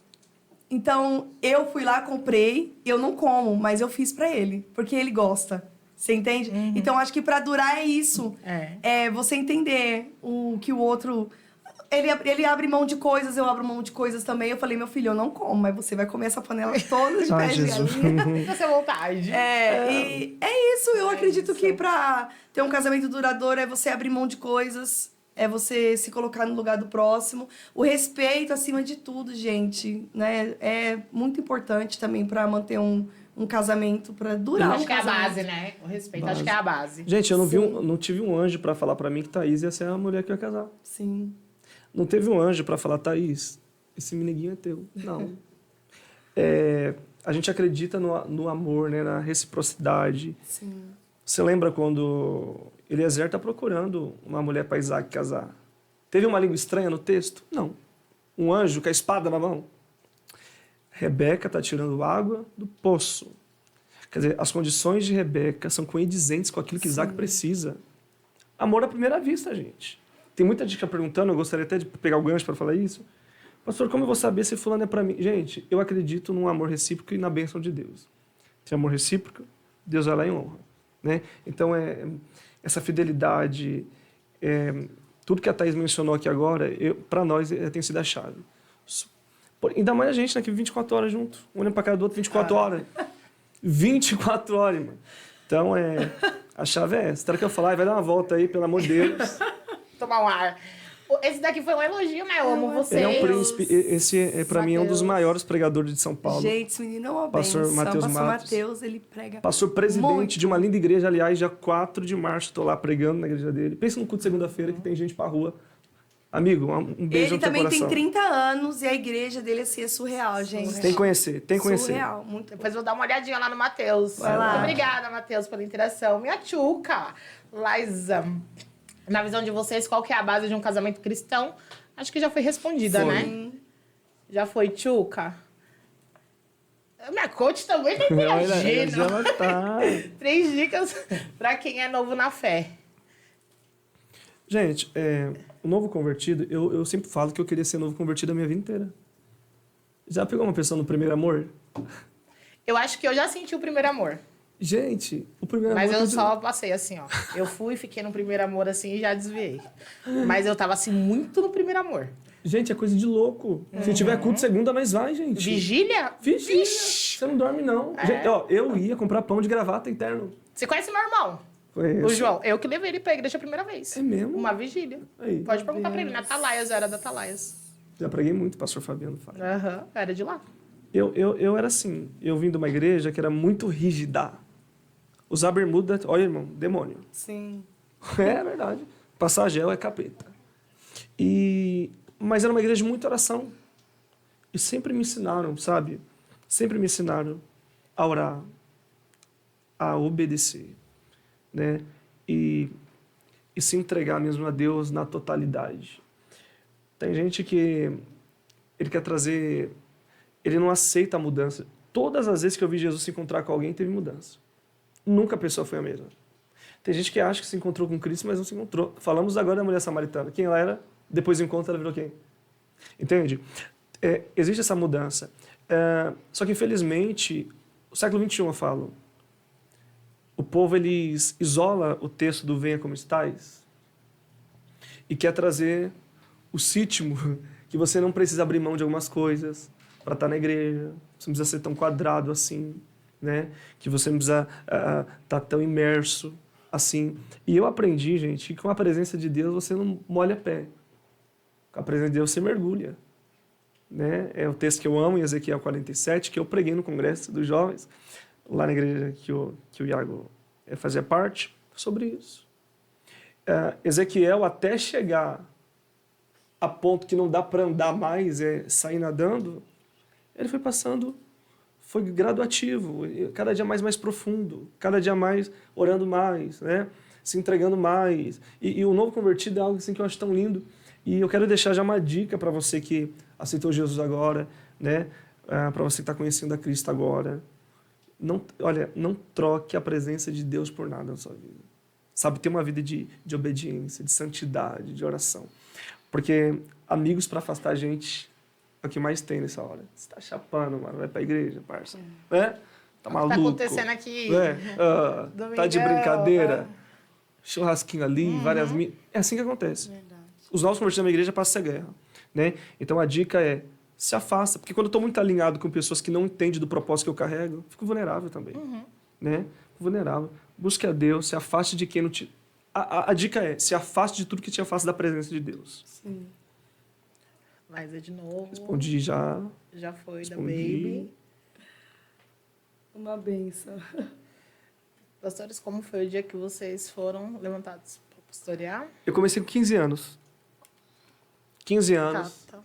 Então, eu fui lá, comprei. Eu não como, mas eu fiz pra ele. Porque ele gosta. Você entende? Então, acho que pra durar é isso. É você entender o que o outro... Ele abre mão de coisas, eu abro mão de coisas também. Eu falei, meu filho, eu não como, mas você vai comer essa panela toda de pé de galinha. Fica à vontade. E é isso. Eu acredito que pra ter um casamento duradouro é você abrir mão de coisas, é você se colocar no lugar do próximo. O respeito, acima de tudo, gente, né? É muito importante também pra manter um casamento, pra durar Acho um que é a casamento. base, né? O respeito, acho que é a base. Gente, eu não tive um anjo pra falar pra mim que Thaís ia ser a mulher que eu ia casar. Sim. Não teve um anjo pra falar, Thaís, esse meniguinho é teu. Não. A gente acredita no amor, né? Na reciprocidade. Sim. Você lembra quando Eliezer está procurando uma mulher para Isaac casar? Teve uma língua estranha no texto? Não. Um anjo com a espada na mão? Rebeca está tirando água do poço. Quer dizer, as condições de Rebeca são condizentes com aquilo que Isaac precisa. Amor à primeira vista, gente. Tem muita gente que está perguntando, eu gostaria até de pegar o gancho para falar isso. Pastor, como eu vou saber se fulano é para mim? Gente, eu acredito num amor recíproco e na bênção de Deus. Se é amor recíproco, Deus vai lá e honra. Né? Então, essa fidelidade, tudo que a Thaís mencionou aqui agora, para nós tem sido a chave. Ainda mais a gente, né, que 24 horas junto, um olhando para a cara do outro 24 horas. 24 horas, irmão. Então, a chave é essa. Será que eu falar? Vai dar uma volta aí, pelo amor de Deus. Tomar um ar. Esse daqui foi um elogio, né? Eu amo você. Ele é um príncipe. Esse, para mim, é um dos maiores pregadores de São Paulo. Gente, esse menino é uma Pastor benção. Matheus Pastor Matos. Matheus, ele prega Pastor presidente muito. de uma linda igreja, aliás, dia 4 de março, estou lá pregando na igreja dele. Pensa no culto de segunda-feira que tem gente pra rua. Amigo, um beijo Ele no teu também coração. tem 30 anos e a igreja dele assim, é surreal, gente. Tem que conhecer, tem que conhecer. Surreal, muito bom. Depois eu vou dar uma olhadinha lá no Matheus. Vai lá. Muito obrigada, Matheus, pela interação. Minha tchuca, Laisa. Na visão de vocês, qual que é a base de um casamento cristão? Acho que já foi respondida, né? Já foi, tchuca? Minha coach também tá interagindo. Tá. 3 dicas pra quem é novo na fé. Gente, o novo convertido, eu sempre falo que eu queria ser novo convertido a minha vida inteira. Já pegou uma pessoa no primeiro amor? Eu acho que eu já senti o primeiro amor. Gente, o primeiro Mas amor... eu só passei assim, ó. Eu fui, fiquei no primeiro amor assim e já desviei. Mas eu tava assim, muito no primeiro amor. Gente, é coisa de louco. Se tiver culto segunda, mas vai, gente. Vigília? Vigília. Vixe. Você não dorme, não. Gente, ó, eu ia comprar pão de gravata interno. Você conhece meu irmão? Conheço. O João. Eu que levei ele pra igreja a primeira vez. É mesmo? Uma vigília. Aí. Pode perguntar pra ele. Na Atalaias, eu era da Atalaias. Já preguei muito, pastor Fabiano fala. Aham, era de lá. Eu era assim, eu vim de uma igreja que era muito rígida. Usar bermuda, olha, irmão, demônio. Sim. É verdade. Passar gel é capeta. Mas era uma igreja de muita oração. E sempre me ensinaram, sabe? Sempre me ensinaram a orar, a obedecer, né? E se entregar mesmo a Deus na totalidade. Tem gente que ele quer trazer... Ele não aceita a mudança. Todas as vezes que eu vi Jesus se encontrar com alguém, teve mudança. Nunca a pessoa foi a mesma. Tem gente que acha que se encontrou com Cristo, mas não se encontrou. Falamos agora da mulher samaritana. Quem ela era? Depois do encontro, ela virou quem? Entende? Existe essa mudança. Só que, infelizmente, o século XXI, eu falo, o povo, eles isola o texto do venha como estais e quer trazer o sítimo, que você não precisa abrir mão de algumas coisas para estar na igreja, você não precisa ser tão quadrado assim, né? Que você não precisa estar tão imerso assim. E eu aprendi, gente, que com a presença de Deus você não molha pé. Com a presença de Deus você mergulha. Né? É o texto que eu amo, em Ezequiel 47, que eu preguei no congresso dos jovens, lá na igreja que o Iago fazia parte, sobre isso. Ezequiel, até chegar a ponto que não dá para andar mais, sair nadando, ele foi passando, foi graduativo, cada dia mais profundo, cada dia mais orando mais, né? Se entregando mais. E o novo convertido é algo assim que eu acho tão lindo. E eu quero deixar já uma dica para você que aceitou Jesus agora, né? Para você que está conhecendo a Cristo agora. Não troque a presença de Deus por nada na sua vida. Sabe, ter uma vida de obediência, de santidade, de oração. Porque amigos para afastar a gente é o que mais tem nessa hora. Você está chapando, mano, vai para a igreja, parça. Né? Tá maluco. Tá acontecendo aqui. Tá de brincadeira. Churrasquinho ali, várias... É assim que acontece. Verdade. Os novos convertidos na minha igreja passam essa guerra. Né? Então a dica é, se afasta. Porque quando eu estou muito alinhado com pessoas que não entendem do propósito que eu carrego, eu fico vulnerável também. Né? Fico vulnerável. Busque a Deus, se afaste de quem não te... A dica é, se afaste de tudo que te afasta da presença de Deus. Sim. Mas é de novo. Respondi já. Já foi Respondi. da Baby. Uma benção. Pastores, como foi o dia que vocês foram levantados para pastorear? Eu comecei com 15 anos. 15 anos. Tá.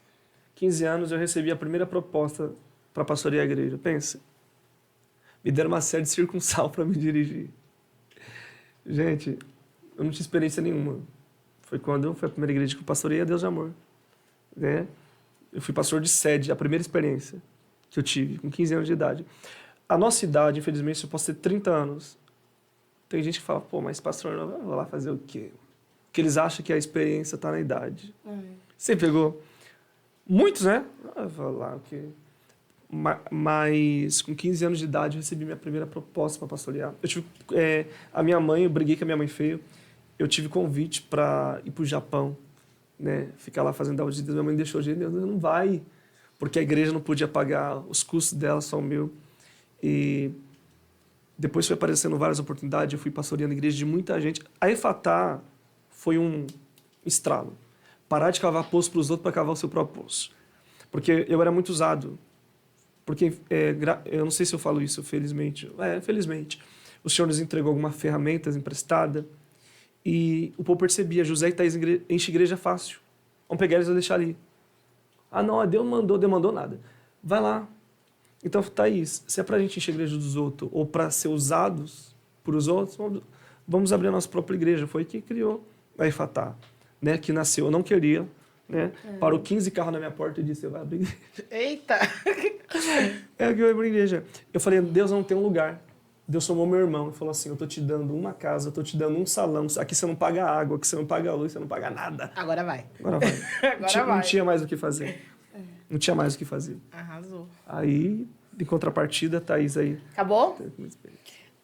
15 anos eu recebi a primeira proposta para pastorear a igreja. Pensa. Me deram uma série de circunsal para me dirigir. Gente, eu não tinha experiência nenhuma. Foi a primeira igreja que eu pastoreei a Deus de Amor. Né? Eu fui pastor de sede, a primeira experiência que eu tive, com 15 anos de idade. A nossa idade, infelizmente, eu posso ter 30 anos. Tem gente que fala, pô, mas pastor, eu vou lá fazer o quê? Porque eles acham que a experiência está na idade. Você pegou? Muitos, né? Eu vou lá, o quê? Mas com 15 anos de idade eu recebi minha primeira proposta para pastorear. Eu tive, a minha mãe, eu briguei com a minha mãe feio. Eu tive convite para ir para o Japão, né? Ficar lá fazendo aula de Deus. Minha mãe deixou de Deus, não vai, porque a igreja não podia pagar os custos dela, só o meu. E depois foi aparecendo várias oportunidades. Eu fui pastoreando a igreja de muita gente. A Efatá foi um estralo. Parar de cavar poço para os outros para cavar o seu próprio poço. Porque eu era muito usado. Porque, eu não sei se eu falo isso, felizmente. Felizmente. O Senhor nos entregou algumas ferramentas emprestadas e o povo percebia, José e Thaís enche igreja fácil. Vamos pegar eles e deixar ali. Ah, não, Deus mandou nada. Vai lá. Então, Thaís, se é para a gente encher a igreja dos outros ou para ser usados por os outros, vamos abrir a nossa própria igreja. Foi que criou a Efatá, né? Que nasceu, eu não queria, né? Parou 15 carros na minha porta e disse, eu vou abrir igreja. Eita! Que eu abri igreja. Eu falei, Deus não tem um lugar. Deus chamou meu irmão e falou assim, eu tô te dando uma casa, eu tô te dando um salão, aqui você não paga água, aqui você não paga luz, você não paga nada. Agora vai. Agora vai. Não tinha mais o que fazer. Não tinha mais o que fazer. Arrasou. Aí, em contrapartida, Thaís aí. Acabou?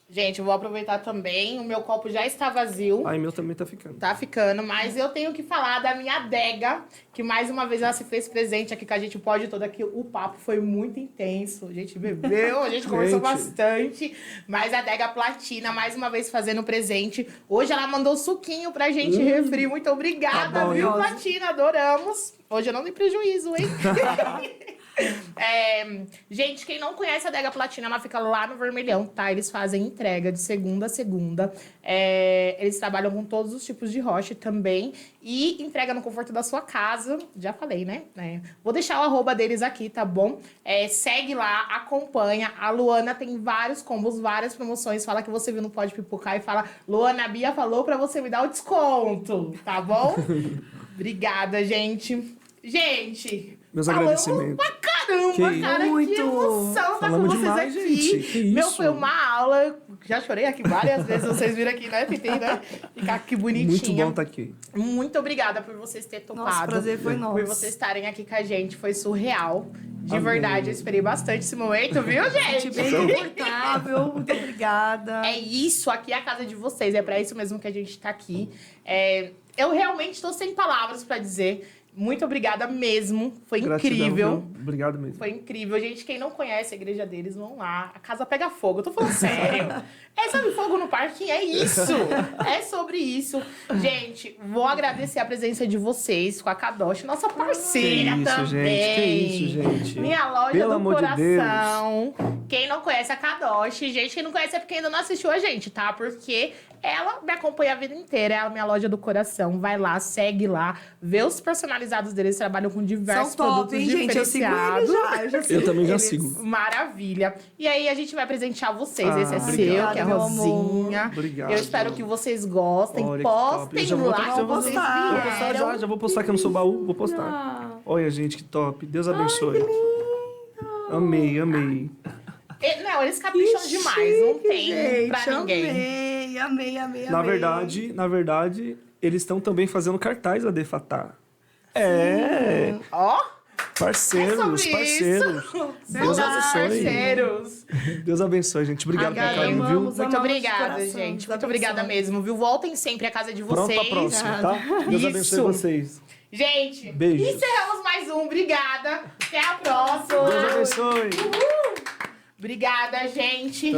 Gente, eu vou aproveitar também. O meu copo já está vazio. Aí, meu também tá ficando. Tá ficando, mas eu tenho que falar da minha adega, que mais uma vez ela se fez presente aqui com a gente, pode todo aqui. O papo foi muito intenso. A gente bebeu, a gente conversou bastante. Mas a adega Platina, mais uma vez fazendo presente. Hoje ela mandou suquinho pra gente, refri. Muito obrigada, Tá bom, viu, Platina? Adoramos. Hoje eu não dei prejuízo, hein? Gente, quem não conhece a Adega Platina, ela fica lá no Vermelhão, tá? Eles fazem entrega de segunda a segunda. Eles trabalham com todos os tipos de rocha também. E entrega no conforto da sua casa. Já falei, né? Vou deixar o arroba deles aqui, tá bom? Segue lá, acompanha. A Luana tem vários combos, várias promoções. Fala que você viu no Pode Pipocar e fala: Luana, a Bia falou pra você me dar o desconto, tá bom? Obrigada, gente. Gente, Meus falamos agradecimentos. pra caramba, Que cara. muito. Que emoção estar com Falamos vocês demais, aqui. gente. Que Meu, isso? foi uma aula. Já chorei aqui várias vezes. Vocês viram aqui, né? Tentei, né? Ficar aqui bonitinha. Muito bom estar aqui. Muito obrigada por vocês terem topado. Nossa, o prazer foi nosso. Por vocês estarem aqui com a gente. Foi surreal. De Amém. verdade, eu esperei bastante esse momento, viu, gente? Bem confortável, muito obrigada. É isso, aqui é a casa de vocês. É pra isso mesmo que a gente tá aqui. Eu realmente estou sem palavras pra dizer. Muito obrigada mesmo. Foi Gratidão, incrível. viu? Obrigado mesmo. Foi incrível. Gente, quem não conhece a igreja deles, vão lá. A casa pega fogo. Eu tô falando sério. Sabe, fogo no parque? É isso. É sobre isso. Gente, vou agradecer a presença de vocês com a Kadosh, nossa parceira Que isso, também. gente. Que isso, gente. Minha loja Pelo do amor de coração. Quem não conhece a Kadosh, gente, quem não conhece é porque ainda não assistiu a gente, tá? Porque ela me acompanha a vida inteira. É a minha loja do coração. Vai lá, segue lá. Vê os personalizados deles. Trabalham com diversos São top, produtos hein, gente? Eu sigo diferenciados. ele já. Eu já sigo Eu também já eles. sigo. Maravilha. E aí, a gente vai presentear vocês. Esse é seu, obrigada, que é meu rosinha. amor. Obrigado. Eu espero que vocês gostem. Olha que top. Postem Eu já vou lá. postar, vou vocês postar. Vou postar vieram. já vou postar aqui no seu baú. Vou postar. Ah. Olha, gente, que top. Deus abençoe. Amei, amei. Não, eles capricham demais. Não Chique, tem gente, pra ninguém. Amei. Na verdade, eles estão também fazendo cartaz da Defatá. Ó, Parceiros, é sobre parceiros. isso. Deus São abençoe. parceiros. Deus abençoe, gente. Obrigado pelo Amém. carinho, viu? Amamos. Muito de obrigada, coração, gente. Deus Muito abençoe. obrigada mesmo, viu? Voltem sempre à casa de Pronto vocês. pra próxima, tá? Deus abençoe Isso. vocês. Gente, Beijos. encerramos mais um. Obrigada. Até a próxima. Deus abençoe. Obrigada, gente.